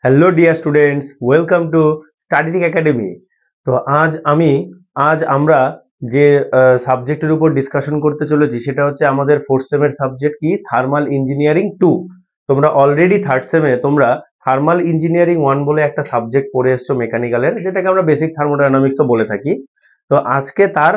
Hello dear students, welcome to studying academy. তো আজ আমরা যে সাবজেক্টের উপর ডিসকাশন করতে চলেছি সেটা হচ্ছে আমাদের ফোর্থ সেমের সাবজেক্ট কি থার্মাল ইঞ্জিনিয়ারিং 2। তোমরা অলরেডি থার্ড সেমে তোমরা থার্মাল ইঞ্জিনিয়ারিং 1 বলে একটা সাবজেক্ট পড়ে এসছো মেকানিক্যালের, যেটাকে আমরা বেসিক থার্মোডাইনামিক্সও বলে থাকি। তো আজকে তার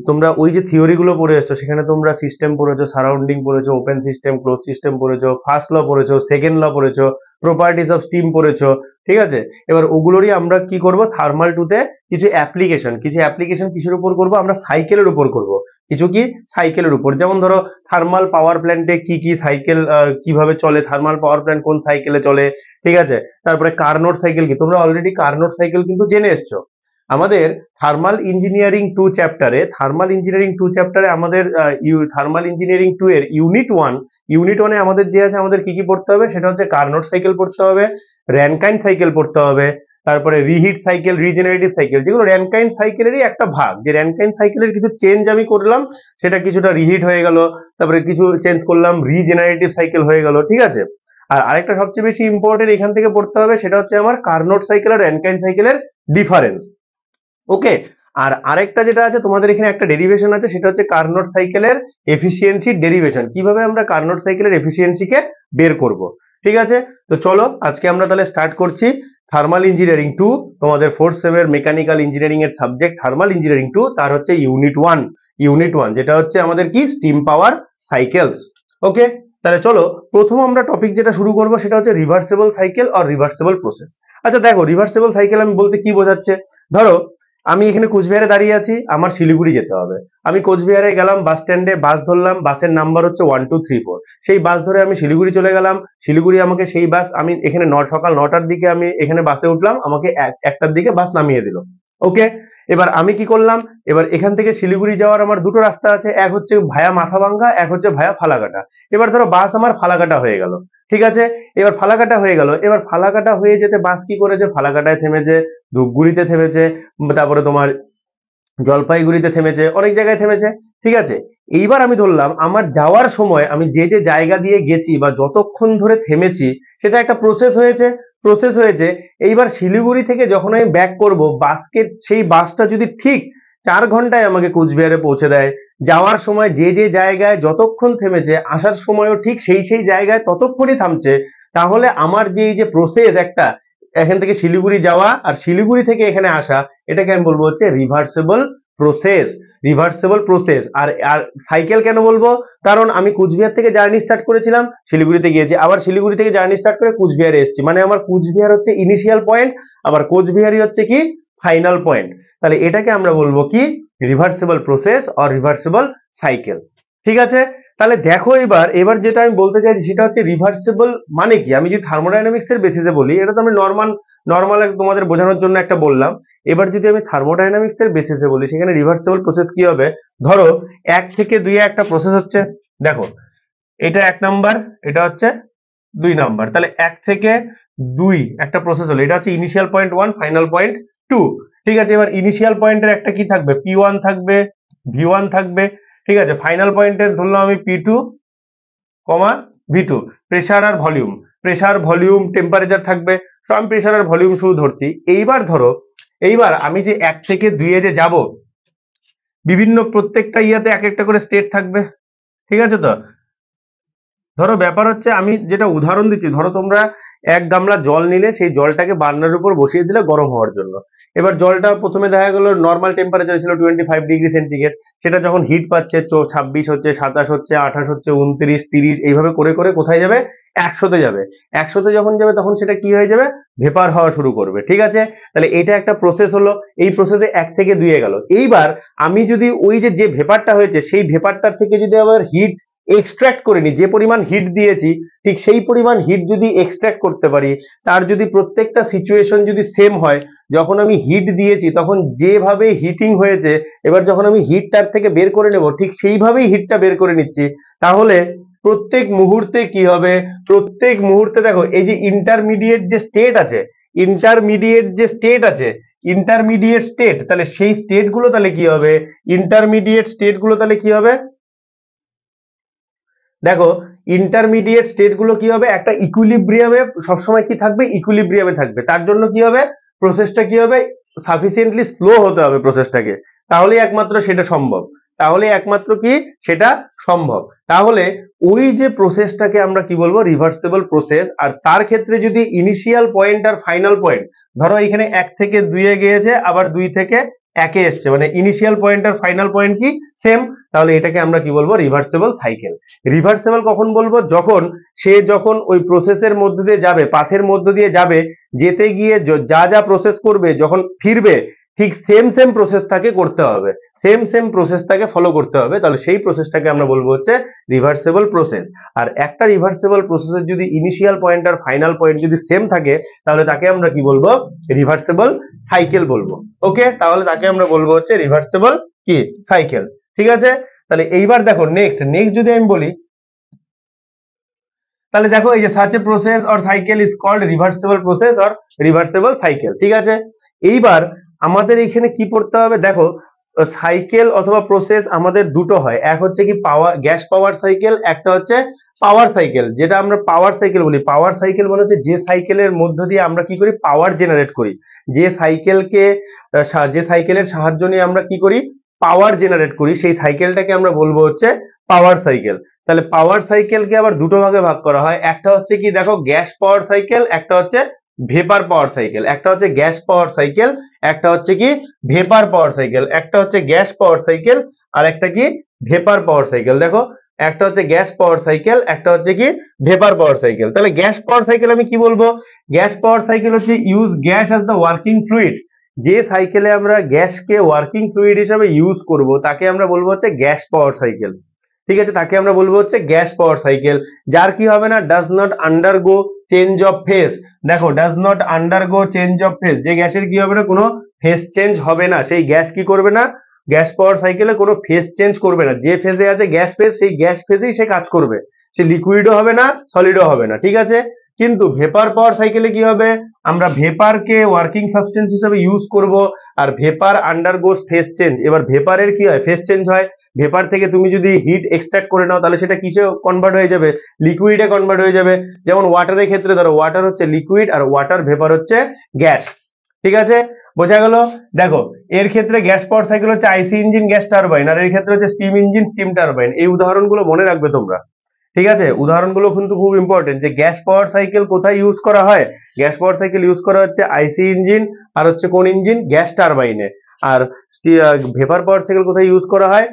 তোমরা ওই যে থিওরি গুলো পড়ে এসছো, সেখানে তোমরা সিস্টেম পড়েছো, সারাউন্ডিং পড়েছো, ওপেন সিস্টেম, ক্লোজ সিস্টেম পড়েছো, ফার্স্ট ল পড়েছো, সেকেন্ড ল পড়েছো, প্রপার্টিস অফ স্টিম পড়েছো। ঠিক আছে, এবার ওগুলোরই আমরা কি করব, থার্মাল টুতে কিছু অ্যাপ্লিকেশন কিসের উপর করব, আমরা সাইকেলের উপর করব। কিছু কি সাইকেলের উপর, যেমন ধরো থার্মাল পাওয়ার প্ল্যান্টে কি কি সাইকেল কিভাবে চলে, থার্মাল পাওয়ার প্ল্যান্ট কোন সাইকেলে চলে। ঠিক আছে, তারপরে কার্নোট সাইকেল কি, তোমরা অলরেডি কার্নোট সাইকেল কিন্তু জেনে এসছো। আমাদের থার্মাল ইঞ্জিনিয়ারিং টু চ্যাপ্টারে আমাদের থার্মাল ইঞ্জিনিয়ারিং 2 এর ইউনিট ওয়ানে আমাদের যে আছে, আমাদের কি কি পড়তে হবে, সেটা হচ্ছে কার্নোট সাইকেল পড়তে হবে, র্যানকাইন সাইকেল পড়তে হবে, তারপরে রিহিট সাইকেল, রিজেনারেটিভ সাইকেল, যেগুলো র্যানকাইন সাইকেলেরই একটা ভাগ। যে র্যানকাইন সাইকেলের কিছু চেঞ্জ আমি করলাম, সেটা কিছুটা রিহিট হয়ে গেল, তারপরে কিছু চেঞ্জ করলাম, রিজেনারেটিভ সাইকেল হয়ে গেল। ঠিক আছে, আর আরেকটা সবচেয়ে বেশি ইম্পর্টেন্ট এখান থেকে পড়তে হবে, সেটা হচ্ছে আমার কার্নোট সাইকেল আর র্যানকাইন সাইকেলের ডিফারেন্স। ওকে, আর আরেকটা যেটা আছে তোমাদের এখানে একটা ডেরিভেশন আছে, সেটা হচ্ছে কার্নোট সাইকেলের এফিসিয়েন্সি ডেরিভেশন, কিভাবে আমরা কার্নোট সাইকেলের এফিসিয়েন্সিকে বের করব। ঠিক আছে, তো চলো আজকে আমরা তাহলে স্টার্ট করছি থার্মাল ইঞ্জিনিয়ারিং 2, তোমাদের ফোর্থ সেমের মেকানিক্যাল ইঞ্জিনিয়ারিং এর সাবজেক্ট থার্মাল ইঞ্জিনিয়ারিং 2, তার হচ্ছে ইউনিট ওয়ান যেটা হচ্ছে আমাদের কি স্টিম পাওয়ার সাইকেলস। ওকে, তাহলে চলো প্রথম আমরা টপিক যেটা শুরু করব, সেটা হচ্ছে রিভার্সেবল সাইকেল আর রিভার্সেবল প্রসেস। আচ্ছা দেখো, রিভার্সেবল সাইকেল আমি বলতে কি বোঝাচ্ছে, ধরো আমি এখানে কোচবিহারে দাঁড়িয়ে আছি, আমার শিলিগুড়ি যেতে হবে। আমি কোচবিহারে গেলাম, বাস স্ট্যান্ডে বাস ধরলাম, বাসের নাম্বার হচ্ছে 1234। সেই বাস ধরে আমি শিলিগুড়ি চলে গেলাম। শিলিগুড়ি আমাকে সেই বাস, আমি এখানে সকাল 9টার দিকে আমি এখানে বাসে উঠলাম, আমাকে 1টার দিকে বাস নামিয়ে দিল। ওকে, এবার আমি কি করলাম, এবার এখান থেকে শিলিগুড়ি যাওয়ার আমার দুটো রাস্তা আছে, এক হচ্ছে ভায়া মাথাভাঙ্গা, এক হচ্ছে ভায়া ফালাকাটা। এবার ধরো বাস আমার ফালাকাটা হয়ে গেল। ঠিক আছে, এবার ফালাকাটা হয়ে গেল, এবার ফালাকাটা হয়ে যেতে বাস কি করেছে, ফালাকাটায় থেমেছে, ধূপগুড়িতে থেমেছে, তারপরে তোমার জলপাইগুড়িতে থেমেছে, অনেক জায়গায় থেমেছে। ঠিক আছে, এইবার আমি ধরলাম আমার যাওয়ার সময় আমি যে যে জায়গা দিয়ে গেছি বা যতক্ষণ ধরে থেমেছি, সেটা একটা প্রসেস হয়েছে। এইবার শিলিগুড়ি থেকে যখন আমি ব্যাক করব, সেই বাসটা যদি ঠিক 4 ঘন্টায় আমাকে কোচবিহারে পৌঁছে দেয়, যাওয়ার সময় যে যে জায়গায় যতক্ষণ থেমেছে, আসার সময়ও ঠিক সেই জায়গায় ততক্ষণই থামছে, তাহলে আমার যে এই যে প্রসেস একটা, এখান থেকে শিলিগুড়ি যাওয়া আর শিলিগুড়ি থেকে এখানে আসা, এটাকে আমি বলবো হচ্ছে রিভার্সেবল প্রসেস। আর সাইকেল কেন বলবো, কারণ আমি কুচবিহার থেকে জার্নি স্টার্ট করেছিলাম, শিলিগুড়িতে গিয়েছি, আবার শিলিগুড়ি থেকে জার্নি স্টার্ট করে কুচবিহারে এসেছি, মানে আমার কুচবিহার হচ্ছে ইনিশিয়াল পয়েন্ট, আবার কোচবিহারই হচ্ছে কি ফাইনাল পয়েন্ট। তাহলে এটাকে আমরা বলবো কি রিভার্সেবল প্রসেস আর রিভার্সেবল সাইকেল। ঠিক আছে, তাহলে দেখো এবার যেটা আমি বলতে চাইছি, সেটা হচ্ছে রিভার্সেবল মানে কি। আমি যদি থার্মোডাইনামিক্স এর বেসিসে বলি, এটা তো আমি নর্মাল তোমাদের বোঝানোর জন্য একটা বললাম। এবার যদি আমি থার্মোডাইনামিক্স এর বেসিসে বলি, সেখানে রিভার্সেবল প্রসেস কি হবে, ধরো 1 থেকে 2 একটা প্রসেস হচ্ছে, দেখো এটা 1 নাম্বার, এটা হচ্ছে 2 নাম্বার, তাহলে 1 থেকে 2 একটা প্রসেস হলো, এটা হচ্ছে ইনিশিয়াল পয়েন্ট 1, ফাইনাল পয়েন্ট 2। ঠিক আছে, এবার ইনিশিয়াল পয়েন্টের একটা কি থাকবে, P1 থাকবে, V1 থাকবে। ঠিক আছে, ফাইনাল পয়েন্টের ধরলাম আমি P2, V2। Pressure volume temperature থাকবে, তো আমি প্রেসার আর ভলিউম শুধু ধরছি। এইবার আমি যে 1 থেকে 2 এ যে যাব, বিভিন্ন প্রত্যেকটা ইয়াতে এক একটা করে স্টেট থাকবে। ঠিক আছে, তো ধরো ব্যাপার হচ্ছে, আমি যেটা উদাহরণ দিচ্ছি, ধরো তোমরা 1 গামলা জল নিলে, সেই জলটাকে বার্নারের উপর বসিয়ে দিলে গরম হওয়ার জন্য। এবার জলটা প্রথমে দেখা গেল নর্মাল টেম্পারেচার ছিল 25 ডিগ্রি সেন্টিগ্রেড, সেটা যখন হিট পাচ্ছে 26 হচ্ছে, 27 হচ্ছে, 28 হচ্ছে, 29, 30, এইভাবে করে করে কোথায় যাবে, 100তে যাবে। 100তে যখন যাবে, তখন সেটা কি হয়ে যাবে, ভেপার হওয়া শুরু করবে। ঠিক আছে, তাহলে এটা একটা প্রসেস হলো, এই প্রসেসে 1 থেকে 2 এ গেল। এইবার আমি যদি ওই যে ভেপারটা হয়েছে, সেই ভেপারটার থেকে যদি আবার হিট এক্সট্রাক্ট করে নি, যে পরিমাণ হিট দিয়েছি, ঠিক সেই পরিমাণ হিট যদি এক্সট্রাক্ট করতে পারি, তার যদি প্রত্যেকটা সিচুয়েশন যদি সেম হয়, যখন আমি হিট দিয়েছি তখন যেভাবে হিটিং হয়েছে, এবার যখন আমি হিটটার থেকে বের করে নেব, ঠিক সেইভাবেই হিটটা বের করে নিচ্ছি, তাহলে প্রত্যেক মুহূর্তে কি হবে, প্রত্যেক মুহূর্তে দেখো এই যে ইন্টারমিডিয়েট স্টেট, তাহলে সেই স্টেটগুলো তাহলে কি হবে, দেখো ইন্টারমিডিয়েট স্টেট গুলো কি হবে, একটা ইকুইলিব্রিয়ামে সবসময় কি থাকবে, ইকুইলিব্রিয়ামে থাকবে। তার জন্য কি হবে, প্রসেসটা কি হবে, সাফিসিয়েন্টলি স্লো হতে হবে প্রসেসটাকে, তাহলেই একমাত্র সেটা সম্ভব, তাহলে একমাত্র কি সেটা সম্ভব। তাহলে ওই যে প্রসেসটাকে আমরা কি বলবো, রিভার্সিবল প্রসেস। আর তার ক্ষেত্রে যদি ইনিশিয়াল পয়েন্ট আর ফাইনাল পয়েন্ট, ধরো এখানে 1 থেকে 2 এ গিয়েছে, আবার 2 থেকে 1 এ এসছে, মানে ইনিশিয়াল পয়েন্ট আর ফাইনাল পয়েন্ট কি সেম, তাহলে এটাকে আমরা কি বলবো, রিভার্সিবল সাইকেল। রিভার্সিবল কখন বলবো, যখন ওই প্রসেসের মধ্য দিয়ে যাবে, পাথের মধ্য দিয়ে যাবে, যেতে গিয়ে যা যা প্রসেস করবে, যখন ফিরবে ঠিক সেম প্রসেসটাকে করতে হবে, সেম প্রসেসটাকে ফলো করতে হবে, তাহলে সেই প্রসেসটাকে আমরা বলবো হচ্ছে রিভার্সিবল প্রসেস। আর একটা রিভার্সিবল প্রসেসের যদি ইনিশিয়াল পয়েন্ট আর ফাইনাল পয়েন্ট যদি সেম থাকে, তাহলে তাকে আমরা কি বলবো, রিভার্সিবল সাইকেল বলবো। ওকে, তাহলে তাকে আমরা বলবো হচ্ছে রিভার্সিবল কি সাইকেল। ঠিক আছে, তাহলে এইবার দেখো নেক্সট যদি আমি বলি, তাহলে দেখো এই যে সার্চ a process or cycle is called reversible process or reversible cycle. ঠিক আছে, এইবার আমাদের এখানে কি পড়তে হবে, দেখো সাইকেল অথবা প্রসেস আমাদের দুটো হয়, এক হচ্ছে কি পাওয়ার, গ্যাস পাওয়ার সাইকেল, একটা হচ্ছে পাওয়ার সাইকেল, যেটা আমরা পাওয়ার সাইকেল বলি। পাওয়ার সাইকেল মানে হচ্ছে যে সাইকেলের মধ্য দিয়ে আমরা কি করি, পাওয়ার জেনারেট করি, যে সাইকেলের সাহায্য নিয়ে আমরা কি করি, পাওয়ার জেনারেট করি, সেই সাইকেলটাকে আমরা বলবো হচ্ছে পাওয়ার সাইকেল। তাহলে পাওয়ার সাইকেলকে আবার দুটো ভাগে ভাগ করা হয়, একটা হচ্ছে কি দেখো গ্যাস পাওয়ার সাইকেল, একটা হচ্ছে ভেপার পাওয়ার সাইকেল। একটা হচ্ছে গ্যাস পাওয়ার সাইকেল, একটা হচ্ছে কি ভেপার পাওয়ার সাইকেল। একটা হচ্ছে গ্যাস পাওয়ার সাইকেল আর একটা কি ভেপার পাওয়ার সাইকেল। দেখো একটা হচ্ছে গ্যাস পাওয়ার সাইকেল, একটা হচ্ছে কি ভেপার পাওয়ার সাইকেল। তাহলে গ্যাস পাওয়ার সাইকেল আমি কি বলবো, গ্যাস পাওয়ার সাইকেল হচ্ছে use gas as the working fluid, যে সাইকেলে আমরা গ্যাসকে ওয়ার্কিং ফ্লুইড হিসেবে ইউজ করব, তাকে আমরা বলবো হচ্ছে গ্যাস পাওয়ার সাইকেল। ঠিক আছে, তাকে আমরা বলবো হচ্ছে গ্যাস পাওয়ার সাইকেল, যার কি হবে না, does not undergo change of phase. দেখো does not undergo change of phase, যে গ্যাসের কি হবে না, কোনো ফেজ চেঞ্জ হবে না, সেই গ্যাস কি করবে না, গ্যাস পাওয়ার সাইকেলে কোনো ফেজ চেঞ্জ করবে না, যে ফেজে আছে গ্যাস ফেজ, সেই গ্যাস ফেজেই সে কাজ করবে, সে লিকুইডও হবে না, সলিডও হবে না। ঠিক আছে, কিন্তু ভেপার পাওয়ার সাইকেলে কি হবে, আমরা ভেপারকে ওয়ার্কিং সাবস্টেন্স হিসেবে ইউজ করব, আর ভেপার আন্ডারগোস ফেজ চেঞ্জ। এবার ভেপারের কি হয়, ফেজ চেঞ্জ হয়, ভেপার থেকে তুমি যদি হিট এক্সট্রাক্ট করে নাও, তাহলে সেটা কিসে কনভার্ট হয়ে যাবে, লিকুইডে কনভার্ট হয়ে যাবে। যেমন ওয়াটারের ক্ষেত্রে ধরো ওয়াটার হচ্ছে লিকুইড আর ওয়াটার ভেপার হচ্ছে গ্যাস। ঠিক আছে, বোঝা গেল। দেখো এর ক্ষেত্রে গ্যাস পাওয়ার সাইকেল হচ্ছে আইসি ইঞ্জিন, গ্যাস টারবাইন, আর এর ক্ষেত্রে হচ্ছে স্টিম ইঞ্জিন, স্টিম টারবাইন। এই উদাহরণগুলো মনে রাখবে তোমরা। ঠিক আছে, উদাহরণগুলো কিন্তু খুব ইম্পর্টেন্ট, যে গ্যাস পাওয়ার সাইকেল কোথায় ইউজ করা হয়, গ্যাস পাওয়ার সাইকেল ইউজ করা হচ্ছে আইসি ইঞ্জিন আর হচ্ছে কোন ইঞ্জিন, গ্যাস টারবাইনে। আর ভেপার পাওয়ার সাইকেল কোথায় ইউজ করা হয়,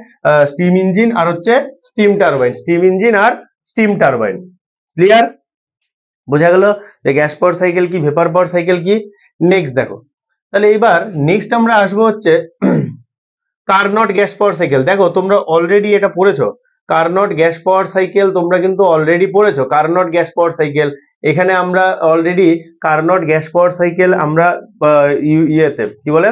স্টিম ইঞ্জিন আর হচ্ছে স্টিম টারবাইন, স্টিম ইঞ্জিন আর স্টিম টারবাইন। ক্লিয়ার, বোঝা গেল যে গ্যাস পাওয়ার সাইকেল কি, ভেপার পাওয়ার সাইকেল কি। নেক্সট দেখো, তাহলে এবার নেক্সট আমরা আসবো হচ্ছে কার্নট গ্যাস পাওয়ার সাইকেল। দেখো তোমরা অলরেডি এটা পড়েছো, কার্নট গ্যাস পাওয়ার সাইকেল তোমরা কিন্তু অলরেডি পড়েছো, কার্নট গ্যাস পাওয়ার সাইকেল। এখানে আমরা অলরেডি কার্নট গ্যাস পাওয়ার সাইকেল আমরা ইয়েতে কি বলে,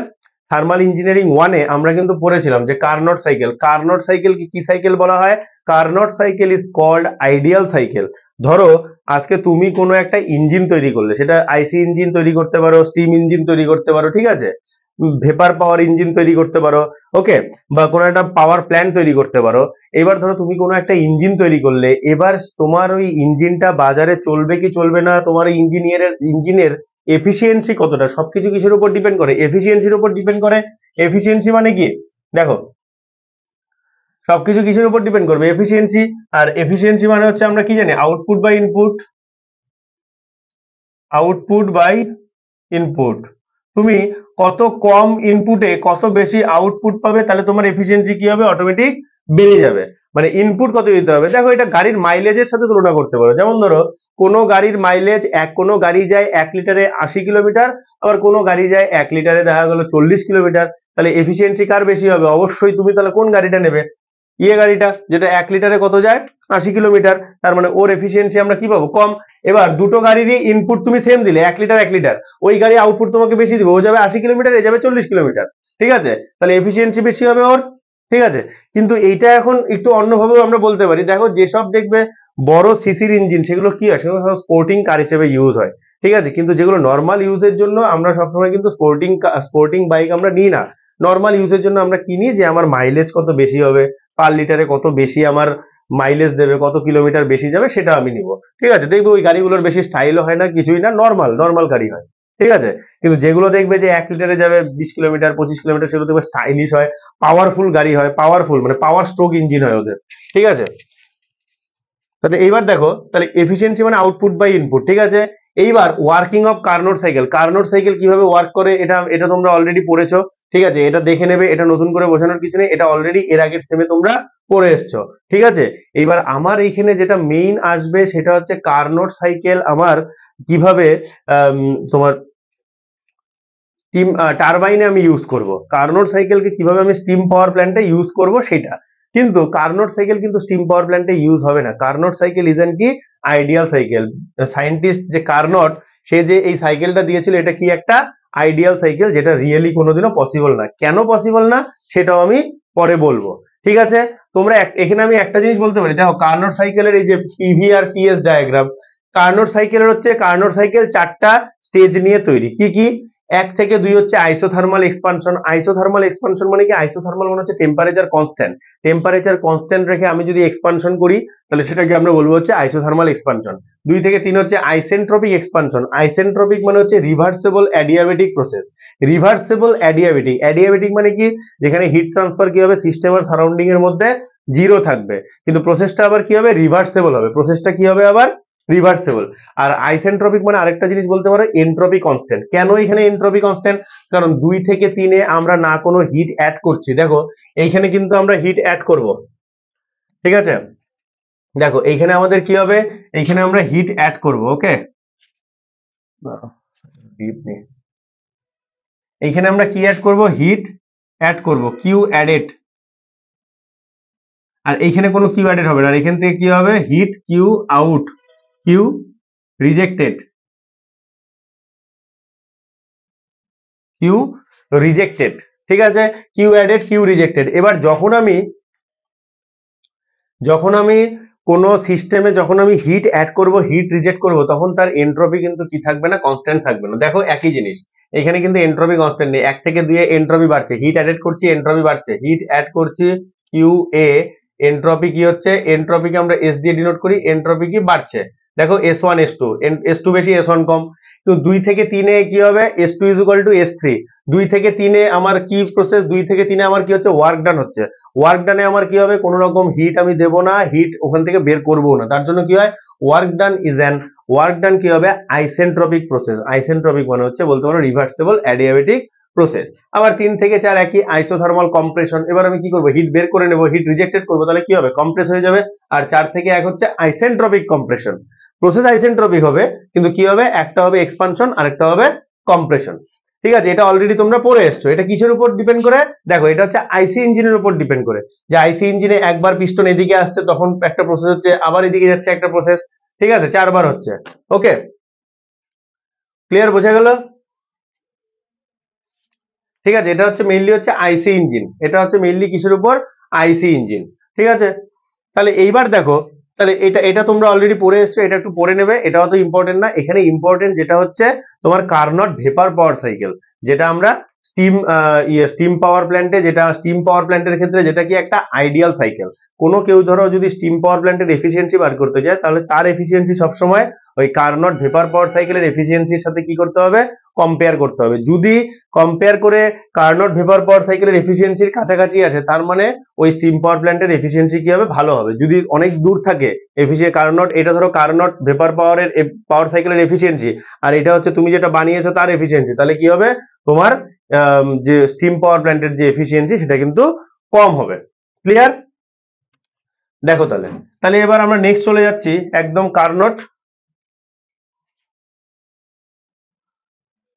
থার্মাল ইঞ্জিনিয়ারিং 1-এ আমরা কিন্তু পড়েছিলাম যে কার্নট সাইকেল। কার্নট সাইকেল কি সাইকেল বলা হয়, Carnot cycle is called ideal cycle. ধরো আজকে তুমি কোনো একটা ইঞ্জিন তৈরি করলে, সেটা আইসি ইঞ্জিন তৈরি করতে পারো, স্টিম ইঞ্জিন তৈরি করতে পারো, ঠিক আছে, ভেপার পাওয়ার ইঞ্জিন তৈরি করতে পারো, ওকে, বা কোনো একটা পাওয়ার প্ল্যান্ট তৈরি করতে পারো। এবার ধরো তুমি কোনো একটা ইঞ্জিন তৈরি করলে, এবার তোমার ওই ইঞ্জিনটা বাজারে চলবে কি চলবে না, তোমার ইঞ্জিনের এফিসিয়েন্সি কতটা, সবকিছু কিসের উপর ডিপেন্ড করে, এফিসিয়েন্সির উপর ডিপেন্ড করে। এফিসিয়েন্সি মানে কি, দেখো সবকিছু কিসের উপর ডিপেন্ড করবে, এফিসিয়েন্সি। আর এফিসিয়েন্সি মানে হচ্ছে আমরা কি জানি, output by input, output by input. তুমি কত কম ইনপুটে কত বেশি আউটপুট পাবে, তাহলে তোমার এফিসিয়েন্সি কি হবে, অটোমেটিক বেড়ে যাবে। মানে ইনপুট কত দিতে হবে, দেখো এটা গাড়ির মাইলেজের সাথে তুলনা করতে পারো। যেমন ধরো কোনো গাড়ির মাইলেজ, কোনো গাড়ি যায় 1 লিটারে 80 কিলোমিটার, আবার কোনো গাড়ি যায় 1 লিটারে দেখা গেল 40 কিলোমিটার, তাহলে এফিসিয়েন্সি কার বেশি হবে, অবশ্যই তুমি তাহলে কোন গাড়িটা নেবে, গাড়িটা, যেটা 1 লিটারে কত যায় 80 কিলোমিটার, তার মানে ওর এফিসিয়েন্সি আমরা কি পাবো, কম। এবার দুটো গাড়িরই ইনপুট তুমি সেম দিলে, 1 লিটার 1 লিটার, ওই গাড়ি আউটপুট তোমাকে বেশি দিবে, ও যাবে 80 কিলোমিটার, এ যাবে 40 কিলোমিটার, ঠিক আছে, তাহলে এফিসিয়েন্সি বেশি হবে ওর। ঠিক আছে, কিন্তু এইটা এখন একটু অন্যভাবেও আমরা বলতে পারি। দেখো যেসব দেখবে বড় সিসির ইঞ্জিন, সেগুলো কি হয়, সেগুলো স্পোর্টিং কার হিসেবে ইউজ হয়, ঠিক আছে, কিন্তু যেগুলো নর্মাল ইউজের জন্য আমরা সবসময় কিন্তু স্পোর্টিং বাইক আমরা নিই না। নর্মাল ইউজের জন্য আমরা কিনি যে আমার মাইলেজ কত বেশি হবে, পার লিটারে কত বেশি আমার মাইলেজ দেবে, কত কিলোমিটার বেশি যাবে সেটা আমি নিব। ঠিক আছে, দেখবে ওই গাড়িগুলোর বেশি স্টাইলও হয় না, কিছুই না, নর্মাল নর্মাল গাড়ি হয়। ঠিক আছে, কিন্তু যেগুলো দেখবে যে 1 লিটারে যাবে 20 কিলোমিটার 25 কিলোমিটার, সেগুলো দেখবে স্টাইলিশ হয়, পাওয়ারফুল গাড়ি হয়, পাওয়ারফুল মানে পাওয়ার স্ট্রোক ইঞ্জিন হয় ওদের। ঠিক আছে, তাহলে এইবার দেখো, তাহলে এফিসিয়েন্সি মানে আউটপুট বাই ইনপুট। ঠিক আছে, এইবার working of Carnot cycle. Carnot cycle কিভাবে ওয়ার্ক করে এটা এটা তোমরা অলরেডি পড়েছো। ঠিক আছে, এটা দেখে নেবে, এটা নতুন করে বোঝানোর কিছু নেই, এটা অলরেডি এর আগের সেমে তোমরা পড়ে এসছো। ঠিক আছে, এইবার আমার এইখানে যেটা মেইন আসবে সেটা হচ্ছে কার্নোট সাইকেল আমার কিভাবে তোমার স্টিম টারবাইনে আমি ইউজ করব, কার্নোট সাইকেলকে কিভাবে আমি স্টিম পাওয়ার প্ল্যান্টে ইউজ করব সেটা। কিন্তু কার্নোট সাইকেল কিন্তু স্টিম পাওয়ার প্ল্যান্টে ইউজ হবে না। কার্নোট সাইকেল ইজ এন কি আইডিয়াল সাইকেল। সায়েন্টিস্ট যে কার্নোট, সে যে এই সাইকেলটা দিয়েছিল এটা কি একটা আইডিয়াল সাইকেল, যেটা রিয়েলি কোনোদিনও পসিবল না। কেন পসিবল না সেটাও আমি পরে বলবো। ঠিক আছে, তোমরা এখানে আমি একটা জিনিস বলতে পারি, দেখো কার্নোট সাইকেলের এই যে পিভি আর টিএস ডায়াগ্রাম, কার্নোট সাইকেলের হচ্ছে কার্নোট সাইকেল 4টা স্টেজ নিয়ে তৈরি। কি কি? 1 থেকে 2 হচ্ছে আইসোথার্মাল এক্সপানশন। আইসোথার্মাল এক্সপানশন মানে কি? আইসোথার্মাল মানে হচ্ছে টেম্পারেচার কনস্ট্যান্ট। টেম্পারেচার কনস্ট্যান্ট রেখে আমি যদি এক্সপানশন করি তাহলে সেটাকে আমরা বলবো হচ্ছে আইসোথার্মাল এক্সপানশন। 2 থেকে 3 হচ্ছে আইসেন্ট্রপিক এক্সপানশন। আইসেন্ট্রপিক মানে হচ্ছে reversible adiabatic process. Reversible adiabatic, adiabatic মানে কি? যেখানে হিট ট্রান্সফার কি হবে, সিস্টেম আর সারাউন্ডিং এর মধ্যে 0 থাকবে, কিন্তু প্রসেসটা আবার কি হবে, রিভার্সেবল হবে। প্রসেসটা কি হবে আবার, রিভার্সেবল। আর আইসেন্ট্রপিক মানে আরেকটা জিনিস বলতে পারো এন্ট্রপি কনস্ট্যান্ট। কেন এখানে এন্ট্রপি কনস্ট্যান্ট? কারণ 2 থেকে 3 আমরা না কোনো হিট অ্যাড করছি। দেখো এইখানে কিন্তু আমরা হিট অ্যাড করব। ঠিক আছে, দেখো এইখানে আমাদের কি হবে, এইখানে আমরা হিট অ্যাড করব। ওকে, এইখানে আমরা কি অ্যাড করব, হিট অ্যাড করব, কিউ অ্যাডেড। আর এইখানে কোনো কিউ অ্যাডেড হবে না, আর এখান থেকে কি হবে, heat Q out, Q rejected, Q rejected. ঠিক আছে, কিউ অ্যাডেড কিউ রিজেক্টেড। এবার যখন আমি কোনো সিস্টেমে যখন আমি হিট অ্যাড করব, হিট রিজেক্ট করব, তখন তার এন্ট্রপি কিন্তু কি থাকবে না, কনস্ট্যান্ট থাকবে না। দেখো একই জিনিস, এখানে কিন্তু এন্ট্রপি কনস্ট্যান্ট নেই। 1 থেকে 2 এন্ট্রপি বাড়ছে, হিট অ্যাডেড করছি এন্ট্রপি বাড়ছে, হিট অ্যাড করছি কিউ এ, এন্ট্রপি কি হচ্ছে, এন্ট্রপিকে আমরা এস দিয়ে ডিনোট করি, এন্ট্রপি কি বাড়ছে। দেখো S1 S2, S2 বেশি S1 কম। তো 2 থেকে 3 কি হবে, S2 is equal to S3। 2 থেকে 3 আমার কি প্রসেস, 2 থেকে 3 আমার কি হচ্ছে, ওয়ার্ক ডান হচ্ছে। ওয়ার্ক ডানে আমার কি হবে, কোনো রকম হিট আমি দেব না, হিট ওখান থেকে বের করবো না। তার জন্য কি হয়, work done is an, work done কি হবে, আইসেন্ট্রপিক প্রসেস। আইসেন্ট্রপিক মানে হচ্ছে বলতে পারো রিভার্সেবল অ্যাডিয়াবেটিক প্রসেস। আবার 3 থেকে 4 একই আইসোথার্মাল কম্প্রেশন। এবার আমি কি করবো, হিট বের করে নেবো, হিট রিজেক্টেড করবো, তাহলে কি হবে, কম্প্রেস হয়ে যাবে। আর 4 থেকে 1 হচ্ছে আইসেন্ট্রপিক কম্প্রেশন। প্রসেস আইসেন্ট্রপিক হবে, কিন্তু কি হবে, একটা হবে এক্সপানশন আর একটা হবে কম্প্রেশন। ঠিক আছে, এটা অলরেডি তোমরা পড়ে এসছো। এটা কিসের উপর ডিপেন্ড করে, দেখো এটা হচ্ছে আইসি ইঞ্জিনের উপর ডিপেন্ড করে। যে আইসি ইঞ্জিনে একবার পিস্টন এদিকে আসছে তখন একটা প্রসেস হচ্ছে, আবার এদিকে যাচ্ছে একটা প্রসেস। ঠিক আছে, 4 বার হচ্ছে। ওকে, ক্লিয়ার, বোঝা গেল? ঠিক আছে, এটা হচ্ছে মেইনলি হচ্ছে আইসি ইঞ্জিন, এটা হচ্ছে মেইনলি কিসের উপর, আইসি ইঞ্জিন। ঠিক আছে, তাহলে এইবার দেখো, তাহলে এটা এটা তোমরা অলরেডি পড়ে এসছো, এটা একটু পড়ে নেবে, এটা অত ইম্পর্টেন্ট না। এখানে ইম্পর্টেন্ট যেটা হচ্ছে তোমার কার্নট ভেপার পাওয়ার সাইকেল, যেটা আমরা স্টিম পাওয়ার প্ল্যান্টে, যেটা স্টিম পাওয়ার প্ল্যান্টের ক্ষেত্রে যেটা কি একটা আইডিয়াল সাইকেল। কোনো কেউ ধরো যদি স্টিম পাওয়ার প্ল্যান্টের এফিসিয়েন্সি বার করতে চায়, তাহলে তার এফিসিয়েন্সি সবসময় ওই কার্নট ভেপার পাওয়ার সাইকেলের এফিসিয়েন্সির সাথে কি করতে হবে, কম্পেয়ার করতে হবে। যদি কম্পেয়ার করে কার্নট ভেপার পাওয়ার সাইকেলের এফিসিয়েন্সির কাছাকাছি আসে, তার মানে ওই স্টিম পাওয়ার প্ল্যান্টের এফিসিয়েন্সি কি হবে, ভালো হবে। যদি অনেক দূর থাকে কার্নট, এটা ধরো কার্নট ভেপার পাওয়ারের পাওয়ার সাইকেলের এফিসিয়েন্সি, আর এটা হচ্ছে তুমি যেটা বানিয়েছো তার এফিসিয়েন্সি, তাহলে কি হবে, তোমার যে স্টিম পাওয়ার প্ল্যান্টের যে এফিসিয়েন্সি সেটা কিন্তু কম হবে। ক্লিয়ার? দেখো তাহলে তাহলে এবার আমরা নেক্সট চলে যাচ্ছি একদম কার্নট।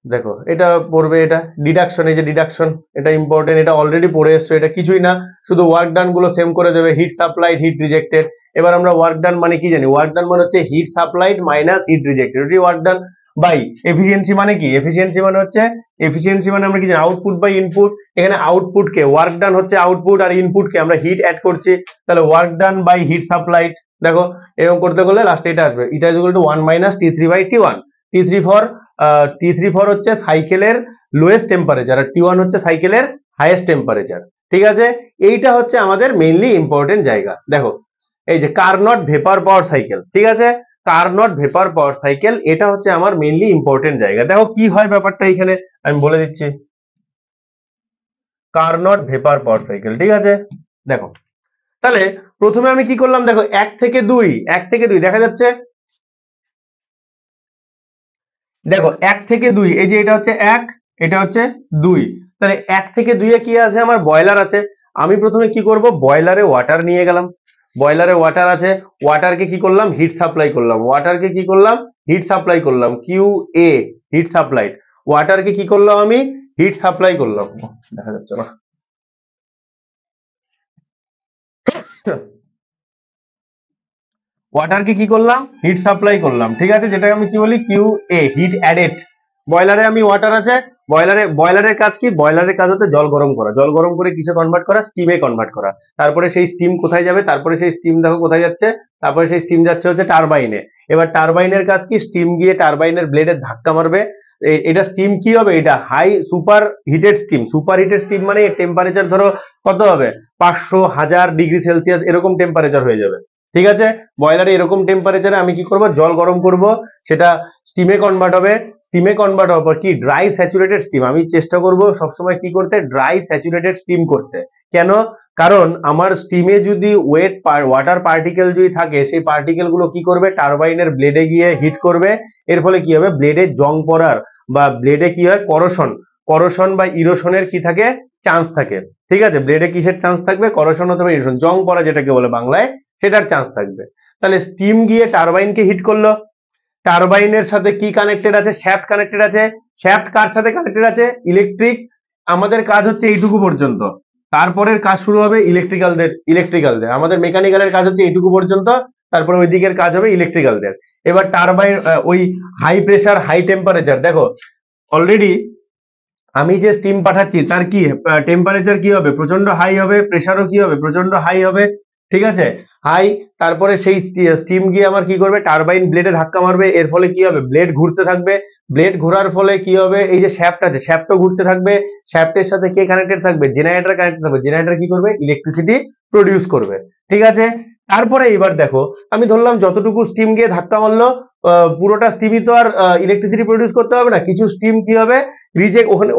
দেখো এটা পড়বে, এটা ডিডাকশন, এই যে ডিডাকশন, এটা ইম্পর্টেন্ট, এটা অলরেডি পড়ে এসছো। এটা কিছুই না, শুধু ওয়ার্ক ডান গুলো সেম করে দেবে, হিট সাপ্লাইড হিট রিজেক্টেড। এবার আমরা ওয়ার্ক ডান মানে কি জানি, ওয়ার্ক ডান মানে হচ্ছে heat supplied minus heat rejected, এটি ওয়ার্ক ডান বাই এফিসিয়েন্সি। মানে কি এফিসিয়েন্সি, মানে হচ্ছে এফিসিয়েন্সি মানে আমরা কি জানি, আউটপুট বাই ইনপুট। এখানে আউটপুট কে, ওয়ার্ক ডান হচ্ছে আউটপুট, আর ইনপুট কে আমরা হিট অ্যাড করছি, তাহলে work done by heat supplied. দেখো এরকম করতে গেলে লাস্টে এটা আসবে, এটা is equal to 1 minus T3 by T1। T3 for হচ্ছে সাইকেলের লোয়েস্ট টেম্পারেচার, আর T1 হচ্ছে সাইকেলের হাইয়েস্ট টেম্পারেচার। ঠিক আছে, এইটা হচ্ছে আমাদের মেইনলি ইম্পর্টেন্ট জায়গা। দেখো এই যে কার্নট ভেপার পাওয়ার সাইকেল, ঠিক আছে, কার্নট ভেপার পাওয়ার সাইকেল, এটা হচ্ছে আমার মেইনলি ইম্পর্টেন্ট জায়গা। দেখো কি হয় ব্যাপারটা এখানে আমি বলে দিচ্ছি। কার্নট ভেপার পাওয়ার সাইকেল, ঠিক আছে, দেখো তাহলে প্রথমে আমি কি করলাম, দেখো 1 থেকে 2 দেখা যাচ্ছে, দেখো 1 থেকে 2, এই যে এটা হচ্ছে 1, এটা হচ্ছে 2, তাহলে 1 থেকে 2 এ কি আছে, আমার বয়লার আছে। আমি প্রথমে কি করব, বয়লারে ওয়াটার নিয়ে গেলাম, বয়লারে ওয়াটার আছে, ওয়াটারকে কি করলাম, হিট সাপ্লাই করলাম, ওয়াটারকে কি করলাম, হিট সাপ্লাই করলাম, কিউ এ, হিট সাপ্লাই, ওয়াটারকে কি করলাম আমি, হিট সাপ্লাই করলাম, দেখা যাচ্ছে না, ওয়াটারকে কি করলাম, হিট সাপ্লাই করলাম, ঠিক আছে, যেটা আমি কি বলি, কিউ এ, হিট অ্যাডেড। বয়লারে আমি ওয়াটার আছে, বয়লারের কাজ কি, বয়লারের কাজ হচ্ছে জল গরম করা, জল গরম করে কিসে কনভার্ট করা, স্টিমে কনভার্ট করা। তারপরে সেই স্টিম কোথায় যাবে, তারপরে সেই স্টিম দেখো কোথায় যাচ্ছে, তারপরে সেই স্টিম যাচ্ছে হচ্ছে টারবাইনে। এবার টারবাইনের কাজ কি, স্টিম গিয়ে টারবাইনের ব্লেডে ধাক্কা মারবে, এটা স্টিম কি হবে, এটা high superheated steam, superheated steam মানে টেম্পারেচার ধরো কত হবে, 500,000 ডিগ্রি সেলসিয়াস এরকম টেম্পারেচার হয়ে যাবে, ঠিক আছে। বয়লারে এরকম টেম্পারেচারে আমি কি করব, জল গরম করব, সেটা স্টিমে কনভার্ট হবে, স্টিমে কনভার্ট হওয়ার পর কি, ড্রাই স্যাচুরেটেড স্টিম, আমি চেষ্টা করব সবসময় কি করতে, ড্রাই স্যাচুরেটেড স্টিম করতে। কেন, কারণ আমার স্টিমে যদি ওয়াটার পার্টিকেল যদি থাকে, সেই পার্টিকেল গুলো কি করবে, টারবাইনের ব্লেডে গিয়ে হিট করবে, এর ফলে কি হবে, ব্লেডে জং পড়ার বা ব্লেডে কি হয়, করোশন বা ইরোশনের কি থাকে, চান্স থাকে, ঠিক আছে। ব্লেডে কিসের চান্স থাকবে, করোশন অথবা ইরোশন, জং পড়া যেটাকে বলে বাংলায়, সেটার চান্স থাকবে। তাহলে স্টিম গিয়ে টারবাইনকে হিট করলো, টারবাইনের সাথে কি কানেক্টেড আছে, শ্যাফট কানেক্টেড আছে, শ্যাফট কার সাথে কানেক্টেড আছে, ইলেকট্রিক। আমাদের কাজ হচ্ছে এইটুকু পর্যন্ত, তারপরের কাজ শুরু হবে ইলেকট্রিক্যালদের, আমাদের মেকানিক্যালের কাজ হচ্ছে এইটুকু পর্যন্ত, তারপরে ওই দিকের কাজ হবে ইলেকট্রিক্যালদের। এবার টারবাইন ওই হাই প্রেসার হাই টেম্পারেচার, দেখো অলরেডি আমি যে স্টিম পাঠাচ্ছি তার কি টেম্পারেচার কি হবে, প্রচন্ড হাই হবে, প্রেসারও কি হবে, প্রচন্ড হাই হবে, ঠিক আছে, হাই। তারপরে সেই স্টিম গিয়ে আমার কি করবে, টারবাইন ব্লেডে ধাক্কা মারবে, এর ফলে কি হবে, ব্লেড ঘুরতে থাকবে, ব্লেড ঘোরার ফলে কি হবে, এই যে শ্যাফট আছে, শ্যাফটও ঘুরতে থাকবে, শ্যাফটের সাথে কে কানেক্টেড থাকবে, জেনারেটর কানেক্টেড থাকবে, জেনারেটর কি করবে, ইলেকট্রিসিটি প্রডিউস করবে, ঠিক আছে। তারপরে এবার দেখো, আমি ধরলাম যতটুকু স্টিম গিয়ে ধাক্কা মারলো, পুরোটা স্টিমই তো আর ইলেকট্রিসিটি প্রডিউস করতে হবে না, কিছু স্টিম কি হবে,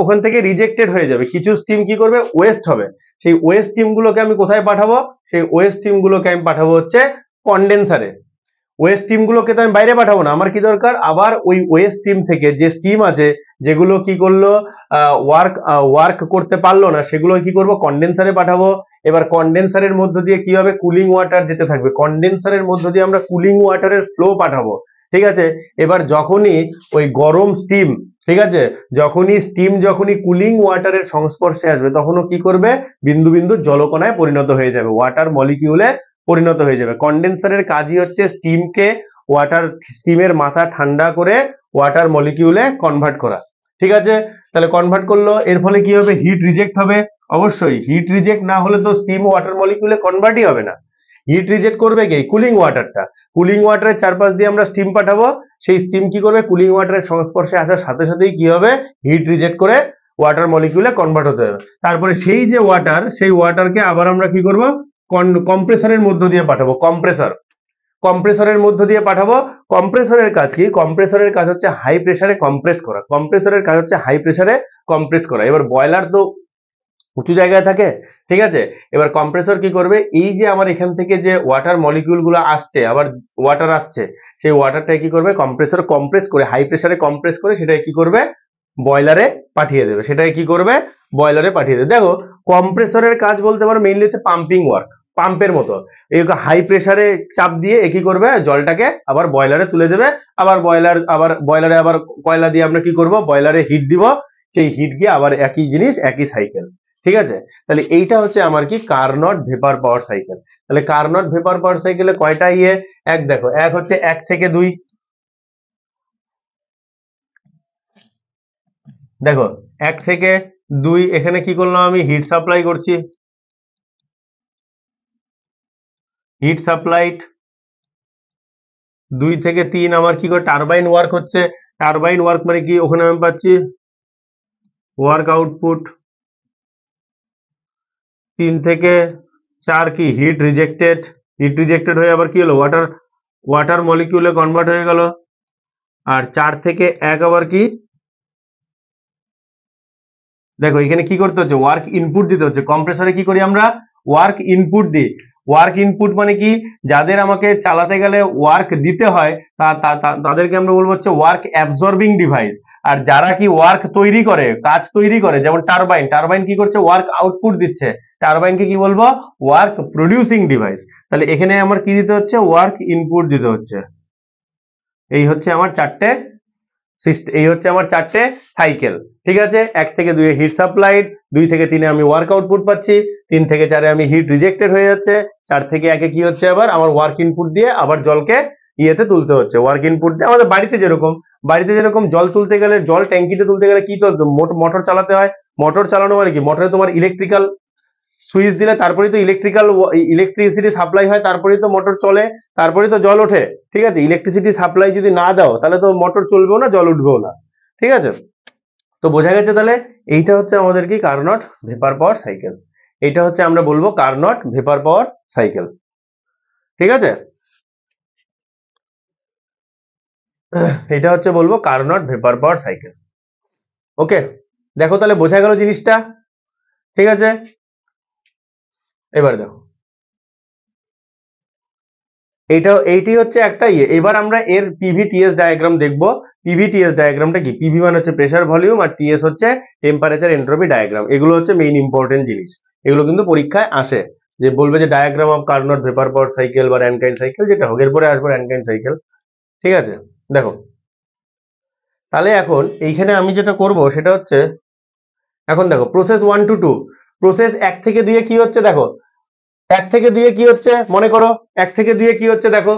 ওখান থেকে রিজেক্টেড হয়ে যাবে, কিছু স্টিম কি করবে, ওয়েস্ট হবে। সেই ওয়েস্ট স্টিম গুলোকে আমি কোথায় পাঠাবো, সেই ওয়েস্ট স্টিম গুলোকে আমি পাঠাবো হচ্ছে কন্ডেন্সারে। ওয়েস্ট স্টিম গুলোকে তো আমি বাইরে পাঠাবো না, আমার কি দরকার, আবার ওই ওয়েস্ট স্টিম থেকে যে স্টিম আছে, যেগুলো কি করলো, ওয়ার্ক করতে পারলো না, সেগুলো কি করব, কন্ডেন্সারে পাঠাবো। এবার কন্ডেন্সারের মধ্য দিয়ে কি হবে, কুলিং ওয়াটার যেতে থাকবে, কন্ডেন্সারের মধ্য দিয়ে আমরা কুলিং ওয়াটারের ফ্লো পাঠাবো, ঠিক আছে। এবার যখনই ওই গরম স্টিম, ঠিক আছে, যখনই কুলিং ওয়াটারের সংস্পর্শে আসবে, তখনও কি করবে, বিন্দু বিন্দু জলকণায় পরিণত হয়ে যাবে, ওয়াটার মলিকিউলে পরিণত হয়ে যাবে। কন্ডেন্সারের কাজই হচ্ছে স্টিমের মাথা ঠান্ডা করে ওয়াটার মলিকিউলে কনভার্ট করা, ঠিক আছে। তাহলে কনভার্ট করলো, এর ফলে কি হবে, হিট রিজেক্ট হবে, অবশ্যই হিট রিজেক্ট না হলে তো স্টিম ওয়াটার মলিকিউলে কনভার্টই হবে না। হিট রিজেক্ট করবে কি, কুলিং ওয়াটারটা, কুলিং ওয়াটারের চারপাশ দিয়ে আমরা স্টিম পাঠাবো, সেই স্টিম কি করবে, কুলিং ওয়াটারের সংস্পর্শে আসার সাথে সাথেই কি হবে, হিট রিজেক্ট করে ওয়াটার মলিকিউলে কনভার্ট হতে হবে। তারপরে সেই যে ওয়াটার, সেই ওয়াটারকে আবার আমরা কি করব, কম্প্রেসরের মধ্য দিয়ে পাঠাবো, কম্প্রেসরের মধ্য দিয়ে পাঠাবো। কম্প্রেসরের কাজ কি, কম্প্রেসরের কাজ হচ্ছে হাই প্রেসারে কম্প্রেস করা, কম্প্রেসরের কাজ হচ্ছে হাই প্রেসারে কম্প্রেস করা। এবার বয়লার তো উঁচু জায়গায় থাকে, ঠিক আছে। এবার কম্প্রেসর কি করবে, এই যে আমার এখান থেকে যে ওয়াটার মলিকিউল গুলো আসছে, আবার ওয়াটার আসছে, সেই ওয়াটারটা কি করবে, কম্প্রেসর কম্প্রেস করে, হাই প্রেসারে কম্প্রেস করে সেটাই কি করবে, বয়লারে পাঠিয়ে দেবে, সেটাই কি করবে, বয়লারে পাঠিয়ে দেবে। দেখো কম্প্রেসরের কাজ বলতে পারো মেইনলি হচ্ছে পাম্পিং ওয়ার্ক, পাম্পের মতো, এই হাই প্রেসারে চাপ দিয়ে কি করবে, জলটাকে আবার বয়লারে তুলে দেবে, আবার বয়লারে আবার কয়লা দিয়ে আমরা কি করব, বয়লারে হিট দিব, সেই হিট গিয়ে আবার একই জিনিস, একই সাইকেল, ঠিক আছে। তাহলে এইটা হচ্ছে আমার কি, কার্নট ভেপার পাওয়ার সাইকেল। তাহলে কার্নট ভেপার পাওয়ার সাইকেলে কয়টা এক দেখো, এক হচ্ছে 1 থেকে 2, দেখো 1 থেকে 2 এখানে কি করলাম, আমি হিট সাপ্লাই করছি, হিট সাপ্লাইড। 2 থেকে 3 আমার কি করে, টারবাইন ওয়ার্ক হচ্ছে, টারবাইন ওয়ার্ক মানে কি, ওখানে আমি পাচ্ছি ওয়ার্ক আউটপুট। 3 থেকে 4 কি, হিট রিজেক্টেড, হিট রিজেক্টেড হয়ে আবার কি হলো, ওয়াটার মলিকিউলে কনভার্ট হয়ে গেল। আর 4 থেকে 1 আবার কি, দেখো এখানে কি করতে হচ্ছে, ওয়ার্ক ইনপুট দিতে হচ্ছে। কম্প্রেসরে কি করি আমরা, ওয়ার্ক ইনপুট দিই। ওয়ার্ক ইনপুট মানে কি, যাদের আমাকে চালাতে গেলে ওয়ার্ক দিতে হয় তাদেরকে আমরা বলবো হচ্ছে ওয়ার্ক অ্যাবজর্বিং ডিভাইস। আর যারা কি ওয়ার্ক তৈরি করে, কাজ তৈরি করে, যেমন টারবাইন কি করছে, ওয়ার্ক আউটপুট দিচ্ছে, টারবাইনকে কি বলবো, ওয়ার্ক প্রডিউসিং ডিভাইস। তাহলে এখানে আমার কি দিতে হচ্ছে, ওয়ার্ক ইনপুট দিতে হচ্ছে। এই হচ্ছে আমার চারটে সাইকেল। ঠিক আছে, 1 থেকে 2 হিট সাপ্লাইড, 2 থেকে 3 আমি ওয়ার্ক আউটপুট পাচ্ছি, 3 থেকে 4 আমি হিট রিজেক্টেড হয়ে যাচ্ছে, 4 থেকে 1 কি হচ্ছে, আবার আমার ওয়ার্ক ইনপুট দিয়ে আবার জলকে ইয়েতে তুলতে হচ্ছে। ওয়ার্ক ইনপুট দিয়ে আমাদের বাড়িতে যেরকম জল তুলতে গেলে, জল ট্যাঙ্কিতে তুলতে গেলে কি চলতো, মোটর চালাতে হয়। মোটর চালানো মানে কি, মোটরে তোমার ইলেকট্রিক্যাল সুইচ দিলে তারপরেই তো ইলেকট্রিসিটি সাপ্লাই হয়, তারপরেই তো মোটর চলে, তারপরেই তো জল ওঠে। ঠিক আছে, ইলেকট্রিসিটি সাপ্লাই যদি না দাও তাহলে তো মোটর চলবেও না, জল উঠবেও না। ঠিক আছে, তো বোঝা গেছে। তাহলে এইটা হচ্ছে আমাদের কি, কার্নট ভেপার পাওয়ার সাইকেল। এটা হচ্ছে আমরা বলবো কার্নট ভেপার পাওয়ার সাইকেল। ঠিক আছে, এটা হচ্ছে বলবো কার্নট ভেপার পাওয়ার সাইকেল। ওকে, দেখো তাহলে বোঝা গেল জিনিসটা। ঠিক আছে, এবার দেখো এইটি হচ্ছে একটা ইয়ে। এবার আমরা এর পিভিটিএস ডায়াগ্রাম দেখবো। পিভিটিএস ডায়াগ্রামটা কি, পিভি মানে হচ্ছে প্রেসার ভলিউম, আর টিএস হচ্ছে টেম্পারেচার এন্ট্রপি ডায়াগ্রাম। এগুলো হচ্ছে মেইন ইম্পর্টেন্ট জিনিস, এগুলো কিন্তু পরীক্ষায় আসে, যে বলবে যে diagram of Carnot vapour power cycle বা র্যানকাইন সাইকেল, যেটা হোক, এরপরে আসবো র্যানকাইন সাইকেল। ঠিক আছে, দেখো তাহলে এখন এইখানে আমি যেটা করব সেটা হচ্ছে, এখন দেখো প্রসেস 1 to 2, প্রসেস 1 থেকে 2 কি হচ্ছে, দেখো 1 থেকে 2 কি হচ্ছে, মনে করো 1 থেকে 2 কি হচ্ছে, দেখো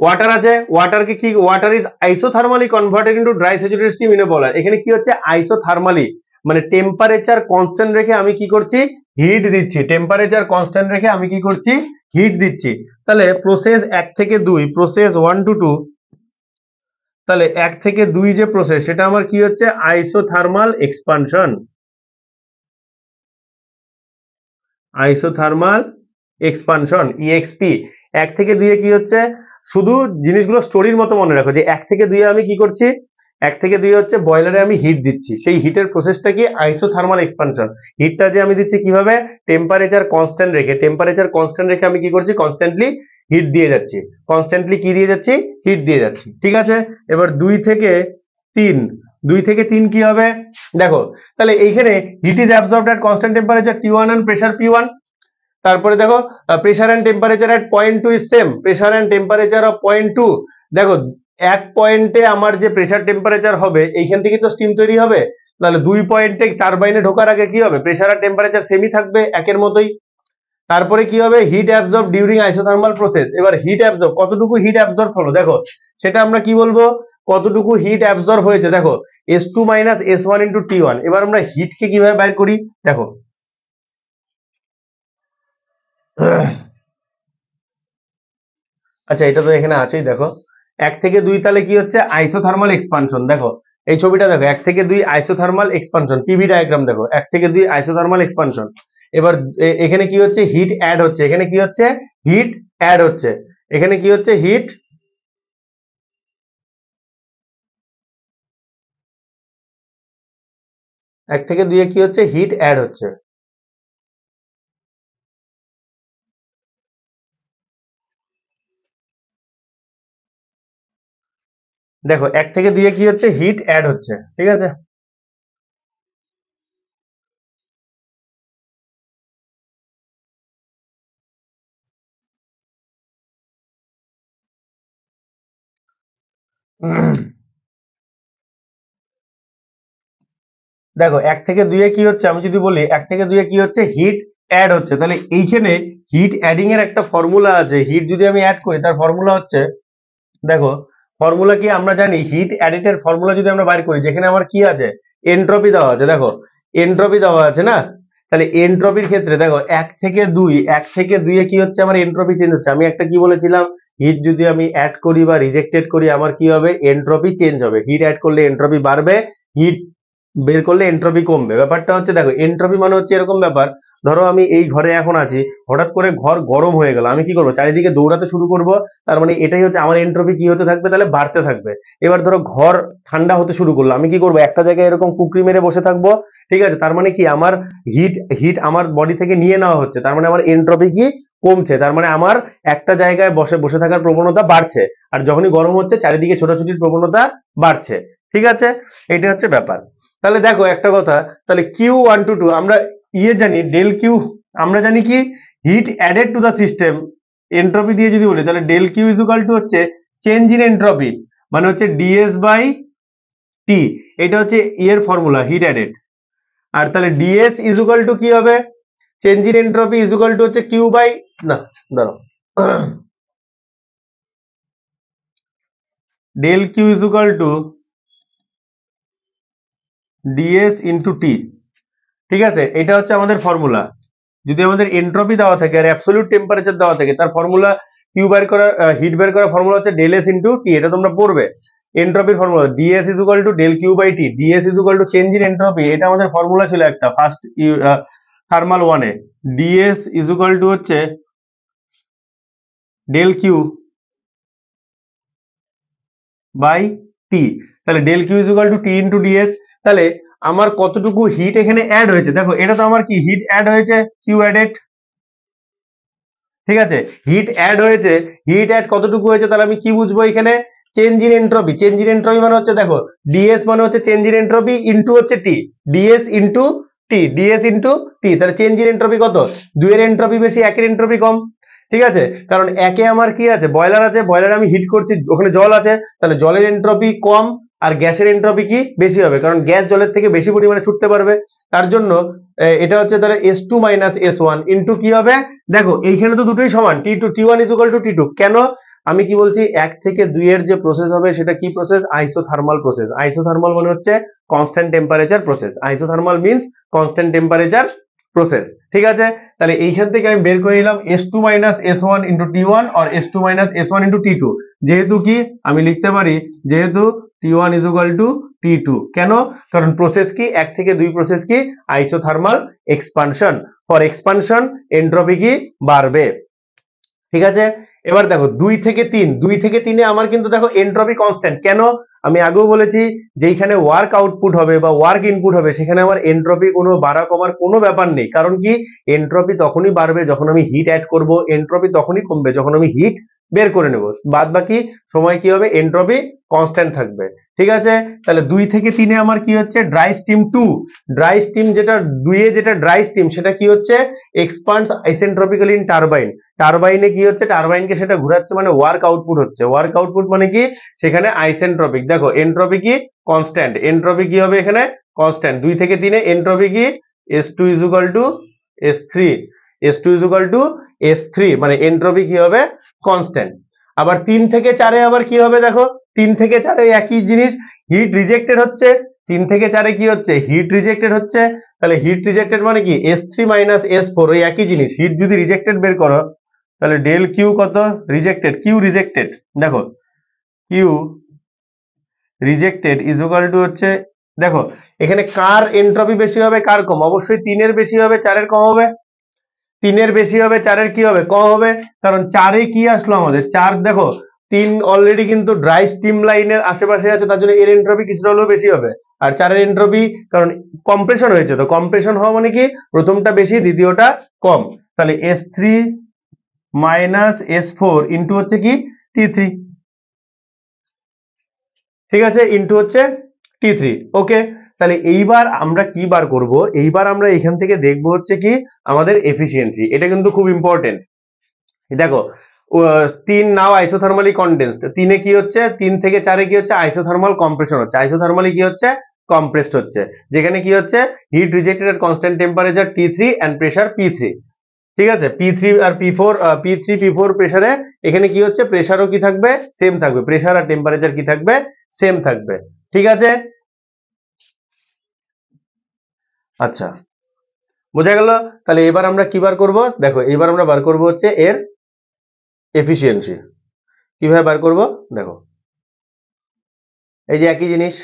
ওয়াটার আছে, ওয়াটারকে কি, water is isothermally converted into dry saturated steam in a boiler. এখানে কি হচ্ছে, আইসোথার্মালি মানে টেম্পারেচার কনস্ট্যান্ট রেখে আমি কি করছি, হিট দিচ্ছি। টেম্পারেচার কনস্ট্যান্ট রেখে আমি কি করছি, হিট দিচ্ছি। তাহলে প্রসেস 1 থেকে 2, প্রসেস 1 to 2, তাহলে 1 থেকে 2 যে প্রসেস, সেটা আমার কি হচ্ছে, isothermal expansion. Isothermal expansion, EXP. 1 থেকে 2 কি হচ্ছে, শুধু জিনিসগুলো স্টোরির মতো মনে রাখো, যে 1 থেকে 2 আমি কি করছি, 1 থেকে 2 হচ্ছে বয়লারে আমি হিট দিচ্ছি। সেই হিটের প্রসেসটা কি, আইসোথার্মাল এক্সপানশন। হিটটা যে আমি দিচ্ছি কিভাবে, টেম্পারেচার কনস্ট্যান্ট রেখে। টেম্পারেচার কনস্ট্যান্ট রেখে আমি কি করছি, কনস্ট্যান্টলি হিট দিয়ে যাচ্ছি। কনস্ট্যান্টলি কি দিয়ে যাচ্ছি, হিট দিয়ে যাচ্ছি। ঠিক আছে, এবার 2 থেকে 3, 2 থেকে 3 কি হবে, দেখো তাহলে এইখানে heat is absorbed at constant temperature T1 and pressure P1। তারপরে দেখো pressure and temperature at point 2 is same, pressure and temperature of point 2। দেখো এক পয়েন্টে আমার যে প্রেসার টেম্পারেচার হবে, এইখান থেকে তো স্টিম তৈরি হবে। তাহলে 2 পয়েন্টে টারবাইনে ঢোকার আগে কি হবে, প্রেসার আর টেম্পারেচার সেমই থাকবে, একের মতোই। তারপরে কি হবে, heat absorb during isothermal process. এবার হিট অ্যাবজর্ব, কতটুকু হিট অ্যাবজর্ব হলো দেখো, সেটা আমরা কি বলবো, কতটুকু হিট অ্যাবজর্ব হয়েছে, দেখো S2 minus S1 into T1। এবার আমরা হিটকে কিভাবে বের করি, দেখো আচ্ছা এটা তো এখানে আছেই, দেখো 1 থেকে 2 তাহলে কি হচ্ছে, আইসোথার্মাল এক্সপানশন। দেখো এই ছবিটা দেখো, 1 থেকে 2 আইসোথার্মাল এক্সপানশন, পিভি ডায়াগ্রাম দেখো, 1 থেকে 2 আইসোথার্মাল এক্সপানশন। এবার এখানে কি হচ্ছে, হিট অ্যাড হচ্ছে, এখানে কি হচ্ছে, হিট অ্যাড হচ্ছে, এখানে কি হচ্ছে, হিট। এক থেকে 2 কি হচ্ছে, হিট অ্যাড হচ্ছে। দেখো 1 থেকে 2 কি হচ্ছে, হিট অ্যাড হচ্ছে। ঠিক আছে, দেখো 1 থেকে 2 কি হচ্ছে, আমি যদি বলি 1 থেকে 2 কি হচ্ছে, হিট অ্যাড হচ্ছে। তাহলে এইখানে হিট অ্যাডিং এর একটা ফর্মুলা আছে, হিট যদি আমি অ্যাড করি তার ফর্মুলা হচ্ছে, দেখো ফর্মুলা কি আমরা জানি, হিট অ্যাডিটের ফর্মুলা যদি আমরা বাইর করি, যেখানে আমার কি আছে, এনট্রপি দেওয়া আছে। দেখো এনট্রপি দেওয়া আছে না, তাহলে এনট্রপির ক্ষেত্রে দেখো 1 থেকে 2 কি হচ্ছে, আমার এনট্রপি চেঞ্জ হচ্ছে। আমি একটা কি বলেছিলাম, হিট যদি আমি অ্যাড করি বা রিজেক্টেড করি, আমার কি হবে, এনট্রপি চেঞ্জ হবে। হিট অ্যাড করলে এনট্রপি বাড়বে, হিট বের করলে এন্ট্রপি কমবে। ব্যাপারটা হচ্ছে দেখো এন্ট্রপি মানে হচ্ছে এরকম ব্যাপার, ধরো আমি এই ঘরে এখন আছি, হঠাৎ করে ঘর গরম হয়ে গেল, আমি কি করবো, চারিদিকে দৌড়াতে শুরু করব, তার মানে এটাই হচ্ছে আমার এন্ট্রপি কি হতে থাকবে, তাহলে বাড়তে থাকবে। এবার ধরো ঘর ঠান্ডা হতে শুরু করলো, আমি কি করবো, একটা জায়গায় এরকম কুকরি মেরে বসে থাকবো, ঠিক আছে, তার মানে কি আমার হিট হিট আমার বডি থেকে নিয়ে নেওয়া হচ্ছে, তার মানে আমার এন্ট্রপি কি কমছে, তার মানে আমার একটা জায়গায় বসে বসে থাকার প্রবণতা বাড়ছে, আর যখনই গরম হচ্ছে চারিদিকে ছোটাছুটির প্রবণতা বাড়ছে। ঠিক আছে, এটা হচ্ছে ব্যাপার। তাহলে দেখো একটা কথা, তাহলে Q1 to 2 আমরা জানি ডেল কিউ, আমরা জানি কি heat added to the system, entropy দিয়ে যদি বলি তাহলে del Q is equal to হচ্ছে চেঞ্জ ইন এন্ট্রপি, মানে হচ্ছে ডিএস বাই টি, এটা হচ্ছে এর ফর্মুলা হিট অ্যাডেড। আর তাহলে ডিএস ইজ ইকুয়াল টু কি হবে, change in entropy is equal to হচ্ছে কিউ বাই, না দাঁড়াও, del Q is equal to dS into T. ঠিক আছে, এটা হচ্ছে আমাদের ফর্মুলা। যদি আমাদের এন্ট্রপি দেওয়া থাকে আর অ্যাবসলিউট টেম্পারেচার দেওয়া থাকে, তার ফর্মুলা কিউ বের করা, হিট বের করার ফর্মুলা হচ্ছে ডেল এস ইন্টু টি, এটা তোমরা পড়বে। এন্ট্রপির formula dS is equal to del Q by T, dS is equal to change in entropy, এটা আমাদের ফর্মুলা ছিল একটা ফার্স্ট থার্মাল ওয়ানে, ডিএস ইজ ইকুয়াল টু হচ্ছে ডেল কিউ বাই টি, তাহলে del Q is equal to T into dS. তাহলে আমার কতটুকু হিট এখানে অ্যাড হয়েছে, দেখো এটা তো আমার কি হিট অ্যাড হয়েছে, কিউ অ্যাডেড, ঠিক আছে, হিট অ্যাড হয়েছে, হিট অ্যাড কতটুকু হয়েছে, তাহলে আমি কি বুঝবো এখানে, change in entropy, change in entropy মানে হচ্ছে দেখো ডিএস মানে হচ্ছে চেঞ্জ ইন এন্ট্রপি ইনটু হচ্ছে T, dS into T, dS into T, তাহলে চেঞ্জ ইন এন্ট্রপি কত, দুইয়ের এন্ট্রপি বেশি একের এন্ট্রপি কম। ঠিক আছে, কারণ একে আমার কি আছে, বয়লার আছে, বয়লারে আমি হিট করছি, ওখানে জল আছে, তাহলে জলের এন্ট্রপি কম আর গ্যাসের এন্ট্রপি কি বেশি হবে, কারণ গ্যাস জলের থেকে বেশি পরিমাণে ছুটতে পারবে। তার জন্য এটা হচ্ছে তাহলে S2 মাইনাস S1 ইনটু কি হবে, দেখো এইখানে তো দুটোই সমান, T2 T1 is equal two T2, কেন আমি কি বলছি, 1 থেকে 2 এর যে প্রসেস হবে সেটা কি প্রসেস, আইসোথার্মাল প্রসেস। আইসোথার্মাল মানে হচ্ছে constant temperature process, isothermal means constant temperature process. ঠিক আছে, তাহলে এইখান থেকে আমি বের করে নিলাম S2 minus S1 into T1 আর S2 minus S1 into T2, যেহেতু কি আমি লিখতে পারি, যেহেতু T1 is equal two T2, কেন, কারণ প্রসেস কি 1 থেকে 2 প্রসেস কি isothermal expansion, for expansion entropy কি বাড়বে। ঠিক আছে, এবার দেখো 2 থেকে 3, 2 থেকে 3 এ আমার কিন্তু দেখো এন্ট্রপি কনস্ট্যান্ট, কেন আমি আগেও বলেছি যেখানে ওয়ার্ক আউটপুট হবে বা ওয়ার্ক ইনপুট হবে সেখানে আমার এন্ট্রপি কোনো বাড়া কমার কোনো ব্যাপার নেই, কারণ কি এন্ট্রপি তখনই বাড়বে যখন আমি হিট অ্যাড করব, এন্ট্রপি তখনই কমবে যখন আমি হিট বের করে নেব, বাদ বাকি সময় কি হবে এন্ট্রপি কনস্ট্যান্ট থাকবে। ঠিক আছে, তাহলে 2 থেকে 3 এ আমার কি হচ্ছে, ড্রাই স্টিম 2, ড্রাই স্টিম যেটা 2 এ যেটা ড্রাই স্টিম সেটা কি হচ্ছে, এক্সপান্ডস আইসেন্ট্রপিক্যালি ইন টারবাইন, টারবাইনে কি হচ্ছে, টারবাইনকে সেটা ঘোরাচ্ছে মানে ওয়ার্ক আউটপুট হচ্ছে, ওয়ার্ক আউটপুট মানে কি সেখানে আইসেন্ট্রপিক, দেখো এন্ট্রপি কি কনস্ট্যান্ট, এন্ট্রপি কি হবে এখানে কনস্ট্যান্ট, 2 থেকে 3 এ এন্ট্রপি কি S2 is equal to S3, S2 is equal to S3 মানে এন্ট্রপি কি হবে কনস্ট্যান্ট। আবার 3 থেকে 4 এ আবার কি হবে, দেখো 3 থেকে 4 এ একই জিনিস, হিট রিজেক্টেড হচ্ছে, 3 থেকে 4 এ কি হচ্ছে, হিট রিজেক্টেড হচ্ছে, তাহলে হিট রিজেক্টেড মানে কি S3 মাইনাস S4, ওই একই জিনিস, হিট যদি রিজেক্টেড বের করো তাহলে ডেল কিউ কত, রিজেক্টেড, কিউ রিজেক্টেড, দেখো Q rejected is equal to হচ্ছে, দেখো এখানে কার এন্ট্রপি বেশি হবে কার কম, অবশ্যই 3 এর বেশি হবে 4 এর কম হবে, 3 এর বেশি হবে 4 এর কি হবে কম হবে, কারণ 4 এ কি আসলো আমাদের 4, দেখো 3 অলরেডি কিন্তু ড্রাই স্টিম লাইনের আশেপাশে আছে, তার জন্য এর এন্ট্রপি কিছুটা হলেও বেশি হবে, আর 4 এর এন্ট্রপি কারণ কম্প্রেশন হয়েছে, তো কম্প্রেশন হওয়া মানে কি প্রথমটা বেশি দ্বিতীয়টা কম, তাহলে S3 মাইনাস S4 ইন্টু হচ্ছে কি T3, ঠিক আছে, ইন্টু হচ্ছে T3। ওকে, তাহলে এইবার আমরা কি বার করব, এইবার আমরা এখান থেকে দেখব হচ্ছে কি আমাদের এফিসিয়েন্সি, এটা কিন্তু খুব ইম্পর্টেন্ট। দেখো 3 নাও আইসোথার্মালি কনডেন্সড, 3 এ কি হচ্ছে, 3 থেকে 4 এ কি হচ্ছে আইসোথার্মাল কম্প্রেশন হচ্ছে, আইসোথার্মালি কি হচ্ছে কম্প্রেসড হচ্ছে, যেখানে কি হচ্ছে heat rejected at constant temperature T3 and pressure P3। ঠিক আছে, P3 আর P4, P3 P4 প্রেসারে এখানে কি হচ্ছে প্রেসারও কি থাকবে সেম থাকবে, প্রেসার আর টেম্পারেচার কি থাকবে সেম থাকবে। ঠিক আছে, আচ্ছা বোঝা গেল। তাহলে এবার আমরা কি বার করব, দেখো এবার আমরা বার করব হচ্ছে এর এফিসিয়েন্সি, কিভাবে বার করব, দেখো এই যে একই জিনিস,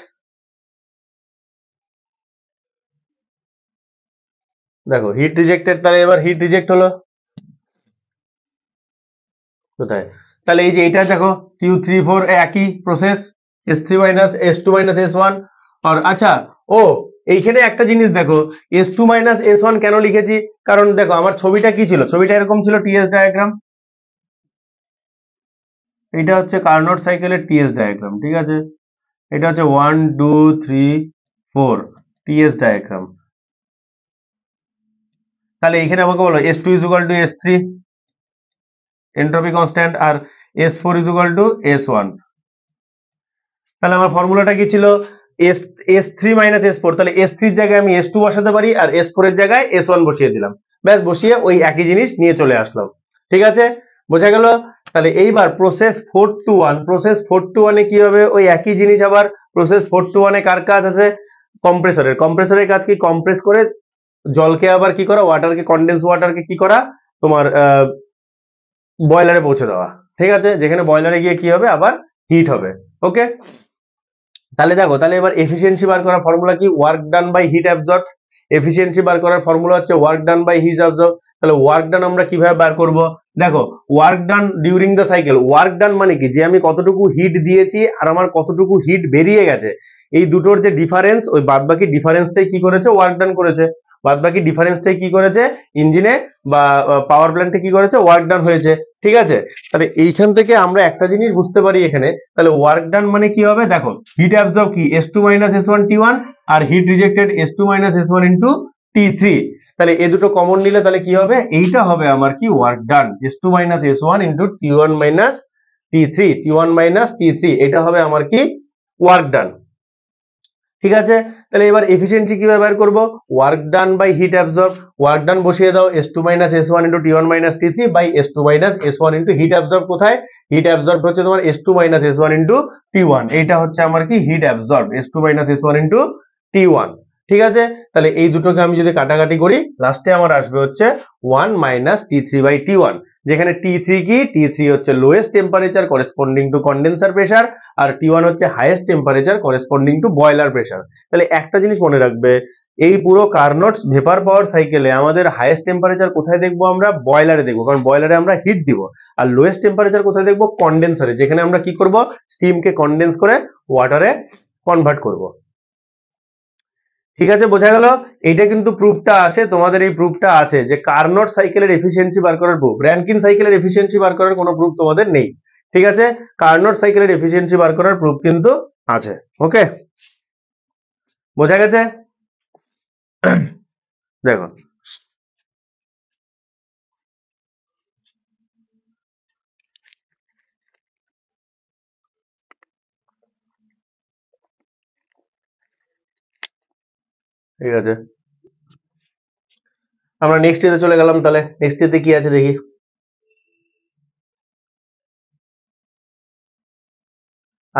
দেখো হিট রিজেক্টেড, তাহলে এবার হিট রিজেক্ট হলো কোথায়, তাহলে এই যে এটা দেখো Q3 4 একই process, S3 minus S2 minus S1। আর আচ্ছা, ও এইখানে একটা জিনিস দেখো, S2 মাইনাস S1 কেন লিখেছি, কারণ দেখো আমার ছবিটা কি ছিল, ছবিটা এরকম ছিল TS ডায়াগ্রাম, এটা হচ্ছে কার্নোট সাইকেলের TS ডায়াগ্রাম, ঠিক আছে, এটা হচ্ছে 1 2 3 4 TS ডায়াগ্রাম। তাহলে এইখানে আমাকে বলো S2 is equal to S3 entropy constant, আর S4 is equal to S1। তাহলে আমার ফর্মুলাটা কি ছিল, S3 মাইনাস S4, তাহলে S3 এর জায়গায় আমি S2 বসাতে পারি, আর S4 এর জায়গায় S1 বসিয়ে দিলাম, ব্যাস বসিয়ে ওই একই জিনিস নিয়ে চলে আসলাম, ঠিক আছে, বোঝা গেল। তাহলে এইবার প্রসেস 4 to 1, প্রসেস 4 to 1 এ কি হবে, ওই একই জিনিস আবার, প্রসেস 4 to 1 এ কার কাজ আছে, কম্প্রেসরের, কম্প্রেসরের কাজ কি, কম্প্রেস করে জলকে আবার কি করা, ওয়াটারকে, কনডেন্স ওয়াটারকে কি করা, তোমার বয়লারে পৌঁছে দেওয়া, ঠিক আছে, যেখানে বয়লারে গিয়ে কি হবে, আবার হিট হবে, ওকে। তাহলে দেখো, তাহলে এবার এফিসিয়েন্সি বার করার ফর্মুলা কি, work done by heat absorb. Efficiency বার করার ফর্মুলা হচ্ছে work done by heat absorb. তাহলে ওয়ার্ক ডান আমরা কিভাবে বার করব, দেখো work done during the cycle, work done মানে কি, যে আমি কতটুকু হিট দিয়েছি আর আমার কতটুকু হিট বেরিয়ে গেছে, এই দুটোর যে ডিফারেন্স, ওই বাদবাকি ডিফারেন্সটাই কি করেছে, ওয়ার্ক ডান করেছে, বাদবাকি ডিফারেন্সটাই কি করেছে, ইঞ্জিনে বা পাওয়ার প্ল্যান্টে কি করেছে, ওয়ার্ক ডান হয়েছে, ঠিক আছে। তাহলে এইখান থেকে আমরা একটা জিনিস বুঝতে পারি এখানে, তাহলে ওয়ার্ক ডান মানে কি হবে, দেখো হিট অ্যাবজর্ব কি S2 মাইনাস S1 T1, আর heat rejected S2 minus S1 into T3। তাহলে এই দুটো কমন নিলে তাহলে কি হবে, এইটা হবে আমার কি, ওয়ার্ক ডান, S2 minus S1 into T1 minus T3, T1 minus T3, এটা হবে আমার কি, ওয়ার্ক ডান, ঠিক আছে। তাহলে এবার এফিসিয়েন্সি কিভাবে বের করব, work done by heat absorb, work done বসিয়ে দাও S2 minus S1 into T1 minus T3 by S2 minus S1 into heat absorb, কোথায়, হিট অ্যাবজর্ব হচ্ছে তোমার S2 minus S1 into T1, এইটা হচ্ছে আমার কি, hit absorb S2 minus S1 into T1, ঠিক আছে। তাহলে এই দুটোকে আমি যদি কাটাকাটি করি, লাস্টে আমার আসবে হচ্ছে 1 মাইনাস T3 বাই T1, যেখানে T3 কি, T3 হচ্ছে lowest temperature corresponding to condenser pressure, আর T1 হচ্ছে highest temperature corresponding to boiler pressure. তাহলে একটা জিনিস মনে রাখবে, এই পুরো কার্নোটস ভেপার পাওয়ার সাইকেলে আমাদের হাইয়েস্ট টেম্পারেচার কোথায় দেখবো, আমরা বয়লারে দেখবো, কারণ বয়লারে আমরা হিট দিব, আর লোয়েস্ট টেম্পারেচার কোথায় দেখবো, কন্ডেন্সারে, যেখানে আমরা কি করব, স্টিমকে কন্ডেন্স করে ওয়াটারে কনভার্ট করব, ঠিক আছে, বোঝা গেল। এইটা কিন্তু প্রুফটা আছে, তোমাদের এই প্রুফটা আছে যে কার্নোট সাইকেলের এফিসিয়েন্সি বার করার প্রুফ, র্যানকিন সাইকেলের এফিসিয়েন্সি বার করার কোনো প্রুফ তোমাদের নেই, ঠিক আছে, কার্নোট সাইকেলের এফিসিয়েন্সি বার করার প্রুফ কিন্তু আছে, ওকে, বোঝা গেছে। দেখো ঠিক আছে, আমরা নেক্সট ইয়েতে চলে গেলাম, তাহলে নেক্সট ইয়েতে কি আছে দেখি।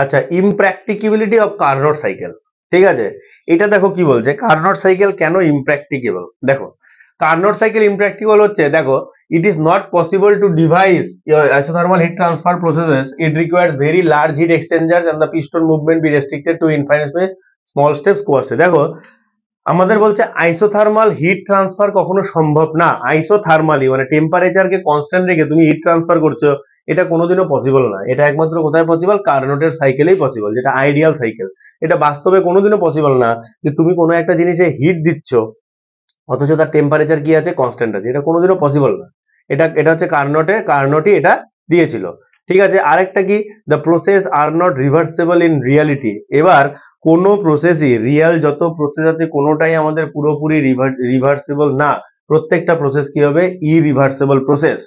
আচ্ছা, ইমপ্র্যাকটিকেবিলিটি অফ কার্নোট সাইকেল, ঠিক আছে, এটা দেখো কি বলছে, কার্নোট সাইকেল কেন ইমপ্র্যাকটিকেবল, দেখো কার্নোট সাইকেল ইমপ্র্যাকটিকেবল হচ্ছে, দেখো it is not possible to device isothermal heat transfer processes, it requires very large heat exchangers and the piston movement be restricted to infinitely small steps coaster। দেখো আমাদের বলছে isothermal heat transfer কখনো সম্ভব না, আইসোথার্মালি মানে টেম্পারেচারকে constant রেখে তুমি heat transfer করছো, এটা কোনোদিনও পসিবল না, এটা একমাত্র কোথায় পসিবল, কার্নোটের সাইকেলেই পসিবল, যেটা আইডিয়াল সাইকেল। এটা বাস্তবে কোনোদিনও পসিবল না যে তুমি কোনো একটা জিনিসে হিট দিচ্ছ অথচ তার টেম্পারেচার কি আছে, কনস্ট্যান্ট আছে, এটা কোনোদিনও পসিবল না। এটা এটা হচ্ছে কার্নোটই এটা দিয়েছিল, ঠিক আছে। আরেকটা কি, the process are not reversible in reality, এবার কোনো প্রসেসই, রিয়াল যত প্রসেস আছে কোনোটাই আমাদের পুরোপুরি রিভার্সেবল না, প্রত্যেকটা প্রসেস কি হবে, ইরিভার্সেবল প্রসেস।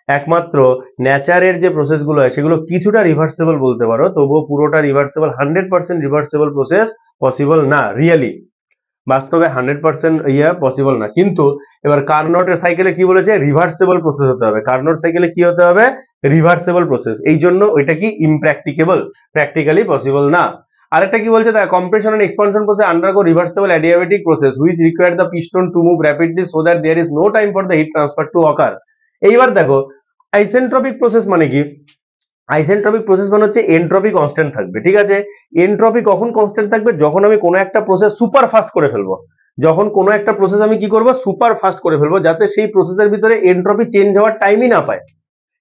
একমাত্র নেচারের যে প্রসেসগুলো হয় সেগুলো কিছুটা রিভার্সেবল বলতে পারো, তবুও পুরোটা রিভার্সেবল 100% রিভার্সেবল প্রসেস পসিবল না রিয়েলি, বাস্তবে 100% পসিবল না। কিন্তু এবার কার্নোটের সাইকেলে কি বলেছে, রিভার্সেবল প্রসেস হতে হবে, কার্নোট সাইকেলে কি হতে হবে, রিভার্সেবল প্রসেস, এই জন্য ওইটা কি ইমপ্র্যাকটিকেবল, প্র্যাকটিক্যালি পসিবল না। আরেকটা কি বলছে, তার compression and expansion process undergo reversible adiabatic process which require the piston to move rapidly so that there is no time for the heat transfer to occur. এইবার দেখো আইসেন্ট্রপিক প্রসেস মানে কি, isentropic process মানে হচ্ছে entropy constant থাকবে, ঠিক আছে। Entropy কখন কনস্ট্যান্ট থাকবে, যখন আমি কোনো একটা প্রসেস সুপার ফাস্ট করে ফেলবো, যখন কোনো একটা প্রসেস আমি কি করব, সুপার ফাস্ট করে ফেলবো, যাতে সেই প্রসেসের ভিতরে এনট্রপি চেঞ্জ হওয়ার টাইমই না পায়।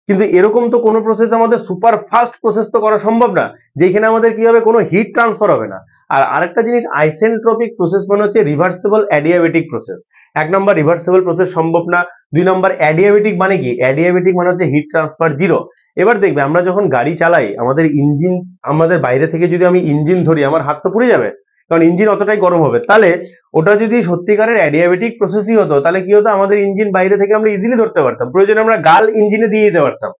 কিন্তু এরকম তো কোনো প্রসেস আমাদের সুপার ফাস্ট প্রসেস তো করা সম্ভব না, যেখানে আমাদের কি হবে, কোনো হিট ট্রান্সফার হবে না। আর আরেকটা জিনিস, আইসেন্ট্রপিক প্রসেস মানে হচ্ছে রিভার্সিবল অ্যাডিয়াবেটিক প্রসেস। এক নম্বর রিভার্সিবল প্রসেস সম্ভব না, দুই নম্বর অ্যাডিয়াবেটিক মানে কি, অ্যাডিয়াবেটিক মানে হচ্ছে হিট ট্রান্সফার জিরো। এবার দেখবে আমরা যখন গাড়ি চালাই, আমাদের ইঞ্জিন, আমাদের বাইরে থেকে যদি আমি ইঞ্জিন ধরি, আমার হাত তো পুড়ে যাবে, কারণ ইঞ্জিন অতটাই গরম হবে। তাহলে ওটা যদি সত্যিকারের অ্যাডিয়াবেটিক প্রসেসই হতো, তাহলে কি হতো, আমাদের ইঞ্জিন বাইরে থেকে আমরা ইজিলি ধরতে পারতাম, প্রয়োজনে আমরা গাল ইঞ্জিনে দিয়ে দিতে পারতাম,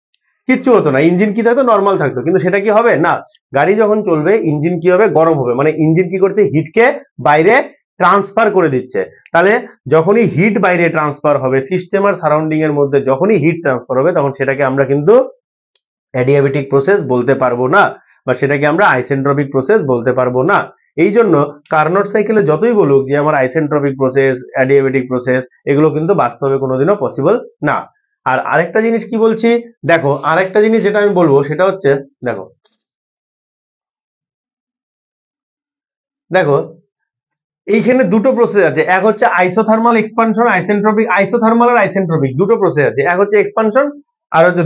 কিচ্ছু হতো না, ইঞ্জিন কি থাকতো, নর্মাল থাকতো। কিন্তু সেটা কি হবে না, গাড়ি যখন চলবে ইঞ্জিন কি হবে, গরম হবে, মানে ইঞ্জিন কি করছে, হিটকে বাইরে ট্রান্সফার করে দিচ্ছে। তাহলে যখনই হিট বাইরে ট্রান্সফার হবে, সিস্টেম আর সারাউন্ডিং এর মধ্যে যখনই হিট ট্রান্সফার হবে, তখন সেটাকে আমরা কিন্তু অ্যাডিয়াবেটিক প্রসেস বলতে পারবো না, বা সেটাকে আমরা আইসেন্ট্রপিক প্রসেস বলতে পারবো না। এই জন্য কার্নোট সাইকেলে যতই বলুক যে আমার আইসেন্ট্রপিক প্রসেস, অ্যাডিয়াবেটিক প্রসেস, এগুলো কিন্তু বাস্তবে কোনোদিনও পসিবল না। আর আরেকটা জিনিস কি বলছি, দেখো আরেকটা জিনিস যেটা আমি বলবো সেটা হচ্ছে, দেখো দেখো এইখানে দুটো প্রসেস আছে, এক হচ্ছে আইসোথার্মাল এক্সপানশন, আইসেন্ট্রপিক, আইসোথার্মাল আর আইসেন্ট্রপিক দুটো প্রসেস আছে, এক হচ্ছে এক্সপানশন আর হচ্ছে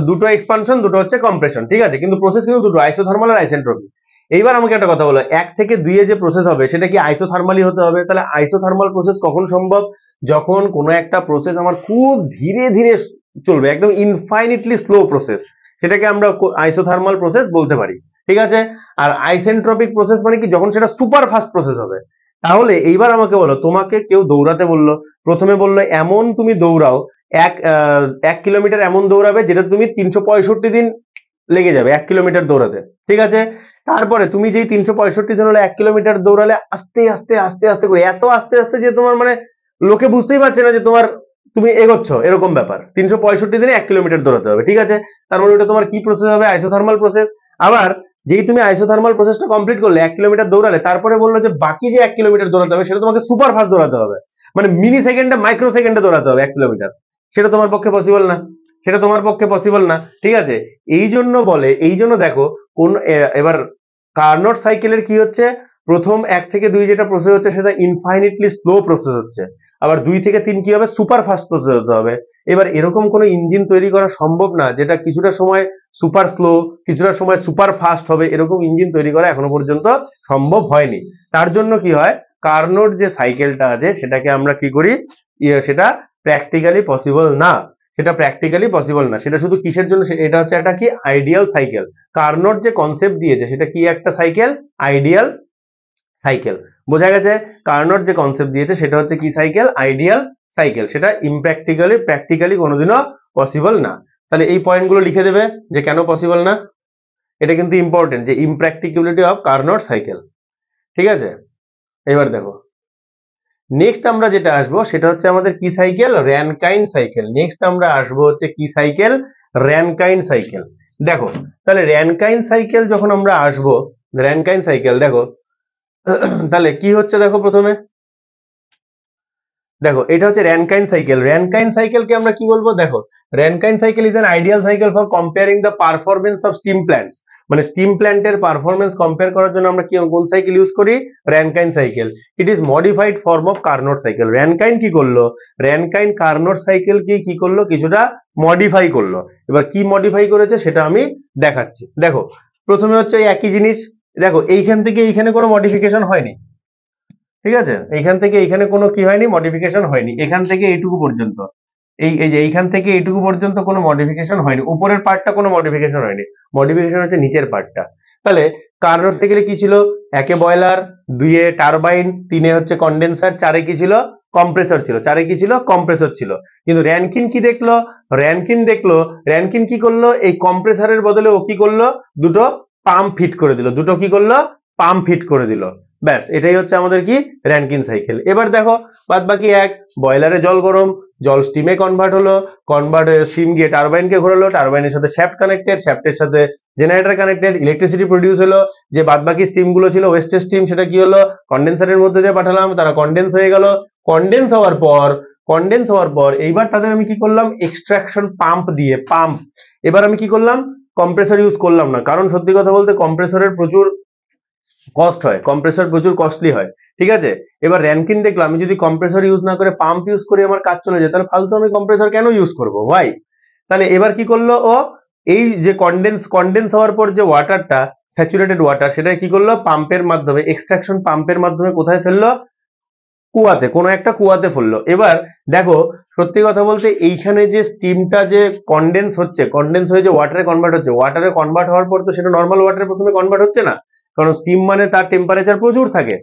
দুটো এক্সপানশন, দুটো হচ্ছে কম্প্রেশন, ঠিক আছে, কিন্তু প্রসেস কিন্তু দুটো, আইসোথার্মাল আর আইসেন্ট্রপিক। এইবার আমাকে একটা কথা বলো, 1 থেকে 2 এ যে প্রসেস হবে সেটা কি আইসোথার্মালি হতে হবে? তাহলে আইসোথার্মাল প্রসেস কখন সম্ভব, যখন কোনো একটা প্রসেস আমার খুব ধীরে ধীরে চলবে, একদম ইনফাইনিটলি স্লো প্রসেস, সেটাকে আমরা আইসোথার্মাল প্রসেস বলতে পারি, ঠিক আছে। আর আইসেন্ট্রপিক প্রসেস মানে কি, যখন সেটা সুপার ফাস্ট প্রসেস হবে। তাহলে এইবার আমাকে বলো, তোমাকে কেউ দৌড়াতে বললো, প্রথমে বললো এমন তুমি দৌড়াও, 1 কিলোমিটার এমন দৌড়াবে যেটা তুমি 365 দিন লেগে যাবে 1 কিলোমিটার দৌড়াতে, ঠিক আছে। তারপরে তুমি যেই 365 দিন হলো 1 কিলোমিটার দৌড়ালে, আস্তে আস্তে আস্তে আস্তে করে, এত আস্তে আস্তে যে তোমার মানে লোকে বুঝতেই পারছে না যে তুমি এগোচ্ছ, এরকম ব্যাপার, 365 দিনে 1 কিলোমিটার দৌড়াতে হবে, ঠিক আছে। তার মানে ওটা তোমার কি প্রসেস হবে, আইসোথার্মাল প্রসেস। আবার যেই তুমি আইসোথার্মাল প্রসেসটা কমপ্লিট করলে, 1 কিলোমিটার দৌড়ালে, তারপরে বললো যে বাকি যে 1 কিলোমিটার দৌড়াতে হবে সেটা তোমাকে সুপার ফাস্ট দৌড়াতে হবে, মানে মিনি সেকেন্ডে, মাইক্রো সেকেন্ডে দৌড়াতে হবে 1 কিলোমিটার। সেটা তোমার পক্ষে পসিবল না, সেটা তোমার পক্ষে পসিবল না, ঠিক আছে। এই জন্য বলে, এই জন্য দেখো কোন এবার কার্নোট সাইকেলের কি হচ্ছে, প্রথম 1 থেকে 2 যেটা প্রসেস হচ্ছে সেটা ইনফাইনিটলি স্লো প্রসেস হচ্ছে, আবার 2 থেকে 3 কি হবে, সুপার ফাস্ট প্রসেস হতে হবে। এবার এরকম কোনো ইঞ্জিন তৈরি করা সম্ভব না যেটা কিছুটা সময় সুপার স্লো, কিছুটা সময় সুপার ফাস্ট হবে, এরকম ইঞ্জিন তৈরি করা এখনো পর্যন্ত সম্ভব হয়নি। তার জন্য কি হয়, কার্নোট যে সাইকেলটা আছে সেটাকে আমরা কি করি, সেটা প্র্যাকটিক্যালি পসিবল না, সেটা প্র্যাকটিক্যালি পসিবল না। সেটা শুধু কিসের জন্য, এটা হচ্ছে একটা কি আইডিয়াল সাইকেল। কার্নোট যে কনসেপ্ট দিয়েছে সেটা কি একটা সাইকেল, আইডিয়াল সাইকেল, বোঝা গেছে। কার্নোট যে কনসেপ্ট দিয়েছে সেটা হচ্ছে কি সাইকেল, আইডিয়াল সাইকেল, সেটা ইমপ্র্যাকটিক্যালি, প্র্যাকটিক্যালি কোনোদিনও পসিবল না। তাহলে এই পয়েন্টগুলো লিখে দেবে যে কেন পসিবল না, এটা কিন্তু ইম্পর্টেন্ট, যে ইমপ্র্যাকটিক্যাবিলিটি অফ কার্নোট সাইকেল, ঠিক আছে। এবার দেখো নেক্সট আমরা যেটা আসবো সেটা হচ্ছে আমাদের কি সাইকেল, র্যানকাইন সাইকেল। নেক্সট আমরা আসবো হচ্ছে কি সাইকেল, র্যানকাইন সাইকেল। দেখো তাহলে র্যানকাইন সাইকেল যখন আমরা আসবো, র্যানকাইন সাইকেল দেখো তাহলে কি হচ্ছে, দেখো প্রথমে দেখো এটা হচ্ছে র্যানকাইন সাইকেল। র্যানকাইন সাইকেলকে আমরা কি বলবো, দেখো Rankine cycle is an ideal cycle for comparing the performance of steam plants, মানে স্টিম প্ল্যান্টের পারফরমেন্স কম্পেয়ার করার জন্য আমরা কি কোন সাইকেল ইউজ করি, Rankine cycle. It is modified form of Carnot cycle. Rankine কি করলো, র্যানকাইন কার্নোট সাইকেল কি করলো, কিছুটা মডিফাই করলো। এবার কি মডিফাই করেছে সেটা আমি দেখাচ্ছি। দেখো প্রথমে হচ্ছে একই জিনিস, দেখো এইখান থেকে এইখানে কোনো মডিফিকেশন হয়নি, ঠিক আছে, এইখান থেকে এইখানে কোনো কি হয়নি, মডিফিকেশন হয়নি, এখান থেকে এইটুকু পর্যন্ত, এই যে এইখান থেকে এইটুকু পর্যন্ত কোনো মডিফিকেশন হয়নি, উপরের পার্টটা কোনো মডিফিকেশন হয়নি, মডিফিকেশন হচ্ছে নিচের পার্টটা। তাহলে কার্নোট সাইকেলে কি ছিল, 1 এ বয়লার, 2 এ টারবাইন, 3 এ হচ্ছে কন্ডেন্সার, 4 এ কি ছিল, কম্প্রেসর ছিল, 4 এ কি ছিল, কম্প্রেসর ছিল। কিন্তু র্যানকিন কি দেখলো, র্যানকিন কি করলো, এই কম্প্রেসরের বদলে ও কি করলো, দুটো পাম্প ফিট করে দিল, দুটো কি করলো, পাম্প ফিট করে দিল, ব্যাস এটাই হচ্ছে আমাদের কি র্যানকিন সাইকেল। এবার দেখো বাদ বাকি এক, বয়লারে জল গরম, জল স্টিমে কনভার্ট হলো, কনভার্ট হয়ে স্টিম গিয়ে টারবাইনকে ঘোরালো, টারবাইনের সাথে শ্যাফট কানেক্টেড, শ্যাফটের সাথে জেনারেটর কানেক্টেড, ইলেকট্রিসিটি প্রডিউস হলো, যে বাদ বাকি স্টিম গুলো ছিল ওয়েস্টেজ স্টিম, সেটা কি হলো, কন্ডেন্সারের মধ্যে দিয়ে পাঠালাম, তারা কন্ডেন্স হয়ে গেল। কন্ডেন্স হওয়ার পর এইবার তাদের আমি কি করলাম, এক্সট্রাকশন পাম্প দিয়ে এবার আমি কি করলাম, কম্প্রেসর ইউজ করলাম না, কারণ সত্যি কথা বলতে কম্প্রেসরের প্রচুর কস্ট হয়, কম্প্রেসর প্রচুর কস্টলি হয়, ঠিক আছে। এবার র্যানকিন দেখলো আমি যদি কম্প্রেসর ইউজ না করে পাম্প ইউজ করি আমার কাজ চলে যায়, তাহলে ফালতু আমি কম্প্রেসর কেন ইউজ করবো, ওয়াই? তাহলে এবার কি করলো ও, এই যে কন্ডেন্স হওয়ার পর যে ওয়াটারটা স্যাচুরেটেড ওয়াটার, সেটা কি করলো পাম্পের মাধ্যমে, এক্সট্রাকশন পাম্পের মাধ্যমে কোথায় ফেললো, কুয়াতে, কোনো একটা কুয়াতে ফেললো। এবার দেখো সত্যি কথা বলতে এইখানে যে স্টিমটা যে কন্ডেন্স হয়ে যে ওয়াটারে কনভার্ট হচ্ছে, ওয়াটারে কনভার্ট হওয়ার পর তো সেটা নর্মাল ওয়াটারে প্রথমে কনভার্ট হচ্ছে না, কারণ স্টিম মানে তার টেম্পারেচার প্রচুর থাকে,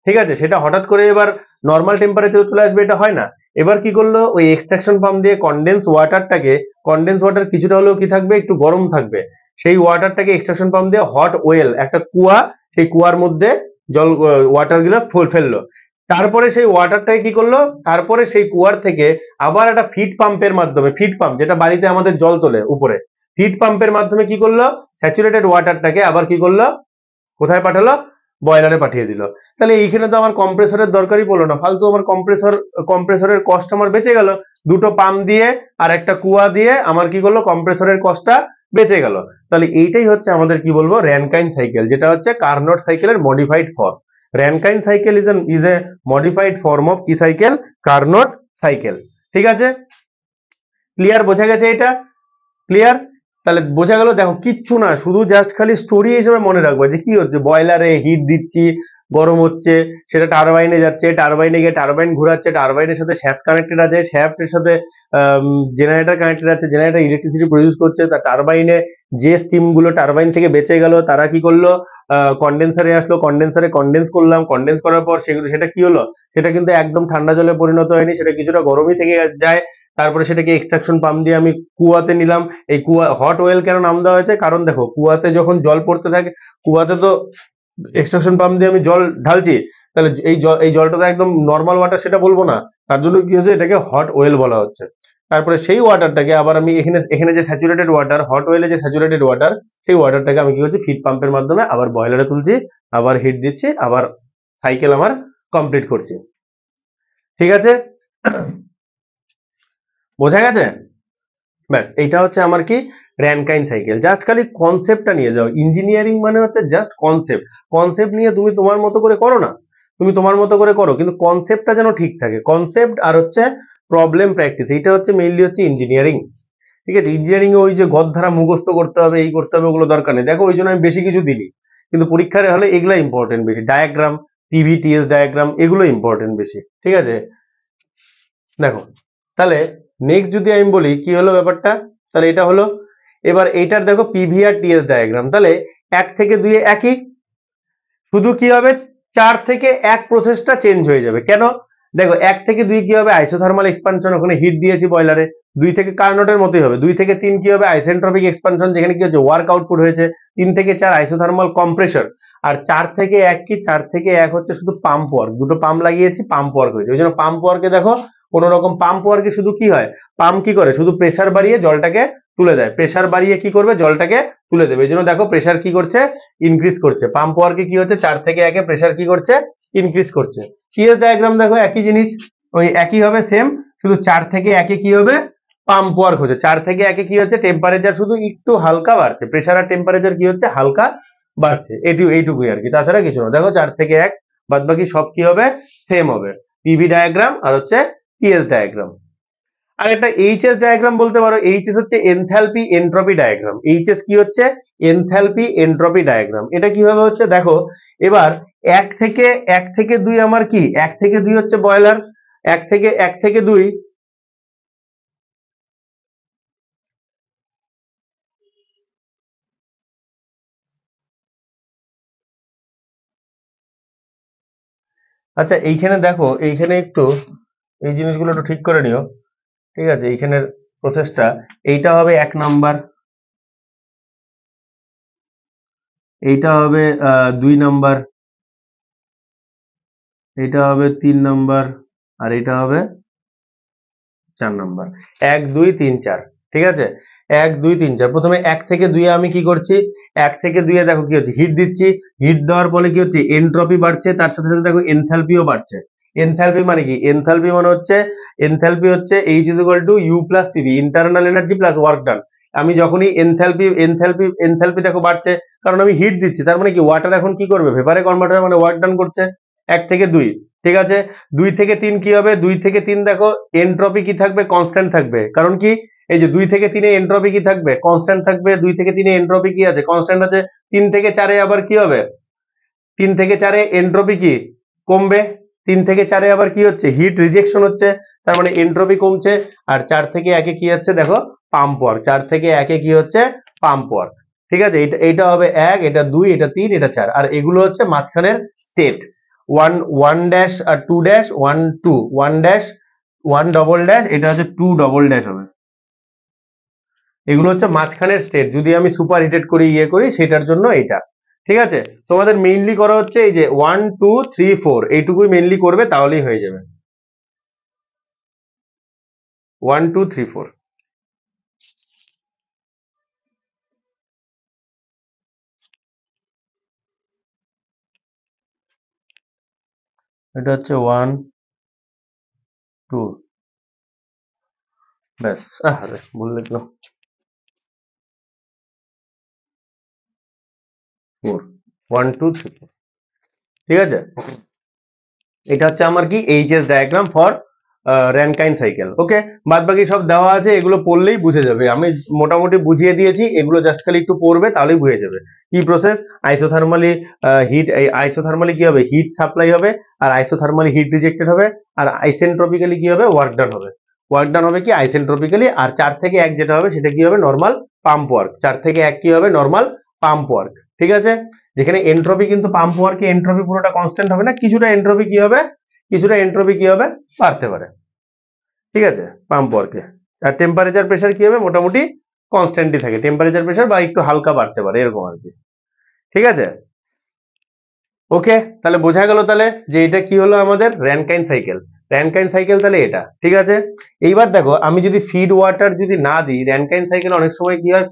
ঠিক আছে। সেটা হঠাৎ করে এবার নর্মাল টেম্পারেচার চলে আসবে, এটা হয় না। এবার কি করলো, ওই এক্সট্রাকশন পাম্প দিয়ে কন্ডেন্স ওয়াটার কিছুটা হলেও কি থাকবে, একটু গরম থাকবে, সেই ওয়াটারটাকে এক্সট্রাকশন পাম্প দিয়ে হট ওয়েল, একটা কুয়া, সেই কুয়ার মধ্যে জল ওয়াটার গুলো ফেললো। তারপরে সেই ওয়াটারটাকে কি করলো, তারপরে সেই কুয়ার থেকে আবার একটা ফিড পাম্পের মাধ্যমে, ফিড পাম্প যেটা বাড়িতে আমাদের জল তোলে উপরে, ফিড পাম্পের মাধ্যমে কি করলো, স্যাচুরেটেড ওয়াটারটাকে আবার কি করলো, কোথায় পাঠালো, বয়লারে পাঠিয়ে দিল। তাহলে এইখানে তো আমার কম্প্রেসরের দরকারই পড়লো না, ফালতু আমার কম্প্রেসরের কস্ট আমার বেঁচে গেল, দুটো পাম্প দিয়ে আর একটা কুয়া দিয়ে আমার কি করলো, কম্প্রেসরের কস্টটা বেঁচে গেল। তাহলে এইটাই হচ্ছে আমাদের কি বলবো, র্যানকাইন সাইকেল, যেটা হচ্ছে কার্নোট সাইকেলের modified form. Rankine cycle is a modified form of কি সাইকেল, কার্নোট সাইকেল। ঠিক আছে, ক্লিয়ার, বোঝা গেছে এটা, ক্লিয়ার? তাহলে বোঝা গেল, দেখো কিচ্ছু না, শুধু জাস্ট খালি স্টোরি হিসেবে মনে রাখবো যে কি হচ্ছে, বয়লারে হিট দিচ্ছি, গরম হচ্ছে, সেটা টারবাইনে যাচ্ছে, টারবাইনে গিয়ে টারবাইন ঘোরাচ্ছে, টারবাইনের সাথে শ্যাফট কানেক্টেড আছে, শ্যাফটের সাথে জেনারেটর কানেক্টেড আছে, জেনারেটর ইলেকট্রিসিটি প্রডিউস করছে, তার টারবাইনে যে স্টিম গুলো টারবাইন থেকে বেঁচে গেল তারা কি করলো, কন্ডেন্সারে আসলো, কন্ডেন্সারে কন্ডেন্স করলাম, কন্ডেন্স করার পর সেটা কি হলো, সেটা কিন্তু একদম ঠান্ডা জলে পরিণত হয়নি, সেটা কিছুটা গরমই থেকে যায়। তারপরে সেটাকে এক্সট্রাকশন পাম্প দিয়ে আমি কুয়াতে নিলাম। এই কুয়া হট ওয়েল কেন নাম দেওয়া হয়েছে, কারণ দেখো কুয়াতে যখন জল পড়তে থাকে, কুয়াতে তো এক্সট্রাকশন পাম্প দিয়ে আমি জল ঢালছি, তাহলে এই জলটা তো একদম নর্মাল ওয়াটার সেটা বলবো না, তার জন্য কি হচ্ছে, এটাকে হট ওয়েল বলা হচ্ছে। তারপরে সেই ওয়াটারটাকে আবার আমি এখানে যে স্যাচুরেটেড ওয়াটার, হট ওয়েলে যে স্যাচুরেটেড ওয়াটার, সেই ওয়াটারটাকে আমি কি করছি, ফিড পাম্পের মাধ্যমে আবার বয়লারে তুলছি, আবার হিট দিচ্ছি, আবার সাইকেল আমার কমপ্লিট করছি। ঠিক আছে, বোঝা গেছে? ব্যাস, এইটা হচ্ছে আমার কি, র্যানকাইন সাইকেল। জাস্ট খালি কনসেপ্টটা নিয়ে যাও, ইঞ্জিনিয়ারিং মানে হচ্ছে জাস্ট কনসেপ্ট, কনসেপ্ট নিয়ে তুমি তোমার মতো করে করো না, তুমি তোমার মতো করে করো, কিন্তু কনসেপ্টটা যেন ঠিক থাকে, কনসেপ্ট আর হচ্ছে প্রবলেম প্র্যাকটিস, এইটা হচ্ছে মেইনলি হচ্ছে ইঞ্জিনিয়ারিং। ঠিক আছে, ইঞ্জিনিয়ারিং এ ওই যে গদধারা মুখস্থ করতে হবে, এই করতে হবে, ওগুলো দরকার নেই। দেখো ওই জন্য আমি বেশি কিছু দিই, কিন্তু পরীক্ষার হলে এগুলো ইম্পর্টেন্ট বেশি, ডায়াগ্রাম, পিভিটিএস ডায়াগ্রাম, এগুলো ইম্পর্টেন্ট বেশি। ঠিক আছে, দেখো তাহলে নেক্সট যদি আমি বলি কি হলো ব্যাপারটা, তাহলে এটা হলো, এবার এইটার দেখো পিভি আর টিএস ডায়াগ্রাম, তাহলে 1 থেকে 2 একই, শুধু কি হবে, 4 থেকে 1 প্রসেসটা চেঞ্জ হয়ে যাবে। কেন, দেখো 1 থেকে 2 কি হবে, আইসোথার্মাল এক্সপানশন, ওখানে হিট দিয়েছি বয়লারে। 2 থেকে কার্নোটের মতোই হবে। 2 থেকে 3 কি হবে, আইসেন্ট্রপিক এক্সপানশন, যেখানে কি হচ্ছে ওয়ার্ক আউটপুট হয়েছে। 3 থেকে 4 আইসোথার্মাল কম্প্রেশন। আর 4 থেকে 1 কি, 4 থেকে 1 হচ্ছে শুধু পাম্প ওয়ার্ক, দুটো পাম্প লাগিয়েছি, পাম্প ওয়ার্ক হয়েছে। ওই জন্য পাম্প ওয়ার্কে দেখো কোন রকম, পাম্প ওয়ার্কে শুধু কি হয়, পাম্প কি করে, শুধু প্রেসার বাড়িয়ে জলটাকে তুলে দেয়, প্রেসার বাড়িয়ে কি করবে, জলটাকে তুলে দেবে। এই জন্য দেখো প্রেসার কি করছে, ইনক্রিজ করছে। পাম্প ওয়ার্কে কি হচ্ছে, 4 থেকে 1 প্রেসার কি করছে, ইনক্রিজ করছে। টিএস ডায়াগ্রাম দেখো একই জিনিস, ওই একই হবে সেম, শুধু 4 থেকে 1 কি হবে, পাম্প ওয়ার্ক হচ্ছে। 4 থেকে 1 কি হচ্ছে, টেম্পারেচার শুধু একটু হালকা বাড়ছে, প্রেসার আর টেম্পারেচার কি হচ্ছে, হালকা বাড়ছে, এইটুকুই আর কি, তাছাড়া কিছু না। দেখো 4 থেকে 1 বাদ বাকি সব কি হবে, সেম হবে। পিভি ডায়াগ্রাম আর হচ্ছে টিএস ডায়াগ্রাম। আর একটা এইচএস ডায়াগ্রাম বলতে পারো, এইচএস হচ্ছে এনথালপি এন্ট্রপি ডায়াগ্রাম। এইচএস কি হচ্ছে, এনথালপি এন্ট্রপি ডায়াগ্রাম। এটা কিভাবে হচ্ছে দেখো, এবার 1 থেকে 2 আমার কি, 1 থেকে 2 হচ্ছে বয়লার, 1 থেকে 2, আচ্ছা এইখানে দেখো, এইখানে একটু এই জিনিসগুলো একটু ঠিক করে নিও। ঠিক আছে, এইখানের প্রসেসটা, এইটা হবে 1 নাম্বার, এইটা হবে 2 নাম্বার, এইটা হবে 3 নাম্বার, আর এইটা হবে 4 নাম্বার। 1 2 3 4, ঠিক আছে, 1 2 3 4। প্রথমে 1 থেকে 2 আমি কি করছি, 1 থেকে 2 দেখো কি হচ্ছে, হিট দিচ্ছি, হিট দেওয়ার ফলে কি হচ্ছে, এনট্রপি বাড়ছে, তার সাথে সাথে দেখো এনথালপিও বাড়ছে। এনথালপি মানে কি, এনথালপি মানে হচ্ছে, এনথালপি হচ্ছে H = U + PV, internal energy plus work done. আমি যখনই এনথ্যালপি দেখো বাড়ছে, কারণ আমি হিট দিচ্ছি, তার মানে কি ওয়াটার এখন কি করবে, ভেপারে কনভার্ট হবে, মানে ওয়ার্ক ডান করছে 1 থেকে 2। ঠিক আছে, 2 থেকে 3 কি হবে, 2 থেকে 3 দেখো এনট্রপি কি থাকবে, কনস্ট্যান্ট থাকবে। কারণ কি, এই যে 2 থেকে 3 এ এনট্রপি কি থাকবে, কনস্ট্যান্ট থাকবে। 2 থেকে 3 এ এনট্রপি কি আছে, কনস্ট্যান্ট আছে। 3 থেকে 4 এ আবার কি হবে, 3 থেকে 4 এ এনট্রপি কি কমবে। 3 থেকে 4 এ আবার কি হচ্ছে, হিট রিজেকশন হচ্ছে, তার মানে এনট্রপি কমছে। আর 4 থেকে 1 এ কি হচ্ছে দেখো, পাম্প ওয়ার্ক। 4 থেকে 1 এ কি হচ্ছে, পাম্প ওয়ার্ক। ঠিক আছে, এটা হবে 1, এটা 2, এটা 3, এটা 4। আর এগুলো হচ্ছে মাঝখানের স্টেট, 1 ড্যাশ আর 2 ড্যাশ, 1 2, 1 ড্যাশ 1 ডবল ড্যাশ, এটা হচ্ছে 2 ডবল ড্যাশ হবে। এগুলো হচ্ছে মাঝখানের স্টেট, যদি আমি সুপার হিটেড করি করি সেটার জন্য এটা। ঠিক আছে, তোমাদের মেইনলি করা হচ্ছে এই যে 1 2 3 4, এইটুকুই মেইনলি করবে, তাহলেই হয়ে যাবে। 1 2 3 4, এটা হচ্ছে 1 2, ব্যাস। আরে ভুল লিখলাম, 4, 1 2 3 4। ঠিক আছে, এটা হচ্ছে আমার কি এইচএস ডায়াগ্রাম ফর র্যানকাইন সাইকেল। ওকে, বাদ বাকি সব দেওয়া আছে, এগুলো পড়লেই বুঝে যাবে। আমি মোটামুটি বুঝিয়ে দিয়েছি, এগুলো জাস্ট খালি একটু পড়বে, তাহলেই বুঝে যাবে কি প্রসেস। আইসোথার্মালি হিট, আইসোথার্মালি কি হবে, হিট সাপ্লাই হবে, আর আইসোথার্মালি হিট রিজেক্টেড হবে, আর আইসেন্ট্রপিক্যালি কি হবে, ওয়ার্ক ডান হবে। ওয়ার্ক ডান হবে কি আইসেন্ট্রপিক্যালি। আর 4 থেকে 1 যেটা হবে সেটা কি হবে, নর্মাল পাম্প ওয়ার্ক। 4 থেকে 1 কি হবে, নর্মাল পাম্প ওয়ার্ক। ঠিক আছে, যেখানে এন্ট্রপি কিন্তু পাম্প ওয়ার্কে এন্ট্রপি পুরোটা কনস্ট্যান্ট হবে না, কিছুটা এন্ট্রপি কি হবে, বাড়তে পারে। ঠিক আছে, পাম্প ওয়ার্কে। আর টেম্পারেচার প্রেসার কি হবে, মোটামুটি কনস্ট্যান্টই থাকে টেম্পারেচার প্রেসার, বা একটু হালকা বাড়তে পারে, এরকম আর কি। ঠিক আছে, ওকে, তাহলে বোঝা গেল তাহলে যে এটা কি হলো, আমাদের র্যানকাইন সাইকেল। র্যানকাইন সাইকেল তাহলে এটা। ঠিক আছে, এইবার দেখো আমি যদি ফিড ওয়াটার যদি না দিই, র্যানকাইন সাইকেল অনেক সময় কি হয়,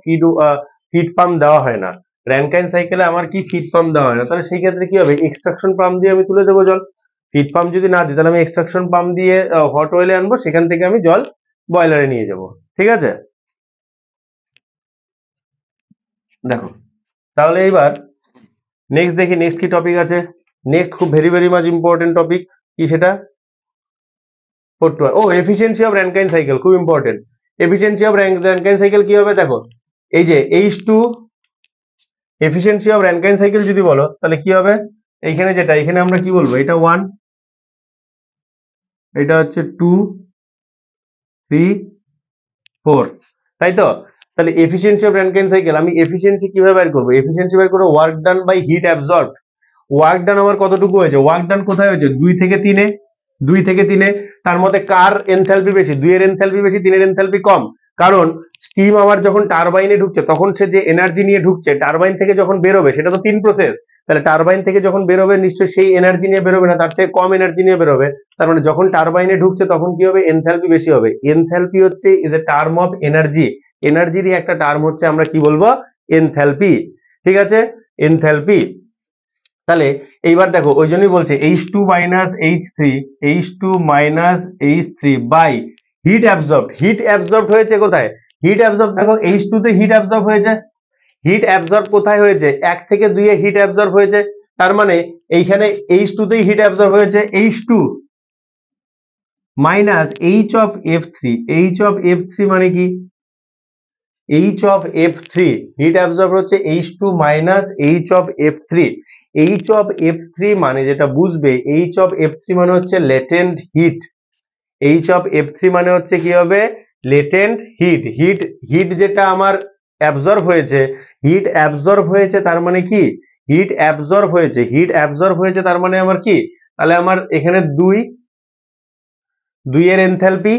ফিড পাম্প দেওয়া হয় না। র্যানকাইন সাইকেলে আমার কি ফিড পাম্প দেওয়া হয় না, তাহলে সেই ক্ষেত্রে কি হবে, এক্সট্রাকশন পাম্প দিয়ে আমি তুলে দেবো জল। ফিড পাম্প যদি না দিই, তাহলে আমি এক্সট্রাকশন পাম্প দিয়ে হট ওয়েলে আনবো, সেখান থেকে আমি জল বয়লারে নিয়ে যাব। ঠিক আছে, দেখো তাহলে এইবার নেক্সট দেখি, নেক্সট কি টপিক আছে। নেক্সট খুব very very much important topic, কি সেটা, ও এফিসিয়েন্সি অফ র্যানকাইন সাইকেল, খুব important. Efficiency of Rankine cycle কি হবে, দেখো এই যে H2, efficiency of Rankine cycle যদি বলো, তাহলে কি হবে, এইখানে যেটা, এখানে আমরা কি বলবো, এটা 1, এটা হচ্ছে 2 3 4, তাই তো। তাহলে এফিসিয়েন্সি অফ র্যানকাইন সাইকেল, আমি এফিসিয়েন্সি কিভাবে বের করবো, এফিসিয়েন্সি বের করবো work done by heat absorbed. Work done আমার কতটুকু হয়েছে, ওয়ার্ক ডান কোথায় হয়েছে, 2 থেকে 3 এ। 2 থেকে 3 এ, তার মধ্যে কার এনথ্যালপি বেশি, 2 এর এনথ্যালপি বেশি, 3 এর এনথ্যালপি কম। কারণ স্টিম আমার যখন টারবাইনে ঢুকছে, তখন সে যে এনার্জি নিয়ে ঢুকছে, টারবাইন থেকে যখন বেরোবে, সেটা তো 3 প্রসেস। তাহলে টারবাইন থেকে যখন বেরোবে, নিশ্চয়ই সেই এনার্জি নিয়ে বেরোবে না, তার থেকে কম এনার্জি নিয়ে বেরোবে। তার মানে যখন টারবাইনে ঢুকছে, তখন কি হবে, এনথ্যালপি বেশি হবে। এনথ্যালপি হচ্ছে is a term of energy, এনার্জিরই একটা টার্ম হচ্ছে, আমরা কি বলবো, এনথ্যালপি। ঠিক আছে, এনথ্যালপি। তাহলে এইবার দেখো, ওই জন্যই বলছে H2 minus H3 by heat absorbed. Heat absorbed হয়েছে কোথায়, হিট অ্যাবজর্ব দেখো H2 তে হিট অ্যাবজর্ব হয়েছে। হিট অ্যাবজর্ব কোথায় হয়েছে, 1 থেকে 2 এ হিট অ্যাবজর্ব হয়েছে। তার মানে এইখানে H2 তেই হিট অ্যাবজর্ব হয়েছে, H2 minus H of F3। H of F3 মানে কি, H of F3, hit absorb হচ্ছে H2 minus H of F3। H of F3 মানে যেটা বুঝবে, H of F3 মানে হচ্ছে latent hit. H of F3 মানে হচ্ছে কি হবে, লেটেন্ট হিট। হিট যেটা আমার অ্যাবজর্ব হয়েছে, তার মানে কি, হিট অ্যাবজর্ব হয়েছে, তার মানে আমার কি, তাহলে আমার এখানে 2 এর এনথ্যালপি।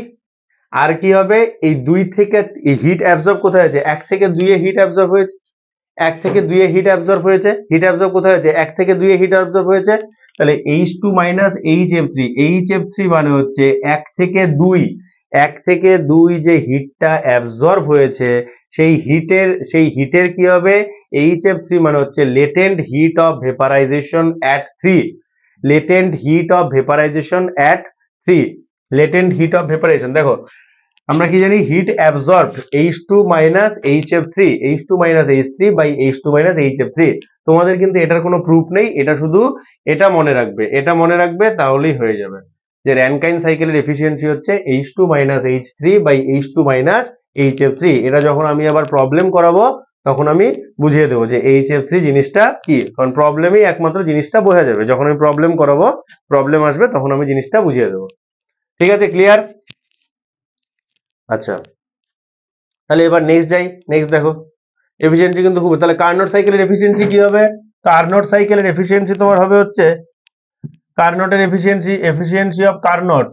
আর কি হবে, এই 2 থেকে হিট অ্যাবজর্ব কোথায় হয়েছে, 1 থেকে 2 এ হিট অ্যাবজর্ব হয়েছে। 1 থেকে 2 এ হিট অ্যাবজর্ব হয়েছে, হিট অ্যাবজর্ব কোথায় হয়েছে, 1 থেকে 2 এ হিট অ্যাবজর্ব হয়েছে। তাহলে H2 মাইনাস HF3 মানে হচ্ছে 1 থেকে 2 যে হিটটা অ্যাবজর্ব হয়েছে, সেই হিটের কি হবে, HF3 মানে হচ্ছে latent heat of vaporisation at 3। Latent heat of vaporisation at 3, latent heat of vaporisation. দেখো আমরা কি জানি heat absorbed H2 minus HF3 H2 minus H3 by H2 minus HF3। তোমাদের কিন্তু এটার কোনো প্রুফ নেই, এটা শুধু এটা মনে রাখবে তাহলেই হয়ে যাবে যে র্যানকাইন সাইকেলের এফিসিয়েন্সি হচ্ছে H2 minus H3 by H2 minus HF3। এটা যখন আমি আবার প্রবলেম করাবো তখন আমি বুঝিয়ে দেবো যে HF3 জিনিসটা কি, কারণ প্রবলেমেই একমাত্র জিনিসটা বোঝা যাবে। যখন আমি প্রবলেম করাবো, প্রবলেম আসবে, তখন আমি জিনিসটা বুঝিয়ে দেবো। ঠিক আছে, ক্লিয়ার? আচ্ছা, তাহলে এবার নেক্সট যাই। নেক্সট দেখো এফিসিয়েন্সি কিন্তু খুব, তাহলে কার্নোট সাইকেলের এফিসিয়েন্সি কি হবে? কার্নোট সাইকেলের এফিসিয়েন্সি তোমার হবে হচ্ছে কার্নোটের efficiency of Carnot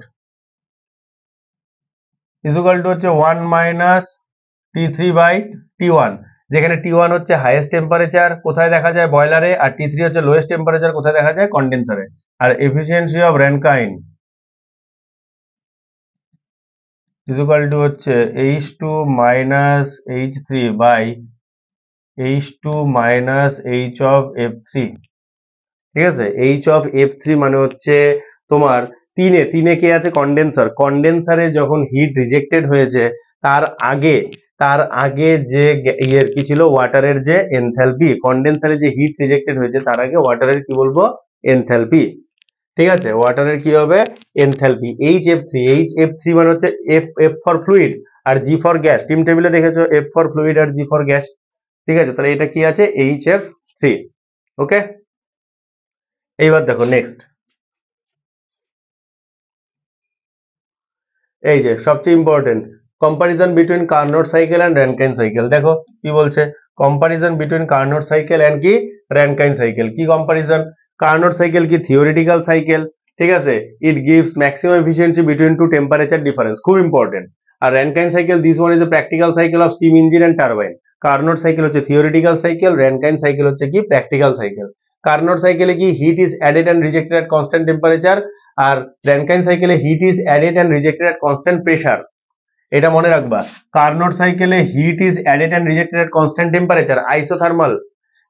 is equal to হচ্ছে 1 মাইনাস T3 বাই T1, যেখানে T1 হচ্ছে হাইয়েস্ট টেম্পারেচার কোথায় দেখা যায় বয়লারে, আর T3 হচ্ছে লোয়েস্ট টেম্পারেচার কোথায় দেখা যায় কন্ডেন্সারে। আর efficiency of Rankine is equal to হচ্ছে H2 minus H3 by H2 minus H of F3। ঠিক আছে, H of F3 মানে হচ্ছে তোমার তিনে কে আছে কন্ডেন্সার। কন্ডেন্সারে যখন হিট রিজেক্টেড হয়েছে তার আগে যে ইয়ের কি ছিল, ওয়াটারের যে এনথালপি, কন্ডেন্সারে যে হিট রিজেক্টেড হয়েছে তার আগে ওয়াটারের কি বলবো, এনথালপি। ঠিক আছে, ওয়াটারের কি হবে, এনথালপি। HF3 মানে হচ্ছে F ফর ফ্লুইড আর G ফর গ্যাস। টিম টেবিলে দেখেছো F ফর ফ্লুইড আর G ফর গ্যাস। ঠিক আছে, তাহলে এটা কি আছে, HF3। ওকে, এইবার দেখো নেক্সট, এই যে সবচেয়ে important comparison between Carnot cycle and Rankine cycle. দেখো কি বলছে, comparison between Carnot cycle and কি র্যানকাইন সাইকেল। কি কম্পারিজন? কার্নোট সাইকেল কি থিওরিটিক্যাল সাইকেল, ঠিক আছে, it gives maximum efficiency between two temperature difference, খুব ইম্পর্টেন্ট। আর Rankine cycle, this one is a practical cycle of steam engine and turbine. Carnot cycle হচ্ছে theoretical cycle, Rankine cycle হচ্ছে কি practical cycle. Carnot সাইকেলে কি hit is added and rejected at constant temperature, আর Rankine সাইকেলে heat is added and rejected at constant pressure. এটা মনে রাখবা, কার্নোট সাইকেলে heat is added and rejected at constant temperature, isothermal.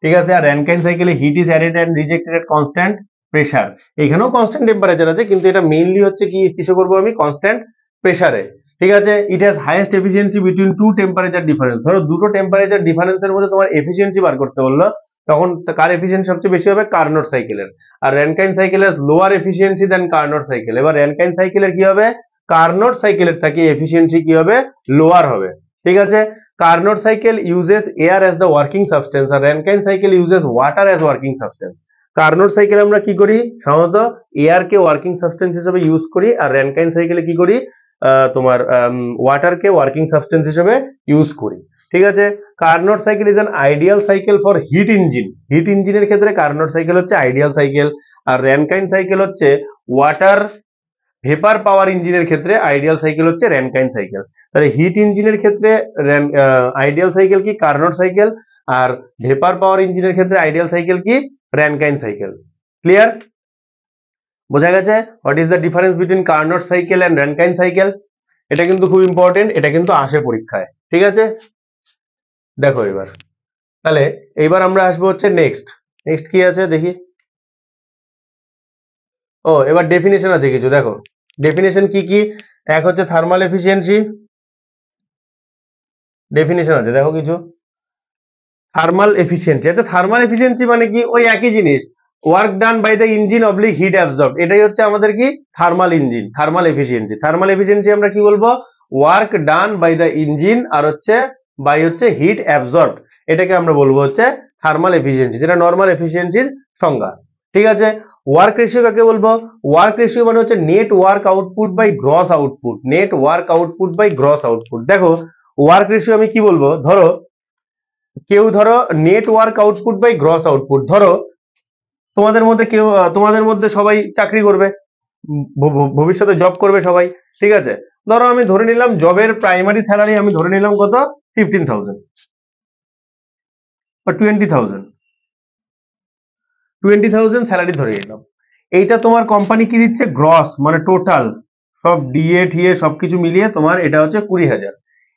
ঠিক আছে, আর র্যানকাইন সাইকেলে heat is added and rejected at constant pressure. এখানেও কনস্ট্যান্ট টেম্পারেচার আছে, কিন্তু এটা মেইনলি হচ্ছে কি কিসে করবো আমি, কনস্ট্যান্ট প্রেসারে। ঠিক আছে, it has highest efficiency between two temperature difference. ধরো দুটো টেম্পারেচার ডিফারেন্সের মধ্যে তোমার এফিসিয়েন্সি বার করতে বললো, তখন কার এফিসিয়েন্সি সবচেয়ে বেশি হবে, কার্নোট সাইকেলের। আর র্যানকাইন সাইকেলের লোয়ার এফিসিয়েন্সি দেন কার্নোট সাইকেল। এবার র্যানকাইন সাইকেলের কি হবে, কার্নোট সাইকেলের থেকে এফিসিয়েন্সি কি হবে, লোয়ার হবে। ঠিক আছে, Carnot cycle uses air as the working substance, আর Rankine cycle uses water as working substance. Carnot সাইকেলে আমরা কি করি, সাধারণত এয়ারকে ওয়ার্কিং সাবস্টেন্স হিসেবে ইউজ করি, আর র্যানকাইন সাইকেলে কি করি, তোমার ওয়াটারকে ওয়ার্কিং সাবস্টেন্স হিসেবে ইউজ করি। ঠিক আছে, Carnot cycle is an ideal cycle for heat engine. Heat ইঞ্জিনের ক্ষেত্রে কার্নোট সাইকেল হচ্ছে আইডিয়াল সাইকেল, আর র্যানকাইন সাইকেল হচ্ছে ওয়াটার ভেপার পাওয়ার ইঞ্জিনের ক্ষেত্রে আইডিয়াল সাইকেল হচ্ছে র্যানকাইন সাইকেল। তাহলে হিট ইঞ্জিনের ক্ষেত্রে আইডিয়াল সাইকেল কি, কার্নোট সাইকেল, আর ভেপার পাওয়ার ইঞ্জিনের ক্ষেত্রে আইডিয়াল সাইকেল কি, র্যানকাইন সাইকেল। ক্লিয়ার? বোঝা গেছে what is the difference between Carnot cycle and Rankine cycle. এটা কিন্তু খুব ইম্পর্টেন্ট, এটা কিন্তু আসে পরীক্ষায়। ঠিক আছে, দেখো এবার, তাহলে এইবার আমরা আসবো হচ্ছে নেক্সট কি আছে দেখি। ও, এবার ডেফিনেশন আছে কিছু, দেখো ডেফিনেশন কি কি। এক হচ্ছে থার্মাল এফিসিয়েন্সি, ডেফিনেশন আছে দেখো কিছু। থার্মাল এফিসিয়েন্সি, আচ্ছা থার্মাল এফিসিয়েন্সি মানে কি, ওই একই জিনিস, work done by the engine oblique heat absorb, এটাই হচ্ছে আমাদের কি thermal engine, thermal efficiency. Thermal efficiency আমরা কি বলবো, work done by the engine আর হচ্ছে বাই হচ্ছে হিট অ্যাবজর্ব, এটাকে আমরা বলবো হচ্ছে থার্মাল এফিসিয়েন্সি, যেটা নর্মাল এফিসিয়েন্সির সংজ্ঞা। ঠিক আছে, ওয়ার্ক রেশিও কাকে বলবো, ওয়ার্ক রেশিও মানে হচ্ছে net work output by gross output, net work output by gross output. দেখো ওয়ার্ক রেশিও আমি কি বলবো, ধরো net work output by gross output, ধরো তোমাদের মধ্যে সবাই চাকরি করবে, ভবিষ্যতে জব করবে সবাই। ঠিক আছে, ধরো আমি ধরে নিলাম জবের প্রাইমারি স্যালারি আমি ধরে নিলাম কত, 15,000 বা 20,000 স্যালারি ধরে নিলাম। এইটা তোমার কোম্পানি কি দিচ্ছে, গ্রস মানে টোটাল সব ডিএ টিএ সবকিছু মিলিয়ে তোমার এটা হচ্ছে 20,000।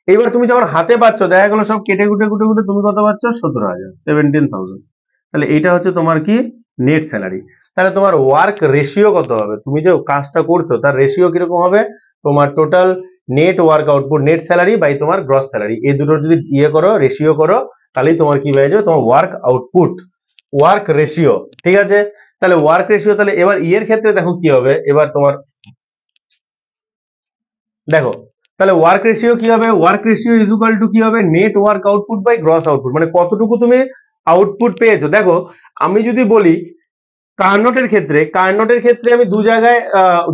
এইবার তুমি যখন হাতে পাচ্ছ, দেখা গেলো সব কেটে কুটে তুমি কত পাচ্ছ, 17,000, 17,000। তাহলে এটা হচ্ছে তোমার কি নেট স্যালারি। তাহলে তোমার ওয়ার্ক রেশিও কত হবে, তুমি যে কাজটা করছো তার রেশিও কিরকম হবে, তোমার total net work output, net salary by তোমার গ্রস স্যালারি, এই দুটো যদি ইয়ে করো, রেশিও করো, তাহলেই তোমার কি হয়ে যাবে, তোমার ওয়ার্ক আউটপুট, ওয়ার্ক রেশিও। ঠিক আছে, তাহলে ওয়ার্ক রেশিও, তাহলে এবার ইয়ের ক্ষেত্রে দেখো কি হবে, এবার তোমার দেখো তাহলে ওয়ার্ক রেশিও কি হবে, work ratio is equal to কি হবে, net work output by gross output, মানে কতটুকু তুমি আউটপুট পেয়েছো। দেখো আমি যদি বলি কার্নোটের ক্ষেত্রে আমি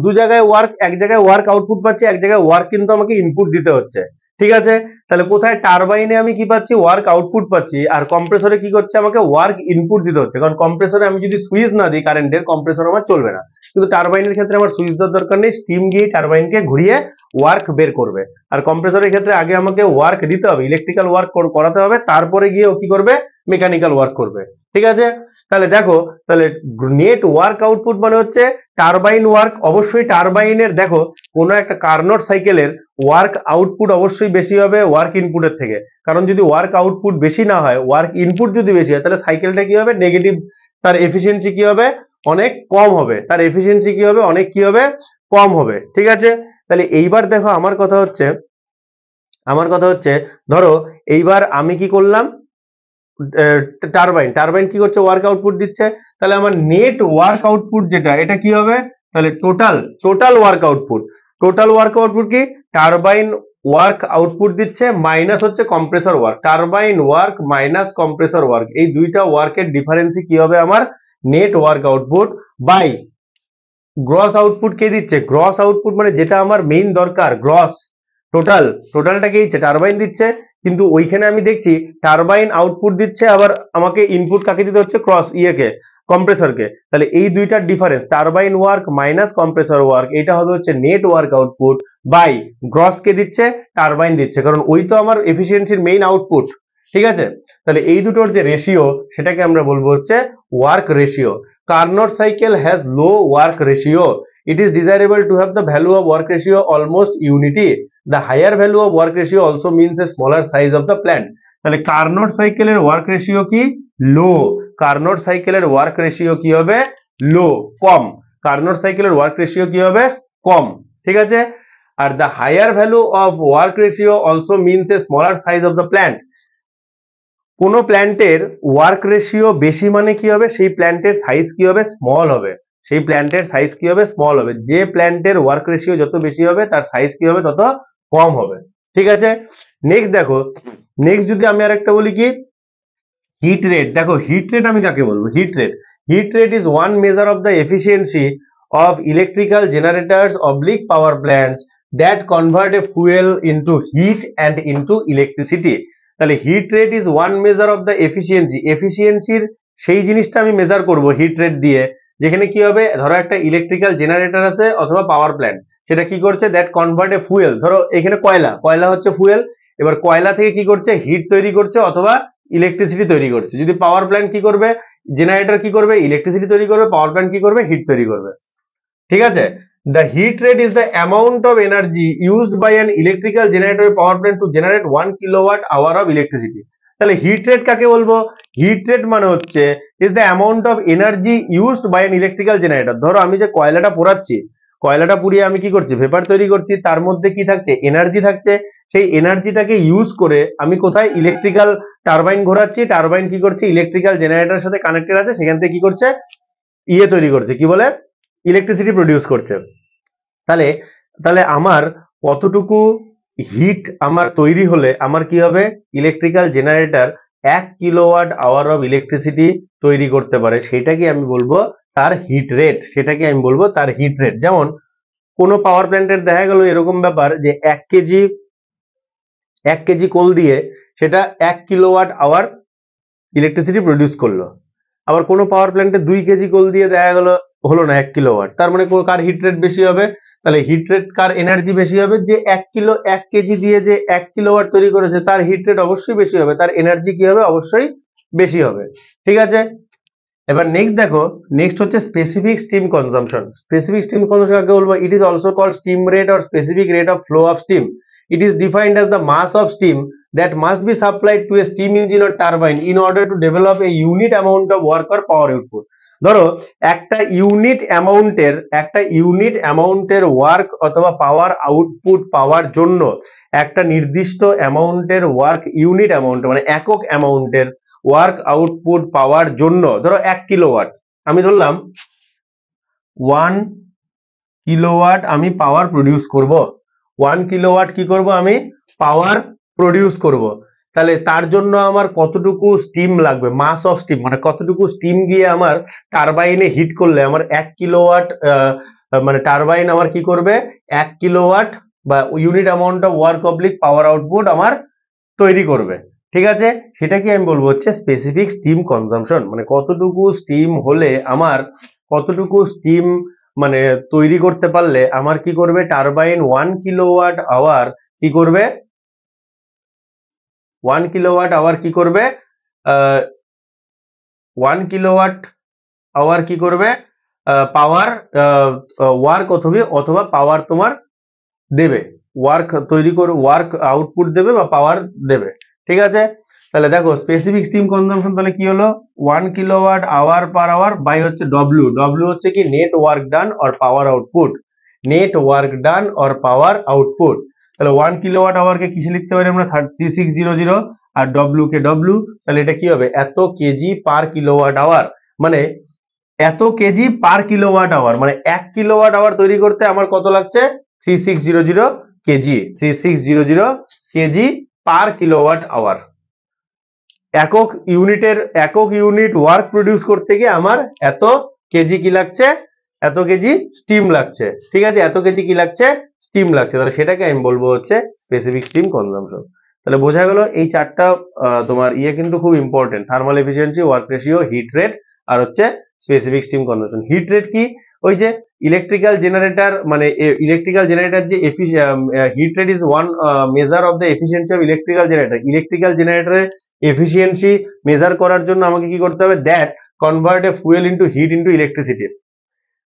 দু জায়গায় ওয়ার্ক, এক জায়গায় ওয়ার্ক আউটপুট পাচ্ছি, এক জায়গায় ওয়ার্ক কিন্তু আমাকে ইনপুট দিতে হচ্ছে। ঠিক আছে, তাহলে কোথায় টারবাইনে আমি কি পাচ্ছি, ওয়ার্ক আউটপুট পাচ্ছি, আর কম্প্রেসরে কি করছে, আমাকে ওয়ার্ক ইনপুট দিতে হচ্ছে, কারণ কম্প্রেসরে আমি যদি সুইচ না দিই কারেন্টের, কম্প্রেসর আমার চলবে না। কিন্তু টারবাইনের ক্ষেত্রে আমার সুইচ দেওয়ার দরকার নেই, স্টিম গিয়ে টারবাইনকে ঘুরিয়ে ওয়ার্ক বের করবে। আর কম্প্রেসরের ক্ষেত্রে আগে আমাকে ওয়ার্ক দিতে হবে, ইলেকট্রিক্যাল ওয়ার্ক করাতে হবে, তারপরে গিয়ে ও কি করবে, মেকানিক্যাল ওয়ার্ক করবে। ঠিক আছে, তাহলে দেখো, তাহলে নেট ওয়ার্ক আউটপুট মানে হচ্ছে টারবাইন ওয়ার্ক। অবশ্যই টারবাইনের দেখো কোনো একটা কার্নোট সাইকেলের ওয়ার্ক আউটপুট অবশ্যই বেশি হবে ওয়ার্ক ইনপুটের থেকে, কারণ যদি ওয়ার্ক আউটপুট বেশি না হয়, ওয়ার্ক ইনপুট যদি বেশি হয়, তাহলে সাইকেলটা কি হবে, নেগেটিভ, তার এফিসিয়েন্সি কি হবে, অনেক কম হবে, তার এফিসিয়েন্সি কি হবে, অনেক কি হবে, কম হবে। ঠিক আছে, তাহলে এইবার দেখো আমার কথা হচ্ছে ধরো এইবার আমি কি করলাম, টারবাইন কি করছে, ওয়ার্ক আউটপুট দিচ্ছে, তাহলে আমার নেট ওয়ার্ক আউটপুট যেটা, এটা কি হবে, তাহলে টোটাল ওয়ার্ক আউটপুট কি, টারবাইন ওয়ার্ক আউটপুট দিচ্ছে মাইনাস হচ্ছে compressor work, turbine work minus compressor work, এই দুইটা ওয়ার্কের ডিফারেন্সই কি হবে, আমার net work output by gross output কে দিচ্ছে, গ্রস আউটপুট মানে যেটা আমার মেইন দরকার, গ্রস টোটালটা কে দিচ্ছে, টারবাইন দিচ্ছে, কিন্তু ওইখানে আমি দেখছি টারবাইন আউটপুট দিচ্ছে, আবার আমাকে ইনপুট কাকে দিতে হচ্ছে, কম্প্রেসরকে, তাহলে এই দুইটার difference, turbine work minus compressor work, এটা হবে হচ্ছে net work output by gross কে দিচ্ছে, টারবাইন দিচ্ছে, কারণ ওই তো আমার এফিসিয়েন্সির মেইন আউটপুট। ঠিক আছে, তাহলে এই দুটোর যে রেশিও, সেটাকে আমরা বলবো হচ্ছে work ratio. Carnot cycle has low work ratio, it is desirable to have the value of work ratio almost unity. The higher value of work ratio also means a smaller size of the plant. তাহলে Carnot সাইকেলের work ratio কি, লো, Carnot সাইকেলের work ratio কি হবে, লো, কম, Carnot সাইকেলের work ratio কি হবে, কম। ঠিক আছে, আর the higher value of work ratio also means a smaller size of the plant. কোন প্ল্যান্টের ওয়ার্ক রেশিও বেশি মানে কি হবে, সেই প্ল্যান্টের সাইজ কি হবে, স্মল হবে, সেই প্ল্যান্টের সাইজ কি হবে, স্মল হবে, যে প্ল্যান্টের ওয়ার্ক রেশিও যত বেশি হবে তার সাইজ কি হবে, তত কম হবে। ঠিক আছে, নেক্সট দেখো, নেক্সট যদি আমি আরেকটা বলি কি, হিট রেট। দেখো হিট রেট আমি কাকে বলবো, heat rate is one measure of the efficiency of electrical generators oblique power plants that convert a fuel into heat and into electricity. তাহলে heat rate is one measure of the এফিসিয়েন্সির সেই জিনিসটা আমি measure করব hit rate দিয়ে, যেখানে কি হবে, ধরো একটা ইলেকট্রিক্যাল জেনারেটর আছে অথবা পাওয়ার প্ল্যান্ট, সেটা কি করছে, দ্যাট কনভার্ট এ ফুয়েল, ধরো এখানে কয়লা হচ্ছে ফুয়েল, এবার কয়লা থেকে কি করছে, হিট তৈরি করছে অথবা ইলেকট্রিসিটি তৈরি করছে। যদি পাওয়ার প্ল্যান্ট কি করবে, জেনারেটর কি করবে, ইলেকট্রিসিটি তৈরি করবে, পাওয়ার প্ল্যান্ট কি করবে, হিট তৈরি করবে। ঠিক আছে, the heat rate is the amount of energy used by an electrical generator or power plant to generate 1 kilowatt hour of electricity. তাহলে হিট রেট কাকে বলবো, হিট রেট মানে হচ্ছে is the amount of energy used by an electrical generator. ধরো আমি যে কয়লাটা পোড়াচ্ছি, কয়লাটা পুড়িয়ে আমি কি করছি, ভেপার তৈরি করছি, তার মধ্যে কি থাকছে, এনার্জি থাকছে, সেই এনার্জিটাকে ইউজ করে আমি কোথায়, ইলেকট্রিক্যাল টারবাইন ঘোরাচ্ছি, টারবাইন কি করছে, ইলেকট্রিক্যাল জেনারেটরের সাথে কানেক্টেড আছে, সেখান থেকে কি করছে, ইয়ে তৈরি করছে, কি বলে, ইলেকট্রিসিটি প্রডিউস করছে। তাহলে আমার কতটুকু হিট আমার তৈরি হলে আমার কি হবে, electrical generator 1 kilowatt hour of electricity তৈরি করতে পারে, সেটাকে আমি বলবো তার হিট রেট, যেমন কোন পাওয়ার প্ল্যান্টের দেখা গেল এরকম ব্যাপার যে 1 কেজি কোল দিয়ে সেটা 1 কিলোওয়াট আওয়ার ইলেকট্রিসিটি প্রডিউস করলো, আবার কোনো পাওয়ার প্ল্যান্টে 2 কেজি কোল দিয়ে দেখা গেল হলো না 1 কিলোওয়াট, তার মানে কার হিট রেট বেশি হবে, তাহলে হিট রেট কার এনার্জি বেশি হবে, যে 1 কেজি দিয়ে যে 1 কিলোওয়াট তৈরি করেছে তার হিট রেট অবশ্যই বেশি হবে, তার এনার্জি কি হবে, অবশ্যই বেশি হবে। ঠিক আছে, এবার নেক্সট দেখো, নেক্সট হচ্ছে specific steam consumption. Specific steam consumption কাকে বলবো, it is also called steam rate or specific rate of flow of steam. It is defined as the mass of steam that must be supplied to a steam engine or turbine in order to develop a unit amount of work or power output. ধরো একটা unit অ্যামাউন্টের work অথবা power output পাওয়ার জন্য একটা নির্দিষ্ট অ্যামাউন্টের work unit amount মানে একক অ্যামাউন্টের ওয়ার্ক আউটপুট পাওয়ার জন্য ধরো 1 কিলোওয়াট, আমি ধরলাম 1 কিলোওয়াট আমি পাওয়ার প্রডিউস করব, 1 কিলোওয়াট কি করব আমি পাওয়ার প্রডিউস করব। তাহলে তার জন্য আমার কতটুকু স্টিম লাগবে, মাস অফ স্টিম মানে কতটুকু স্টিম গিয়ে আমার টারবাইনে হিট করলে আমার 1 কিলোওয়াট মানে টারবাইন আমার কি করবে 1 কিলোওয়াট বা unit amount of work oblique power output আমার তৈরি করবে। ঠিক আছে, সেটা কি আমি বলবো হচ্ছে স্পেসিফিক স্টিম কনজাম্পশন, মানে কতটুকু স্টিম হলে আমার কতটুকু স্টিম মানে তৈরি করতে পারলে আমার কি করবে টারবাইন 1 কিলোওয়াট আওয়ার কি করবে 1 কিলোওয়াট আওয়ার কি করবে 1 কিলোওয়াট আওয়ার কি করবে পাওয়ার ওয়ার্ক অথবা পাওয়ার তোমার দেবে, ওয়ার্ক তৈরি করে ওয়ার্ক আউটপুট দেবে বা পাওয়ার দেবে। ঠিক আছে, তাহলে দেখো স্পেসিফিক স্টিম কনজাম্পশন তাহলে কি হলো 1 kilowatt hour per hour by হচ্ছে ডব্লিউ, ডব্লিউ হচ্ছে কি net work done or power output, net work done or power output. তাহলে 1 কিলোওয়াট আওয়ার কে কিসে লিখতে পারি আমরা 3600 আর ডব্লিউ কে ডব্লিউ, তাহলে এটা কি হবে এত কেজি পার কিলোওয়াট আওয়ার, মানে এত কেজি পার কিলোওয়াট আওয়ার মানে 1 কিলোওয়াট আওয়ার তৈরি করতে আমার কত লাগছে 3600 কেজি, 3600 কেজি পার কিলোওয়াট আওয়ার। একক ইউনিট ওয়ার্ক প্রডিউস করতে গিয়ে আমার এত কেজি কি লাগছে, এত কেজি স্টিম লাগছে। ঠিক আছে, এত কেজি কি লাগছে স্টিম লাগছে, তাহলে সেটাকে আমি বলবো হচ্ছে স্পেসিফিক স্টিম কনজাম্পশন। তাহলে বোঝা গেল এই চারটা তোমার কিন্তু খুব important, thermal efficiency, work ratio, heat rate আর হচ্ছে specific steam consumption. Heat rate কি, ওই যে ইলেকট্রিক্যাল জেনারেটর মানে ইলেকট্রিক্যাল জেনারেটর যে heat rate is one measure of the efficiency of electrical generator. Electrical জেনারেটরের এফিসিয়েন্সি মেজার করার জন্য আমাকে কি করতে হবে that convert a fuel into heat into electricity.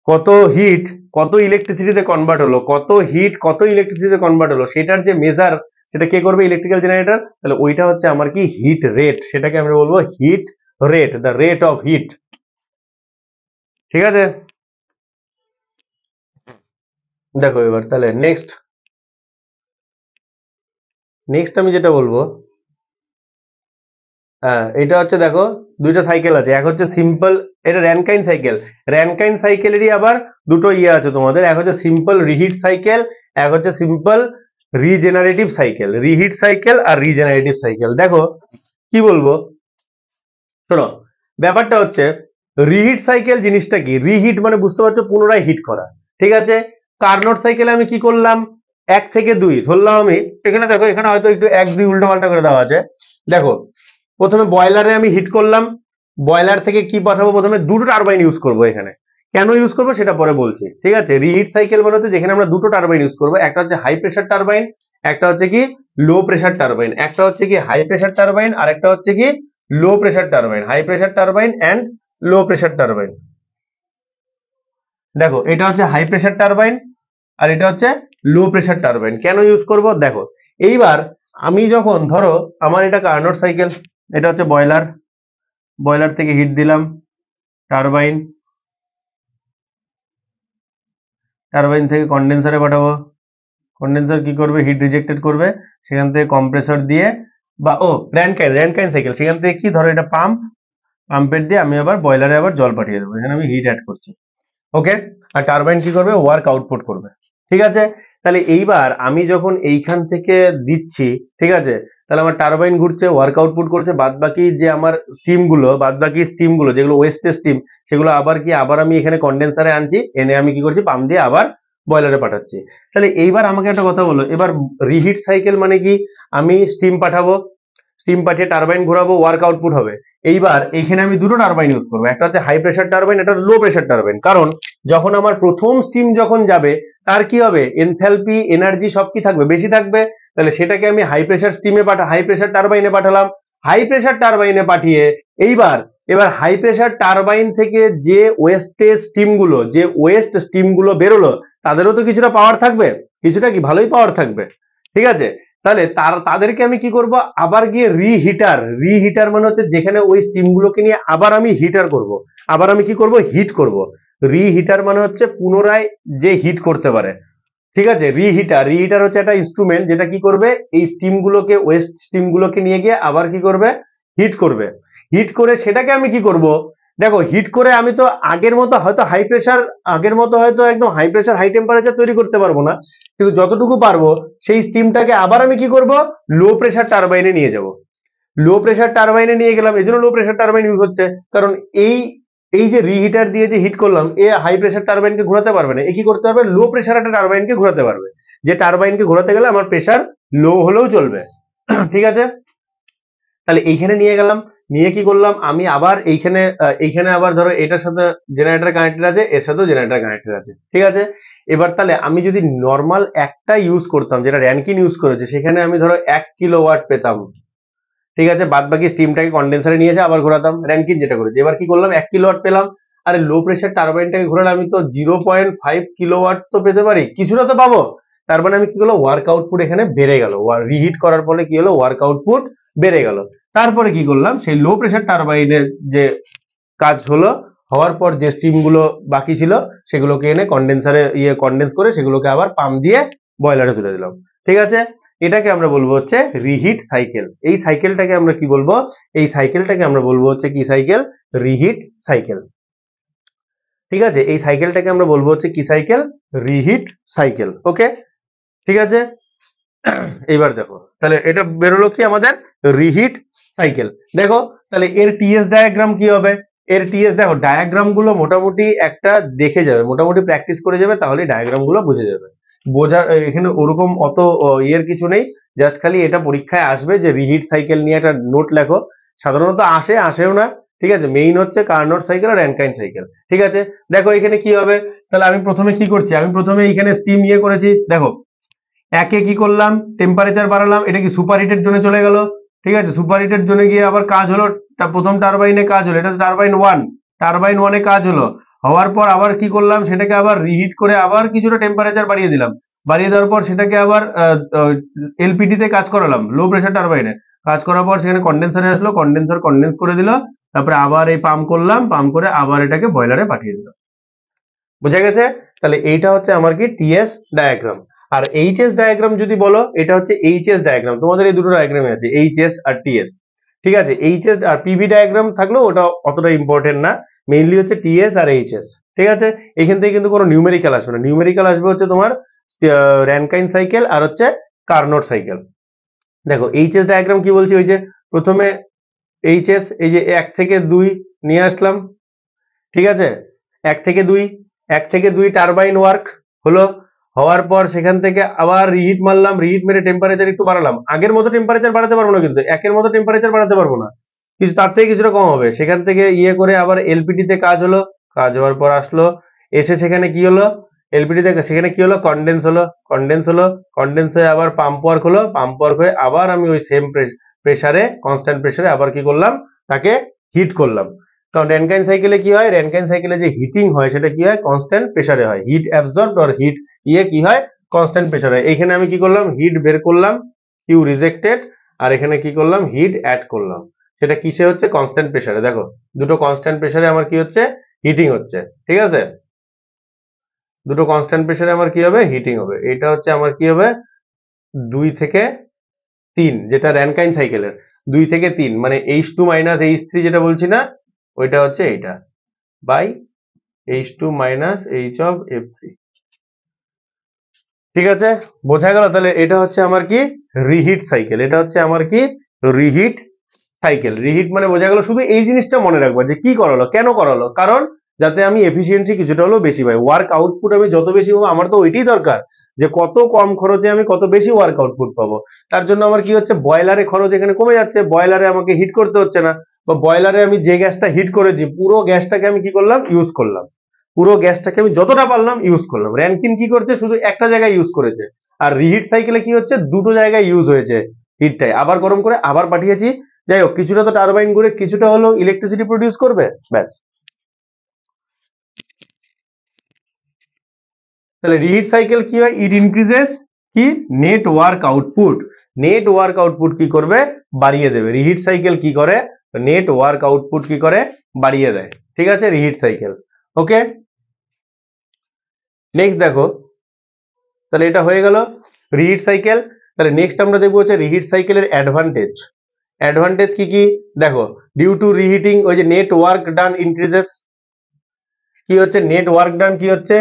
কত হিট কত ইলেকট্রিসিটিতে কনভার্ট হলো, কত হিট কত ইলেকট্রিসিটিতে কনভার্ট হলো, সেটার যে মেজার সেটা কে করবে ইলেকট্রিক্যাল জেনারেটর। তাহলে ওইটা হচ্ছে আমার কি হিট রেট, সেটাকে আমরা বলবো heat rate, the rate of heat. ঠিক আছে, দেখো এবার তাহলে নেক্সট আমি যেটা বলবো এটা হচ্ছে দেখো দুইটা সাইকেল আছে, এক হচ্ছে সিম্পল, এটা র্যানকাইন সাইকেল, র্যানকাইন সাইকেলেরই আবার দুটো আছে তোমাদের, এক হচ্ছে সিম্পল রিহিট সাইকেল, এক হচ্ছে simple regenerative cycle, reheat cycle আর রিজেনারেটিভ সাইকেল। দেখো কি বলবো শোনো, ব্যাপারটা হচ্ছে রিহিট সাইকেল জিনিসটা কি, রিহিট মানে বুঝতে পারছো পুনরায় হিট করা। ঠিক আছে, কার্নোট সাইকেলে আমি কি করলাম 1 থেকে 2 ধরলাম আমি, এখানে দেখো এখানে হয়তো একটু 1 2 উল্টো পাল্টা করে দেওয়া আছে। দেখো প্রথমে বয়লারে আমি হিট করলাম, বয়লার থেকে কি পাঠাবো প্রথমে দুটো টারবাইন ইউজ করব, এখানে কেন ইউজ করবো সেটা পরে বলছি। ঠিক আছে, রিহিট সাইকেল মানে হচ্ছে যেখানে আমরা দুটো টারবাইন ইউজ করবো, একটা হচ্ছে হাই প্রেসার টারবাইন, একটা হচ্ছে কি লো প্রেসার টারবাইন, একটা হচ্ছে কি হাই প্রেসার টারবাইন আর একটা হচ্ছে কি low pressure turbine, high pressure turbine and low pressure turbine. দেখো এটা হচ্ছে হাই প্রেসার টারবাইন আর এটা হচ্ছে লো প্রেসার টারবাইন। কেন ইউজ করব দেখো, এইবার আমি যখন ধরো আমার এটা কার্নোট সাইকেল, এটা হচ্ছে বয়লার, বয়লার থেকে হিট দিলাম টারবাইন, টারবাইন থেকে কন্ডেন্সারে পাঠাবো, কন্ডেন্সার কি করবে হিট রিজেক্টেড করবে, সেখান থেকে কম্প্রেসর দিয়ে বা র্যানকাইন সাইকেল, সেখান থেকে কি ধরো এটা পাম্প, পাম্পের দিয়ে আমি আবার বয়লারে আবার জল পাঠিয়ে দেবো, এখানে আমি হিট অ্যাড করছি। ওকে, আর টারবাইন কি করবে ওয়ার্ক আউটপুট করবে। ঠিক আছে, তাহলে এইবার আমি যখন এইখান থেকে দিচ্ছি, ঠিক আছে, তাহলে আমার টারবাইন ঘুরছে ওয়ার্ক আউটপুট করছে, বাদ বাকি যে আমার স্টিম গুলো যেগুলো ওয়েস্টেজ স্টিম সেগুলো আবার আমি এখানে কন্ডেন্সারে আনছি, এনে আমি কি করছি পাম্প দিয়ে আবার বয়লারে পাঠাচ্ছি। তাহলে এইবার আমাকে একটা কথা বলো, এবার রিহিট সাইকেল মানে কি আমি স্টিম পাঠাবো, স্টিম পাঠিয়ে টারবাইন ঘোরাবো, ওয়ার্ক আউটপুট হবে। এইবার এখানে আমি দুটো টারবাইন ইউজ করবো, একটা হচ্ছে হাই প্রেসার টারবাইন, একটা লো প্রেসার টারবাইন। কারণ যখন আমার প্রথম স্টিম যখন যাবে তার কি হবে এনথালপি এনার্জি সব কি থাকবে বেশি থাকবে, তাহলে সেটাকে আমি হাই প্রেসার হাই প্রেসার টারবাইনে পাঠালাম, হাই প্রেসার টারবাইনে পাঠিয়ে এবার হাই প্রেসার টারবাইন থেকে যে ওয়েস্ট স্টিম গুলো বেরোলো তাদেরও তো কিছুটা পাওয়ার থাকবে, কিছুটা কি ভালোই পাওয়ার থাকবে। ঠিক আছে, তাহলে তাদেরকে আমি কি করব, আবার গিয়ে রিহিটার মানে হচ্ছে যেখানে ওই স্টিম গুলোকে নিয়ে আবার আমি হিটার করব, আবার আমি কি করব, হিট করব। রিহিটার মানে হচ্ছে পুনরায় যে হিট করতে পারে, ঠিক আছে। রিহিটার হচ্ছে একটা ইনস্ট্রুমেন্ট যেটা কি করবে, এই স্টিম গুলোকে, ওয়েস্ট স্টিম গুলোকে নিয়ে গিয়ে আবার কি করবে, হিট করবে। হিট করে সেটাকে আমি কি করব, দেখো হিট করে আমি তো আগের মতো হয়তো একদম হাই প্রেসার হাই টেম্পারেচার তৈরি করতে পারবো না, কিন্তু যতটুকু পারবো সেই স্টিমটাকে আবার আমি কি করব, লো প্রেসার টারবাইনে নিয়ে যাব। লো প্রেসার টারবাইনে নিয়ে গেলাম, এই জন্য লো প্রেসার টারবাইন ইউজ হচ্ছে, কারণ এই এই যে রিহিটার দিয়ে যে হিট করলাম, এ হাই প্রেসার টারবাইনকে ঘোরাতে পারবে না, এ কি করতে পারবে, লো প্রেসার একটা টারবাইনকে ঘোরাতে পারবে। যে টারবাইনকে ঘোরাতে গেলে আমার প্রেসার লো হলেও চলবে। ঠিক আছে, তাহলে এইখানে নিয়ে গেলাম, নিয়ে কি করলাম আমি আবার এইখানে আবার ধরো এটার সাথে জেনারেটর কানেক্টেড আছে, এর সাথেও জেনারেটর কানেক্টেড আছে, ঠিক আছে। এবার তাহলে আমি যদি নর্মাল একটা ইউজ করতাম, যেটা র্যানকিন ইউজ করেছে, সেখানে আমি ধরো 1 কিলোওয়াট পেতাম, ঠিক আছে। বাদ বাকি স্টিমটাকে কন্ডেন্সারে নিয়ে এসে আবার ঘোরাতাম, র্যানকিন যেটা করেছে। এবার কি করলাম, 1 কিলোওয়াট পেলাম, আরে লো প্রেসার টারবাইনটাকে ঘোরালে আমি তো 0.5 কিলোওয়াট তো পেতে পারি, কিছুটা তো পাবো। তার মানে আমি কি হলো, ওয়ার্ক আউটপুট এখানে বেড়ে গেল, রিহিট করার ফলে কি হলো, ওয়ার্ক আউটপুট বেড়ে গেল। তারপরে কি করলাম, সেই লো প্রেসার টারবাইনের যে কাজ হলো, হওয়ার পর যে স্টিম গুলো বাকি ছিল সেগুলোকে এনে কন্ডেন্সারে কন্ডেন্স করে সেগুলোকে আবার পাম্প দিয়ে বয়লারে তুলে দিলাম, ঠিক আছে। এটাকে আমরা বলবো হচ্ছে রিহিট সাইকেল। এই সাইকেলটাকে আমরা কি বলবো, এই সাইকেলটাকে আমরা বলবো হচ্ছে কি সাইকেল, রিহিট সাইকেল, ঠিক আছে। এই সাইকেলটাকে আমরা বলবো হচ্ছে কি সাইকেল, রিহিট সাইকেল। ওকে, ঠিক আছে। এইবার দেখো তাহলে এটা বেরোলো কি আমাদের রিহিট সাইকেল। দেখো তাহলে এর টিএস ডায়াগ্রাম কি হবে, এর টিএস দেখো ডায়াগ্রাম গুলো মোটামুটি একটা দেখে যাবে, মোটামুটি প্র্যাকটিস করে যাবে, তাহলে ডায়াগ্রাম গুলো বুঝে যাবে। বোঝার এখানে ওরকম অত ইয়ের কিছু নেই, জাস্ট খালি এটা পরীক্ষায় আসবে যে রিহিট সাইকেল নিয়ে একটা নোট লেখো। সাধারণত আসেও না, ঠিক আছে। মেইন হচ্ছে কার্নোট সাইকেল আর র্যানকাইন সাইকেল, ঠিক আছে। দেখো এখানে কি হবে, তাহলে আমি প্রথমে কি করছি, আমি প্রথমে এখানে স্টিম করেছি, দেখো একে কি করলাম, টেম্পারেচার বাড়ালাম, এটা কি সুপার হিটের জন্য চলে গেল, ঠিক আছে। সুপার হিটের জন্য গিয়ে আবার কাজ হলো, প্রথম টারবাইনে কাজ হলো, এটা টারবাইন ওয়ানে কাজ হলো, হওয়ার পর আবার কি করলাম, সেটাকে আবার রিহিট করে আবার কিছুটা টেম্পারেচার বাড়িয়ে দিলাম, বাড়িয়ে দেওয়ার পর সেটাকে আবার এলপিডি তে কাজ করালাম, লো প্রেসার টারবাইনে কাজ করার পর সেখানে কন্ডেন্সারে আসলো, কন্ডেন্সার কন্ডেন্স করে দিল, তারপরে আবার এই পাম্প করলাম, পাম্প করে আবার এটাকে বয়লারে পাঠিয়ে দিলাম। বুঝা গেছে? তাহলে এইটা হচ্ছে আমার কি টিএস ডায়াগ্রাম। আর এইচএস ডায়াগ্রাম যদি বলো, এটা হচ্ছে এইচএস ডায়াগ্রাম। তোমাদের এই দুটো ডায়াগ্রামে আছে, এইচএস আর টিএস, ঠিক আছে। এইচএস আর পিভি ডায়াগ্রাম থাকলেও ওটা অতটা ইম্পর্টেন্ট না, মেইনলি হচ্ছে টিএস আর এইচএস, ঠিক আছে। এখান থেকে কিন্তু কোনো নিউমেরিক্যাল আসবে না, নিউমেরিক্যাল আসবে হচ্ছে তোমার র্যানকাইন সাইকেল আর হচ্ছে কার্নোট সাইকেল। দেখো এইচএস ডায়াগ্রাম কি বলছি, ওই যে প্রথমে এইচএস, এই যে 1 থেকে 2 নিয়ে আসলাম, ঠিক আছে। 1 থেকে 2 টারবাইন ওয়ার্ক হলো, হওয়ার পর সেখান থেকে আবার রিহিট মারলাম, রিহিট মেরে টেম্পারেচার একটু বাড়ালাম, আগের মতো টেম্পারেচার বাড়াতে পারবো না, কিন্তু একের মতো টেম্পারেচার বাড়াতে পারবো না, কিছু তার থেকে কিছুটা কম হবে। সেখান থেকে করে আবার এলপিডি তে কাজ হলো, কাজ হওয়ার পর আসলো, এসে সেখানে কি হলো, এলপিডি তে সেখানে কি হলো, কন্ডেন্স হয়ে আবার পাম্প ওয়ার্ক হলো, পাম্প ওয়ার্ক হয়ে আবার আমি ওই সেম প্রেসারে, কনস্ট্যান্ট প্রেসারে আবার কি করলাম, তাকে হিট করলাম। কারণ র্যানকাইন সাইকেলে কি হয়, র্যানকাইন সাইকেলে যে হিটিং হয় সেটা কি হয়, কনস্ট্যান্ট প্রেসারে হয়, হিট অ্যাবজর্বড আর হিট কি হয়, কনস্ট্যান্ট প্রেসারে। এখানে আমি কি করলাম, হিট বের করলাম, কিউ রিজেক্টেড, আর এখানে কি করলাম, হিট অ্যাড করলাম। সেটা কিসে হচ্ছে, কনস্ট্যান্ট প্রেসারে। দেখো দুটো কনস্ট্যান্ট প্রেসারে আমার কি হচ্ছে, হিটিং হচ্ছে, ঠিক আছে। দুটো কনস্ট্যান্ট প্রেসারে আমার কি হবে, হিটিং হবে। এটা হচ্ছে আমার কি হবে, 2 থেকে 3, যেটা র্যানকাইন সাইকেলের 2 থেকে 3 মানে H2 মাইনাস H3 যেটা বলছি না, ওইটা হচ্ছে এইটা by H2 minus H of F3, ঠিক আছে। বোঝা গেল? তাহলে এটা হচ্ছে আমার কি রিহিট সাইকেল, এটা হচ্ছে আমার কি রিহিট সাইকেল। রিহিট মানে বোঝা গেল, শুধু এই জিনিসটা মনে রাখবা যে কি করালো, কেন করালো, কারণ যাতে আমি এফিসিয়েন্সি কিছুটা হলেও বেশি পাই, ওয়ার্ক আউটপুট আমি যত বেশি পাবো, আমার তো ওইটাই দরকার যে কত কম খরচে আমি কত বেশি ওয়ার্ক আউটপুট পাবো। তার জন্য আমার কি হচ্ছে, বয়লারে খরচ এখানে কমে যাচ্ছে, বয়লারে আমাকে হিট করতে হচ্ছে না, বা বয়লারে আমি যে গ্যাসটা হিট করেছি পুরো গ্যাসটাকে আমি কি করলাম, ইউজ করলাম, পুরো গ্যাসটাকে আমি যতটা পারলাম ইউজ করলাম। র্যানকিন কি করছে, শুধু একটা জায়গায় ইউজ করেছে, আর রিহিট সাইকেলে কি হচ্ছে, দুটো জায়গায় ইউজ হয়েছে হিটটাই, আবার গরম করে আবার পাঠিয়েছি। যাই হোক, কিছুটা তো টারবাইন ঘুরে কিছুটা হলো ইলেকট্রিসিটি প্রডিউস করবে, ব্যাস। তাহলে রিহিট সাইকেল কি হয়, ইট ইনক্রিজেস কি net work output, net work output কি করবে, বাড়িয়ে দেবে। রিহিট সাইকেল কি করে, নেট ওয়ার্ক আউটপুট কি করে, বাড়িয়ে দেয়। ঠিক আছে, রিহিট সাইকেল। ওকে, নেক্সট দেখো, তাহলে এটা হয়ে গেল রিহিট সাইকেল। তাহলে নেক্সট আমরা দেখবো হচ্ছে রিহিট সাইকেলের অ্যাডভান্টেজ। অ্যাডভান্টেজ কি কি দেখো, ডিউ টু রিহিটিং ওই যে নেট ওয়ার্ক ডান ইনক্রিজেস, কি হচ্ছে নেট ওয়ার্ক ডান কি হচ্ছে,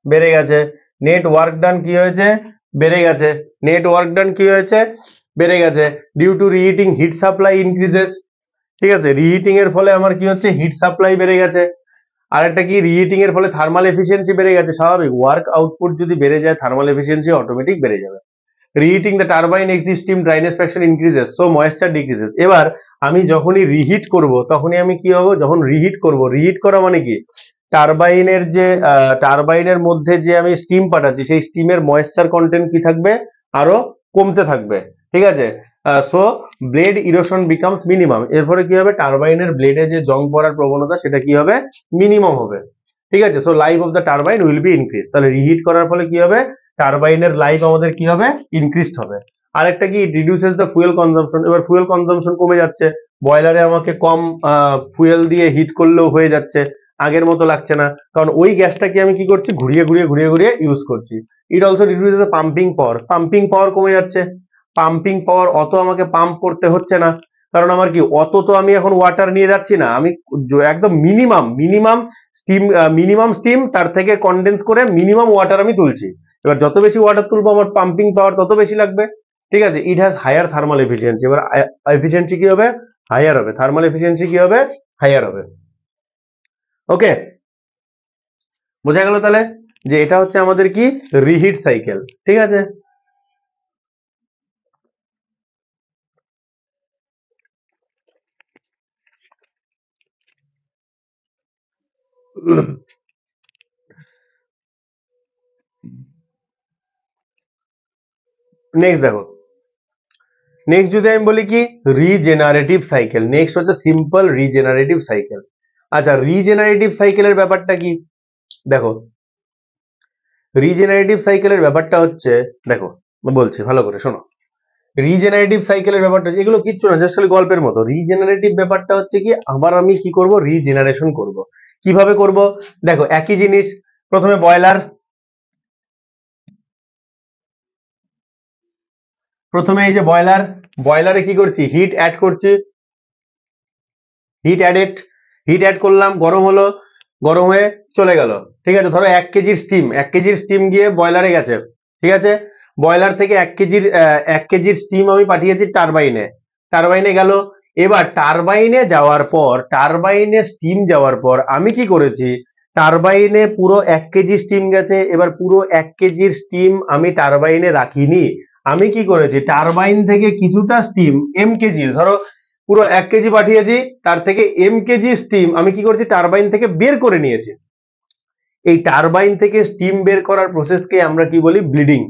বেড়ে গেছে। নেট ওয়ার্ক ডান কি হয়েছে, বেড়ে গেছে। নেট ওয়ার্ক ডান কি হয়েছে, বেড়ে গেছে। Due to reheating heat supply increases, ঠিক আছে, রিহিটিং এর ফলে আমার কি হচ্ছে, হিট সাপ্লাই বেড়ে গেছে। আর একটা কি, রিহিটিং এর ফলে থার্মাল এফিসিয়েন্সি বেড়ে গেছে। স্বাভাবিক, ওয়ার্ক আউটপুট যদি বেড়ে যায় থার্মাল এফিসিয়েন্সি অটোমেটিক বেড়ে যাবে। Reheating the turbine exit steam dryness fraction increases so moisture decreases. এবার আমি যখনই রিহিট করব তখনই আমি কি হবো, যখন রিহিট করব, রিহিট করা মানে কি, টারবাইনের যে টারবাইনের মধ্যে যে আমি স্টিম পাঠাচ্ছি সেই স্টিমের ময়েশ্চার কন্টেন্ট কি থাকবে, আরো কমতে থাকবে। ঠিক আছে, so blade erosion becomes minimum. এরপরে কি হবে, টারবাইনের ব্লেডে যে জং পড়ার প্রবণতা সেটা কি হবে, মিনিমাম হবে। ঠিক আছে, so life of the turbine will be increase. তাহলে রিহিট করার ফলে কি হবে, টারবাইনের লাইফ আমাদের কি হবে, ইনক্রিজড হবে। আরেকটা কি, রিডিউসেস দ্য ফুয়েল কনজাম্পশন। এবার ফুয়েল কনজাম্পশন কমে যাচ্ছে, বয়লারে আমাকে কম ফুয়েল দিয়ে হিট করলেও হয়ে যাচ্ছে, আগের মতো লাগছে না, কারণ ওই গ্যাসটাকে আমি কি করছি, ঘুরিয়ে ঘুরিয়ে ঘুরিয়ে ঘুরিয়ে ইউজ করছি। It also reduces the pumping power. Pumping power কমে যাচ্ছে, পাম্পিং পাওয়ার অত আমাকে পাম্প করতে হচ্ছে না, কারণ আমার কি অত তো আমি এখন ওয়াটার নিয়ে যাচ্ছি না, আমি একদম মিনিমাম মিনিমাম স্টিম তার থেকে কনডেন্স করে মিনিমাম ওয়াটার আমি তুলছি। এবার যত বেশি ওয়াটার তুলবো আমার পাম্পিং পাওয়ার তত বেশি লাগবে। ঠিক আছে, it has higher thermal efficiency. এবার এফিসিয়েন্সি কি হবে, হায়ার হবে। থার্মাল এফিসিয়েন্সি কি হবে, হায়ার হবে। ওকে, বোঝা গেল তাহলে যে এটা হচ্ছে আমাদের কি, রিহিট সাইকেল। ঠিক আছে, নেক্সট দেখো, নেক্সট যদি আমি বলি কি, রিজেনারেটিভ সাইকেল। নেক্সট হচ্ছে সিম্পল রিজেনারেটিভ সাইকেল। আচ্ছা, রিজেনারেটিভ সাইকেলের ব্যাপারটা কি দেখো, রিজেনারেটিভ সাইকেলের ব্যাপারটা হচ্ছে, দেখো বলছি ভালো করে শোনো, রিজেনারেটিভ সাইকেলের ব্যাপারটা, এগুলো কিচ্ছু না, জাস্ট খালি গল্পের মতো। রিজেনারেটিভ ব্যাপারটা হচ্ছে কি, আবার আমি কি করব, রিজেনারেশন করব। কিভাবে করব দেখো, একই জিনিস, প্রথমে বয়লার, প্রথমে এই যে বয়লার, বয়লারে কি করছি, হিট অ্যাড করছি, হিট অ্যাডেড, হিট অ্যাড করলাম, গরম হলো, গরম হয়ে চলে গেল। ঠিক আছে, ধরো 1 কেজির স্টিম, 1 কেজির স্টিম গিয়ে বয়লারে গেছে। ঠিক আছে, বয়লার থেকে 1 কেজির স্টিম আমি পাঠিয়েছি টারবাইনে, টারবাইনে গেল। এবার টারবাইনে যাওয়ার পর, টারবাইনে স্টিম যাওয়ার পর আমি কি করেছি, টারবাইনে পুরো 1 কেজি স্টিম গেছে। এবার পুরো 1 কেজির স্টিম আমি টারবাইনে রাখিনি, আমি কি করেছি, টারবাইন থেকে কিছুটা স্টিম এম কেজির, ধরো পুরো 1 কেজি পাঠিয়েছি, তার থেকে এম কেজি স্টিম আমি কি করছি, টারবাইন থেকে বের করে নিয়েছি। এই টারবাইন থেকে স্টিম বের করার প্রসেসকে আমরা কি বলি, ব্লিডিং।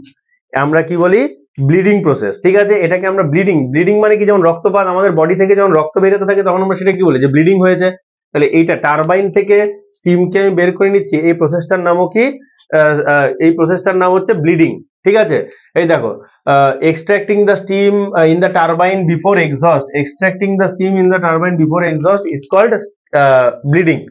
আমরা কি বলি, ব্লিডিং প্রসেস। ঠিক আছে, এটাকে আমরা ব্লিডিং, ব্লিডিং মানে কি, যেমন রক্তপাত, আমাদের বডি থেকে যখন রক্ত বেরোতে থাকে তখন আমরা সেটা কি বলি, যে ব্লিডিং হয়েছে। তাহলে এইটা টারবাইন থেকে স্টিমকে আমি বের করে নিচ্ছি, এই প্রসেসটার নামও কি, এই প্রসেসটার নাম হচ্ছে ব্লিডিং। ঠিক আছে, এই দেখো, extracting the steam in the turbine before exhaust, extracting the steam in the turbine before exhaust is called bleeding।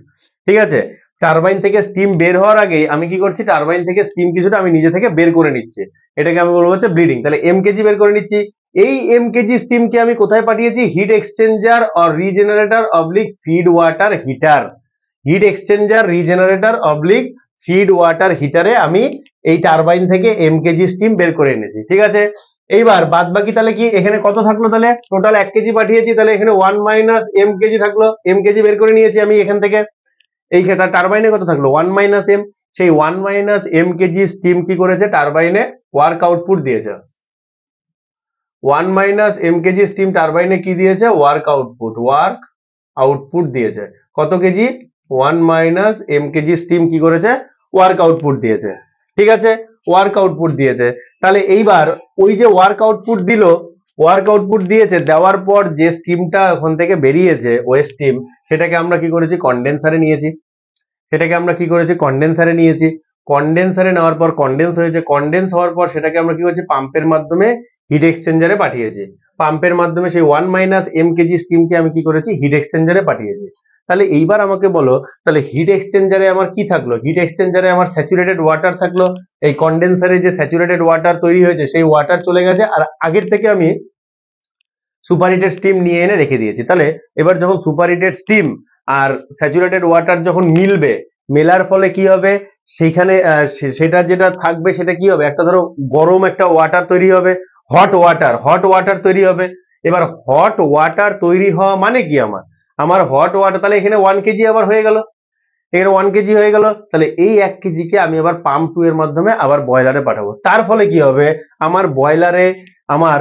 ঠিক আছে, টারবাইন থেকে স্টিম বের হওয়ার আগে আমি কি করছি, টারবাইন থেকে স্টিম কিছুটা আমি নিজে থেকে বের করে নিচ্ছি, এটাকে আমি বলবো হচ্ছে ব্লিডিং। তাহলে এম কেজি বের করে নিচ্ছি, এই এম কেজি স্টিমকে আমি কোথায় পাঠিয়েছি, heat exchanger or regenerator oblique feed water heater. Heat exchanger, regenerator oblique feed water হিটারে আমি এই টারবাইন থেকে এম কেজি স্টিম বের করে এনেছি। ঠিক আছে, এইবার বাদ বাকি তাহলে কি, এখানে কত থাকলো, তাহলে টোটাল 1 কেজি পাঠিয়েছি, তাহলে এখানে 1 মাইনাস এম কেজি থাকলো, এম কেজি বের করে নিয়েছি আমি এখান থেকে। এই ক্ষেত্রে টারবাইনে কত থাকলো, 1 মাইনাস এম, সেই 1 মাইনাস এম কেজি স্টিম কি করেছে, টারবাইনে ওয়ার্ক আউটপুট দিয়েছে। 1 মাইনাস এম কেজি স্টিম টারবাইনে কি দিয়েছে, ওয়ার্ক আউটপুট, ওয়ার্ক আউটপুট দিয়েছে। কত kg, 1 minus M kg steam কি করেছে, ওয়ার্ক আউটপুট দিয়েছে। ঠিক আছে, ওয়ার্ক আউটপুট দিয়েছে। তাহলে এইবার ওই যে ওয়ার্ক আউটপুট দিল, ওয়ার্ক আউটপুট দিয়েছে, দেওয়ার পর যে স্টিমটা ওখান থেকে বেরিয়েছে ওয়েস্ট স্টিম, সেটাকে আমরা কি করেছি, কন্ডেন্সারে নিয়েছি। সেটাকে আমরা কি করেছি, কন্ডেন্সারে নিয়েছি। কন্ডেন্সারে নেওয়ার পর কন্ডেন্স হয়েছে, কন্ডেন্স হওয়ার পর সেটাকে আমরা কি করছি, পাম্পের মাধ্যমে হিট এক্সচেঞ্জারে পাঠিয়েছি। পাম্পের মাধ্যমে সেই 1 - m কেজি স্টিমকে আমি কি করেছি, হিট এক্সচেঞ্জারে পাঠিয়েছি। তাহলে এইবার আমাকে বলো, তাহলে হিট এক্সচেঞ্জারে আমার কি থাকলো, হিট এক্সচেঞ্জারে আমার স্যাচুরেটেড ওয়াটার থাকলো। এই কন্ডেন্সারে যে স্যাচুরেটেড ওয়াটার তৈরি হয়েছে সেই ওয়াটার চলে গেছে, আর আগের থেকে আমি সুপারহিটেড স্টিম নিয়ে এনে রেখে দিয়েছি। তাহলে এবার যখন সুপারহিটেড স্টিম আর স্যাচুরেটেড ওয়াটার যখন মিলবে, মেলার ফলে কি হবে, সেইখানে সেটা যেটা থাকবে সেটা কি হবে, একটা ধরো গরম একটা ওয়াটার তৈরি হবে, হট ওয়াটার তৈরি হবে। এবার হট ওয়াটার তৈরি হওয়া মানে কি, আমার হট ওয়াটার, তাহলে এখানে 1 কেজি আবার হয়ে গেল, এখানে 1 কেজি হয়ে গেল। তাহলে এই 1 কেজিকে আমি আবার পাম্প 2 এর মাধ্যমে আবার বয়লারে পাঠাবো। তার ফলে কি হবে, আমার বয়লারে আমার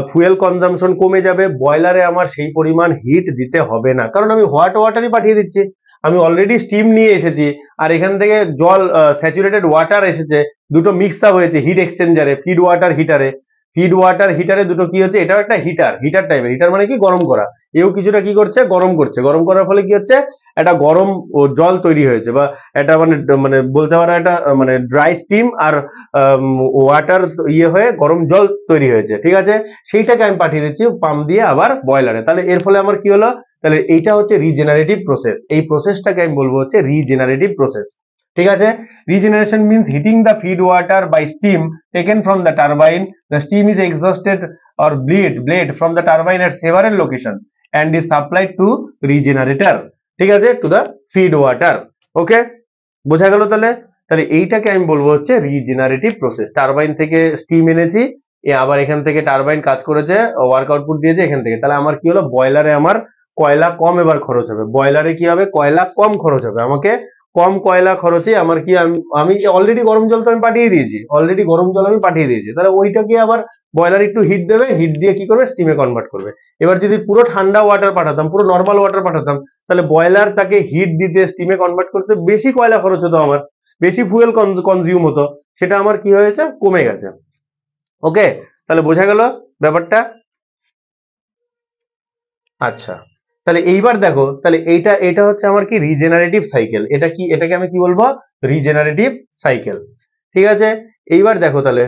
ফুয়েল কনজাম্পশন কমে যাবে, বয়লারে আমার সেই পরিমাণ হিট দিতে হবে না, কারণ আমি হট ওয়াটারই পাঠিয়ে দিচ্ছি। আমি অলরেডি স্টিম নিয়ে এসেছি, আর এখান থেকে জল স্যাচুরেটেড ওয়াটার এসেছে, দুটো মিক্স আপ হয়েছে হিট এক্সচেঞ্জারে, ফিড ওয়াটার হিটারে দুটো কি হচ্ছে, এটাও একটা হিটার টাইপের, হিটার মানে কি, গরম করা। এও কিছুটা কি করছে, গরম করছে। গরম করার ফলে কি হচ্ছে, একটা গরম জল তৈরি হয়েছে, বা একটা মানে বলতে পারো একটা মানে ড্রাই স্টিম আর ওয়াটার ইয়ে হয়ে গরম জল তৈরি হয়েছে, ঠিক আছে। সেইটাকে আমি পাঠিয়ে দিচ্ছি পাম্প দিয়ে আবার বয়লারে। তাহলে এর ফলে আমার কি হলো, তাহলে এইটা হচ্ছে রিজেনারেটিভ প্রসেস। এই প্রসেসটাকে আমি বলবো হচ্ছে রিজেনারেটিভ প্রসেস, ঠিক আছে। Regeneration means heating the feed water by steam taken from the turbine. The steam is exhausted or blade from the turbine at several locations and is supplied to regenerator, ঠিক আছে, to the feed water. ওকে, বোঝা গেল? তাহলে তাহলে এইটাকে আমি বলবো হচ্ছে রিজেনারেটিভ প্রসেস। টারবাইন থেকে স্টিম এনেছি, আবার এখান থেকে টারবাইন কাজ করেছে, ওয়ার্ক আউটপুট দিয়েছে এখান থেকে। তাহলে আমার কি হলো, বয়লারে আমার কয়লা কম এবার খরচ হবে, বয়লারে কি হবে, কয়লা কম খরচ হবে, আমাকে কম কয়লা খরচে আমার কি, আমি অলরেডি গরম জল তো আমি পাঠিয়ে দিয়েছি, তাহলে ওইটাকে আবার বয়লার একটু হিট দেবে, হিট দিয়ে কি করবে, স্টিমে কনভার্ট করবে। এবার যদি পুরো ঠান্ডা ওয়াটার পাঠাতাম, পুরো নর্মাল ওয়াটার পাঠাতাম, তাহলে বয়লার তাকে হিট দিতে স্টিমে কনভার্ট করতে বেশি কয়লা খরচ হতো, আমার বেশি ফুয়েল কনজিউম হতো, সেটা আমার কি হয়েছে, কমে গেছে। ওকে, তাহলে বোঝা গেল ব্যাপারটা? আচ্ছা, তাহলে এইবার দেখো, তাহলে এটা হচ্ছে আমার কি, রিজেনারেটিভ সাইকেল। এটাকে আমি কি বলবো, রিজেনারেটিভ সাইকেল, ঠিক আছে। এইবার দেখো, তাহলে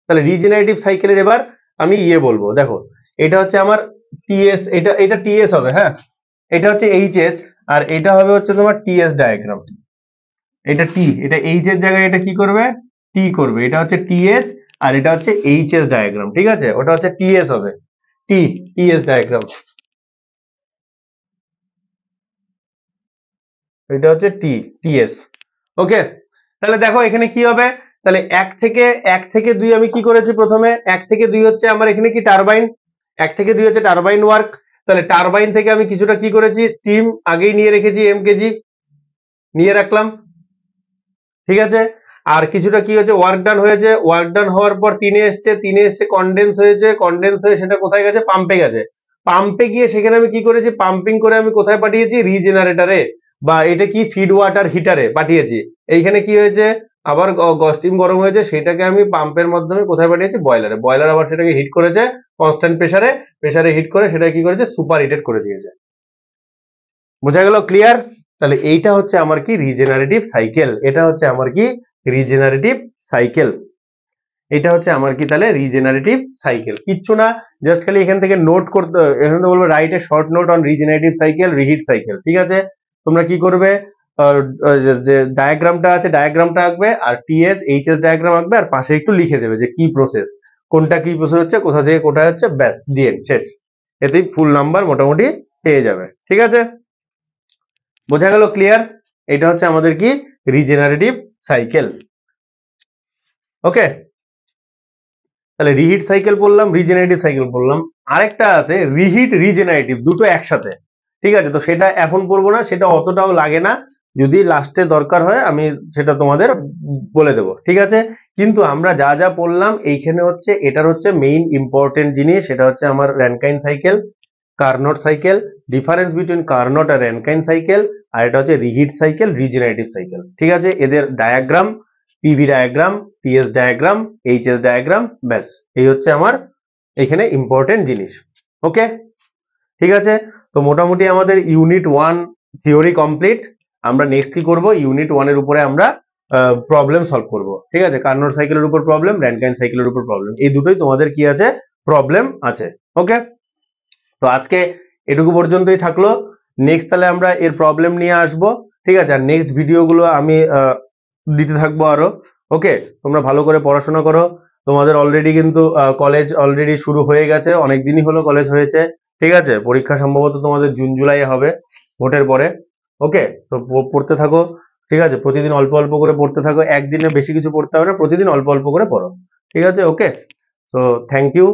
তাহলে রিজেনারেটিভ সাইকেলের এবার আমি ইয়ে বলবো, দেখো এটা হচ্ছে আমার টিএস, এটা টিএস হবে, হ্যাঁ, এটা হচ্ছে এইচএস, আর এটা হবে হচ্ছে তোমার টিএস ডায়াগ্রাম। এটা টি, এটা এইচ এর জায়গায় এটা কি করবে, টি করবে, এটা হচ্ছে টিএস, আর এটা হচ্ছে এইচএস ডায়াগ্রাম, ঠিক আছে। ওটা হচ্ছে টিএস হবে, টিএস ডায়াগ্রাম, এটা হচ্ছে টিএস। ওকে, তাহলে দেখো এখানে কি হবে, তাহলে এক থেকে 2 আমি কি করেছি, প্রথমে 1 থেকে 2 হচ্ছে আমার এখানে কি টারবাইন, 1 থেকে 2 হচ্ছে টারবাইন ওয়ার্ক। তাহলে টারবাইন থেকে আমি কিছুটা কি করেছি, স্টিম আগেই নিয়ে রেখেছি, কেজি নিয়ে রাখলাম, ঠিক আছে। আর কিছুটা কি হচ্ছে, ওয়ার্ক ডান হয়েছে, ওয়ার্ক ডান হওয়ার পর 3 এসছে, কন্ডেন্স হয়েছে, কন্ডেন্স হয়ে সেটা কোথায় গেছে, পাম্পে গেছে। পাম্পে গিয়ে সেখানে আমি কি করেছি, পাম্পিং করে আমি কোথায় পাঠিয়েছি, রিজেনারেটরে, বা এটা কি, ফিড ওয়াটার হিটারে পাঠিয়েছি। এইখানে কি হয়েছে, আবার স্টিম গরম হয়েছে, সেটাকে আমি পাম্পের মাধ্যমে কোথায় পাঠিয়েছি, বয়লারে। বয়লার আবার সেটাকে হিট করেছে কনস্ট্যান্ট প্রেসারে হিট করে সেটা কি করেছে, সুপার হিটেড করে দিয়েছে। বোঝা গেল? ক্লিয়ার? তাহলে এইটা হচ্ছে আমার কি, রিজেনারেটিভ সাইকেল। এটা হচ্ছে আমার কি, রিজেনারেটিভ সাইকেল। এটা হচ্ছে আমার কি, তাহলে রিজেনারেটিভ সাইকেল। কিচ্ছু না, জাস্ট খালি এখান থেকে নোট করতে, এখান থেকে বলবো write a short note on regenerative cycle, reheat cycle, ঠিক আছে। তোমরা কি করবে, যে ডায়াগ্রামটা আছে ডায়াগ্রামটা আঁকবে, আর টিএস এইচএস ডায়াগ্রাম আঁকবে, আর পাশে একটু লিখে দেবে যে কি প্রসেস, কোনটা কি প্রসেস হচ্ছে, কোথা থেকে কোথায় হচ্ছে, ব্যাস দিয়ে শেষ। এতেই ফুল নাম্বার মোটামুটি পেয়ে যাবে, ঠিক আছে। বোঝা গেল? ক্লিয়ার? এটা হচ্ছে আমাদের কি, রিজেনারেটিভ সাইকেল। ওকে, তাহলে রিহিট সাইকেল বললাম, রিজেনারেটিভ সাইকেল বললাম, আরেকটা আছে রিহিট রিজেনারেটিভ, দুটো একসাথে, ঠিক আছে। তো সেটা এখন পড়বো না, সেটা অতটাও লাগে না, যদি লাস্টে দরকার হয় আমি সেটা তোমাদের বলে দেবো, ঠিক আছে। কিন্তু আমরা যা যা পড়লাম এইখানে হচ্ছে, এটার হচ্ছে মেইন ইম্পর্টেন্ট জিনিস, সেটা হচ্ছে আমার Rankine cycle, Carnot cycle, difference between Carnot আর র্যানকাইন সাইকেল, আর এটা হচ্ছে রিহিট সাইকেল, রিজেনারেটিভ সাইকেল, ঠিক আছে। এদের diagram, PV diagram, TS diagram, HS diagram, ব্যাস এই হচ্ছে আমার এখানে ইম্পর্টেন্ট জিনিস। ওকে, ঠিক আছে। তো মোটামুটি আমাদের ইউনিট 1 থিওরি কমপ্লিট। আমরা নেক্সট কি করব, ইউনিট 1 এর উপরে আমরা প্রবলেম সলভ করব, ঠিক আছে? কার্নোট সাইকেলের উপর প্রবলেম, র্যানকাইন সাইকেলের উপর প্রবলেম, এই দুটোই তোমাদের কি আছে, প্রবলেম আছে। ওকে, তো আজকে এটুকু পর্যন্তই থাকলো। নেক্সট তাহলে আমরা এর প্রবলেম নিয়ে আসবো, ঠিক আছে? আর নেক্সট ভিডিওগুলো আমি দিতে থাকবো আরো। ওকে, তোমরা ভালো করে পড়াশোনা করো। তোমাদের অলরেডি কিন্তু কলেজ অলরেডি শুরু হয়ে গেছে, অনেক দিনই হলো কলেজ হয়েছে, ঠিক আছে? পরীক্ষা সম্ভবত তোমাদের জুন জুলাই হবে ভোটের পরে। ওকে, তো পড়তে থাকো, ঠিক আছে? প্রতিদিন অল্প অল্প করে পড়তে থাকো, একদিনে বেশি কিছু পড়তে হবে না, প্রতিদিন অল্প অল্প করে পড়ো, ঠিক আছে? ওকে, তো থ্যাংক ইউ।